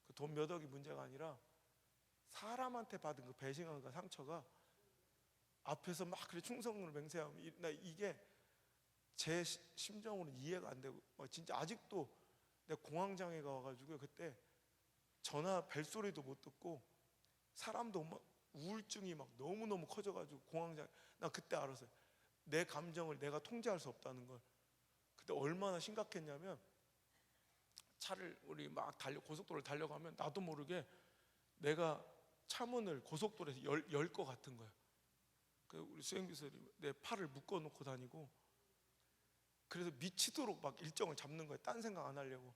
Speaker 1: 그 돈 몇 억이 문제가 아니라 사람한테 받은 그 배신감과 상처가 앞에서 막 그래 충성을 맹세하면 나 이게 제 심정으로는 이해가 안 되고 진짜 아직도 내가 공황장애가 와가지고 그때 전화 벨소리도 못 듣고 사람도 막 우울증이 막 너무너무 커져가지고 공황장애. 나 그때 알았어요. 내 감정을 내가 통제할 수 없다는 걸. 그때 얼마나 심각했냐면 차를 우리 막 고속도로를 달려가면 나도 모르게 내가 차문을 고속도로에서 열 것 같은 거예요. 그 우리 수행비서들이 내 팔을 묶어놓고 다니고 그래서 미치도록 막 일정을 잡는 거예요. 딴 생각 안 하려고.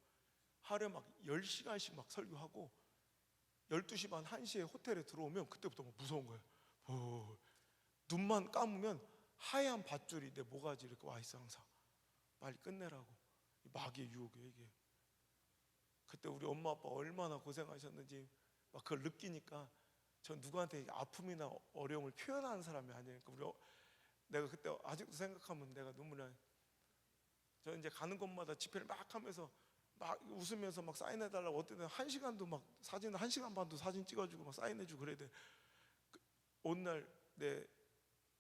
Speaker 1: 하루에 막 10시간씩 막 설교하고 12시 반 1시에 호텔에 들어오면 그때부터 막 무서운 거예요. 눈만 감으면 하얀 밧줄이 내 모가지 이렇게 와 있어 항상. 빨리 끝내라고. 마귀의 유혹이에요 이게. 그때 우리 엄마 아빠 얼마나 고생하셨는지 막 그걸 느끼니까 전 누구한테 아픔이나 어려움을 표현하는 사람이 아니에요. 내가 그때 아직도 생각하면 내가 눈물이 나요. 저 이제 가는 곳마다 집회를 막 하면서 막 웃으면서 막 사인해달라고 어떤 때는 1시간도 막 사진 1시간 반도 사진 찍어주고 막 사인해주고 그래야 돼. 어느 날 내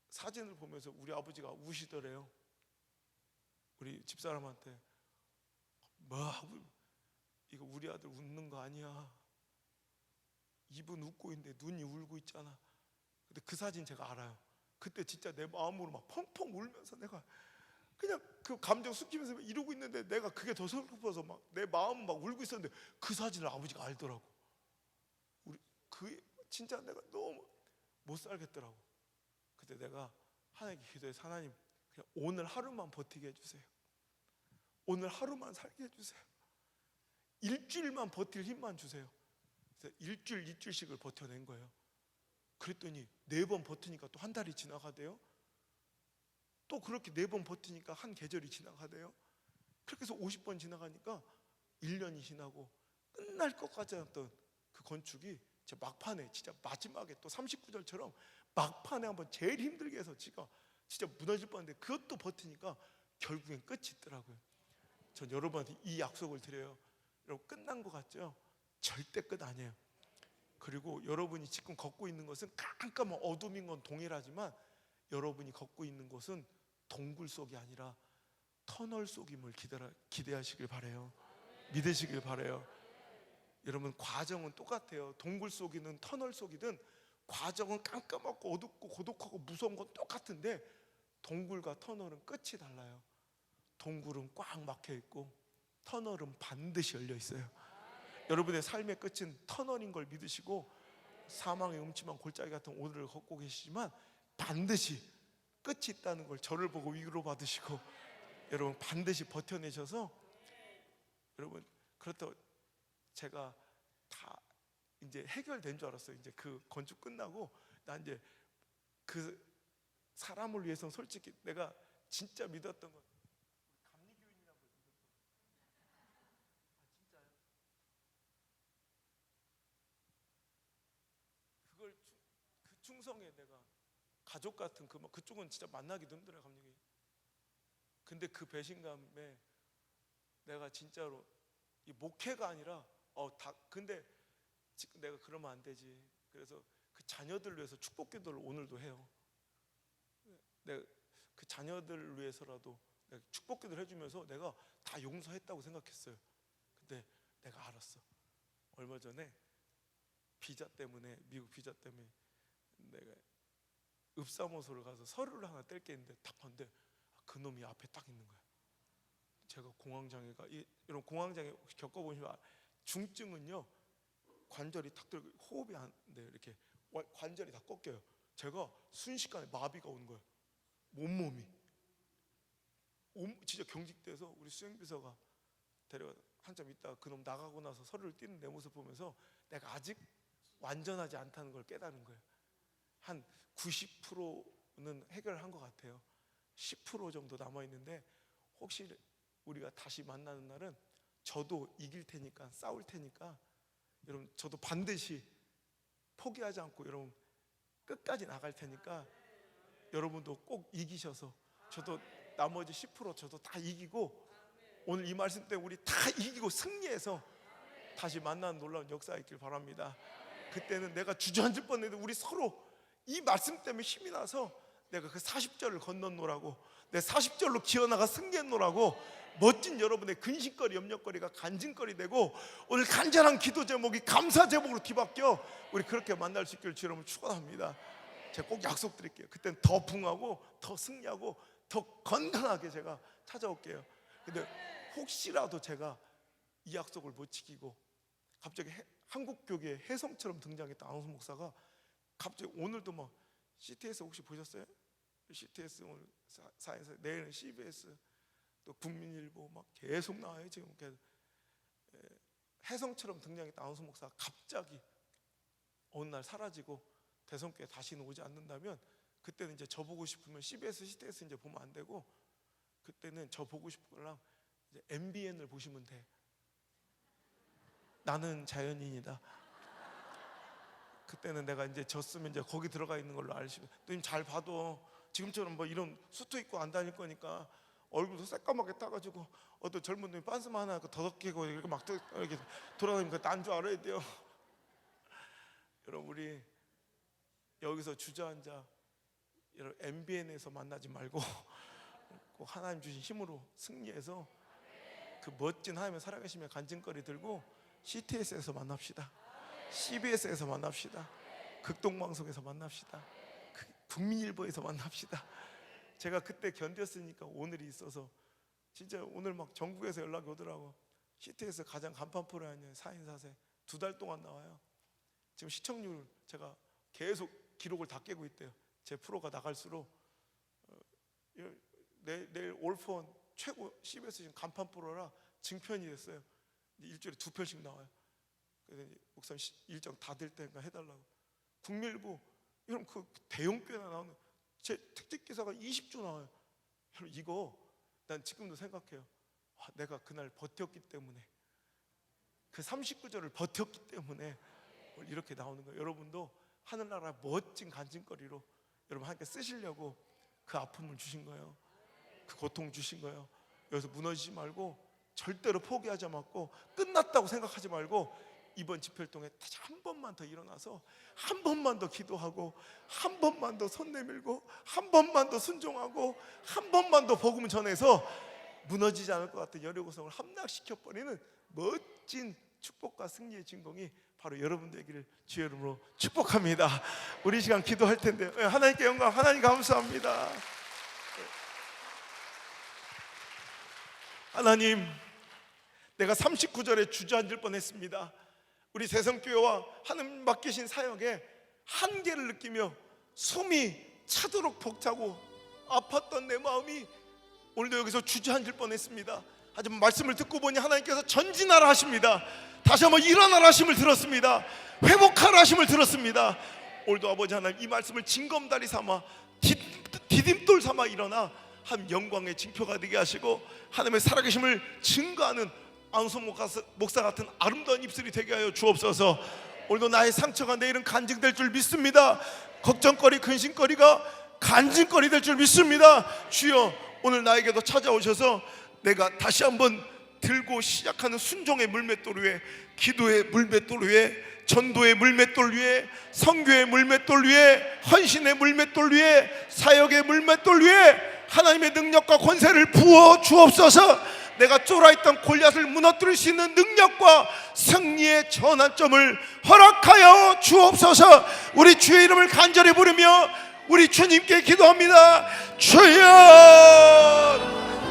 Speaker 1: 사진을 보면서 우리 아버지가 우시더래요. 우리 집사람한테 뭐 이거 우리 아들 웃는 거 아니야. 입은 웃고 있는데 눈이 울고 있잖아. 근데 그 사진 제가 알아요. 그때 진짜 내 마음으로 막 펑펑 울면서 내가 그냥 그 감정 숨기면서 이러고 있는데 내가 그게 더 슬퍼서 막 내 마음은 막 울고 있었는데 그 사진을 아버지가 알더라고. 진짜 내가 너무 못 살겠더라고. 그때 내가 하나님께 기도해서 하나님 그냥 오늘 하루만 버티게 해주세요. 오늘 하루만 살게 해주세요. 일주일만 버틸 힘만 주세요. 그래서 일주일, 이주일씩을 버텨낸 거예요. 그랬더니 4번 버티니까 또 한 달이 지나가대요. 또 그렇게 4번 버티니까 한 계절이 지나가대요. 그렇게 해서 50번 지나가니까 1년이 지나고 끝날 것 같지 않았던 그 건축이 진짜 막판에 진짜 마지막에 또 39절처럼 막판에 한번 제일 힘들게 해서 지가 진짜 무너질 뻔했는데 그것도 버티니까 결국엔 끝이 있더라고요. 전 여러분한테 이 약속을 드려요. 여러분 끝난 것 같죠? 절대 끝 아니에요. 그리고 여러분이 지금 걷고 있는 것은 깜깜한 어둠인 건 동일하지만 여러분이 걷고 있는 곳은 동굴 속이 아니라 터널 속임을 기대하시길 바래요. 믿으시길 바래요. 여러분 과정은 똑같아요. 동굴 속이든 터널 속이든 과정은 깜깜하고 어둡고 고독하고 무서운 건 똑같은데 동굴과 터널은 끝이 달라요. 동굴은 꽉 막혀 있고 터널은 반드시 열려 있어요. 여러분의 삶의 끝은 터널인 걸 믿으시고 사망의 음침한 골짜기 같은 오늘을 걷고 계시지만 반드시 끝이 있다는 걸 저를 보고 위로 받으시고 여러분 반드시 버텨내셔서 여러분 그렇다고 제가 다 이제 해결된 줄 알았어요. 이제 그 건축 끝나고 나 이제 그 사람을 위해서 솔직히 내가 진짜 믿었던 건 감리교인이라고 믿었던 진짜요? 그 충성에 내가 가족 같은 그쪽은 진짜 만나기도 힘들어요 감리교인. 근데 그 배신감에 내가 진짜로 이 목회가 아니라 근데 지금 내가 그러면 안 되지. 그래서 그 자녀들 위해서 축복 기도를 오늘도 해요. 내가 그 자녀들 위해서라도 내가 축복 기도를 해주면서 내가 다 용서했다고 생각했어요. 근데 내가 알았어. 얼마 전에 비자 때문에 미국 비자 때문에 내가 읍사무소를 가서 서류를 하나 뗄 게 있는데 딱 봤는데 그 놈이 앞에 딱 있는 거야. 제가 공황장애가 이런 공황장애 겪어보시면 중증은요 관절이 탁 들고 호흡이 안 돼. 이렇게 관절이 다 꺾여요. 제가 순식간에 마비가 오는 거예요. 온몸이 진짜 경직돼서 우리 수행비서가 데려가서 한참 있다가 그놈 나가고 나서 서류를 띄는 내 모습 보면서 내가 아직 완전하지 않다는 걸 깨달은 거예요. 한 90%는 해결한 것 같아요. 10% 정도 남아있는데 혹시 우리가 다시 만나는 날은 저도 이길 테니까, 싸울 테니까 여러분 저도 반드시 포기하지 않고 여러분 끝까지 나갈 테니까 여러분도 꼭 이기셔서 저도 나머지 10% 저도 다 이기고 오늘 이 말씀 때문에 우리 다 이기고 승리해서 다시 만나는 놀라운 역사가 있길 바랍니다. 그때는 내가 주저앉을 뻔했는데 우리 서로 이 말씀 때문에 힘이 나서 내가 그 40절을 건넜노라고, 내 40절로 기어나가 승리했노라고 멋진 여러분의 근심거리, 염려거리가 간증거리 되고 오늘 간절한 기도 제목이 감사 제목으로 뒤바뀌어 우리 그렇게 만날 수 있기를 주 여러분 축원합니다. 제가 꼭 약속드릴게요. 그때는 더 부응하고 더 승리하고 더 건강하게 제가 찾아올게요. 근데 혹시라도 제가 이 약속을 못 지키고 갑자기 한국 교계에 혜성처럼 등장했던 안홍수 목사가 갑자기 오늘도 막 CTS 혹시 보셨어요? CTS 오늘 사에서 내일은 CBS 또 국민일보 막 계속 나와요. 지금 혜성처럼 등장했던 안홍수 목사가 갑자기 어느 날 사라지고 대성교회 다시는 오지 않는다면 그때는 이제 저 보고 싶으면 CBS, CTS 이제 보면 안 되고 그때는 저 보고 싶은 거랑 이제 MBN을 보시면 돼. 나는 자연인이다. 그때는 내가 이제 졌으면 이제 거기 들어가 있는 걸로 알시면 또 잘 봐도 지금처럼 뭐 이런 수트 입고 안 다닐 거니까 얼굴도 새까맣게 따가지고 어떤 젊은 놈이 빤스만 하나 더덕이고 이렇게 막 이렇게 돌아다니니까 난 줄 알아야 돼요. 여러분 우리 여기서 주저앉아 여러분 MBN에서 만나지 말고 꼭 하나님 주신 힘으로 승리해서 그 멋진 하나님의 살아계심의 간증거리 들고 CTS에서 만납시다. CBS에서 만납시다. 극동방송에서 만납시다. 국민일보에서 만납시다. 제가 그때 견뎠으니까 오늘이 있어서 진짜 오늘 막 전국에서 연락이 오더라고. CTS 가장 간판 프로그램이 4인 4세 2달 동안 나와요. 지금 시청률 제가 계속 기록을 다 깨고 있대요. 제 프로가 나갈수록 내일 올폰 최고 CBS 지금 간판 프로라 증편이 됐어요. 일주일에 2편씩 나와요. 그래서 목사님 일정 다 될 때니까 해달라고. 국민일보 여러분 그 대형 교회나 나오는 제 특집 기사가 20조 나와요. 여러분 이거 난 지금도 생각해요. 내가 그날 버텼기 때문에 그 39절을 버텼기 때문에 이렇게 나오는 거예요. 여러분도 하늘나라 멋진 간증거리로 여러분 함께 쓰시려고 그 아픔을 주신 거예요. 그 고통 주신 거예요. 여기서 무너지지 말고 절대로 포기하지 말고 끝났다고 생각하지 말고 이번 집회활동에 다시 한 번만 더 일어나서 한 번만 더 기도하고 한 번만 더 손 내밀고 한 번만 더 순종하고 한 번만 더 복음 전해서 무너지지 않을 것 같은 여리고성을 함락시켜버리는 멋진 축복과 승리의 진공이 바로 여러분들에게를 주의 이름으로 축복합니다. 우리 시간 기도할 텐데 하나님께 영광, 하나님 감사합니다. 하나님, 내가 39절에 주저앉을 뻔했습니다. 우리 새성교회와 하나님 맡기신 사역에 한계를 느끼며 숨이 차도록 벅차고 아팠던 내 마음이 오늘도 여기서 주저앉을 뻔했습니다. 하지만 말씀을 듣고 보니 하나님께서 전진하라 하십니다. 다시 한번 일어나라 하심을 들었습니다. 회복하라 하심을 들었습니다. 오늘도 아버지 하나님 이 말씀을 징검다리 삼아 디딤돌 삼아 일어나 한 영광의 징표가 되게 하시고 하나님의 살아계심을 증거하는 안홍수 목사 같은 아름다운 입술이 되게 하여 주옵소서. 오늘도 나의 상처가 내일은 간증될 줄 믿습니다. 걱정거리, 근심거리가 간증거리 될 줄 믿습니다. 주여 오늘 나에게도 찾아오셔서 내가 다시 한번 들고 시작하는 순종의 물맷돌 위에, 기도의 물맷돌 위에, 전도의 물맷돌 위에, 선교의 물맷돌 위에, 헌신의 물맷돌 위에, 사역의 물맷돌 위에 하나님의 능력과 권세를 부어 주옵소서. 내가 쫄아있던 골리앗을 무너뜨릴 수 있는 능력과 승리의 전환점을 허락하여 주옵소서. 우리 주의 이름을 간절히 부르며 우리 주님께 기도합니다.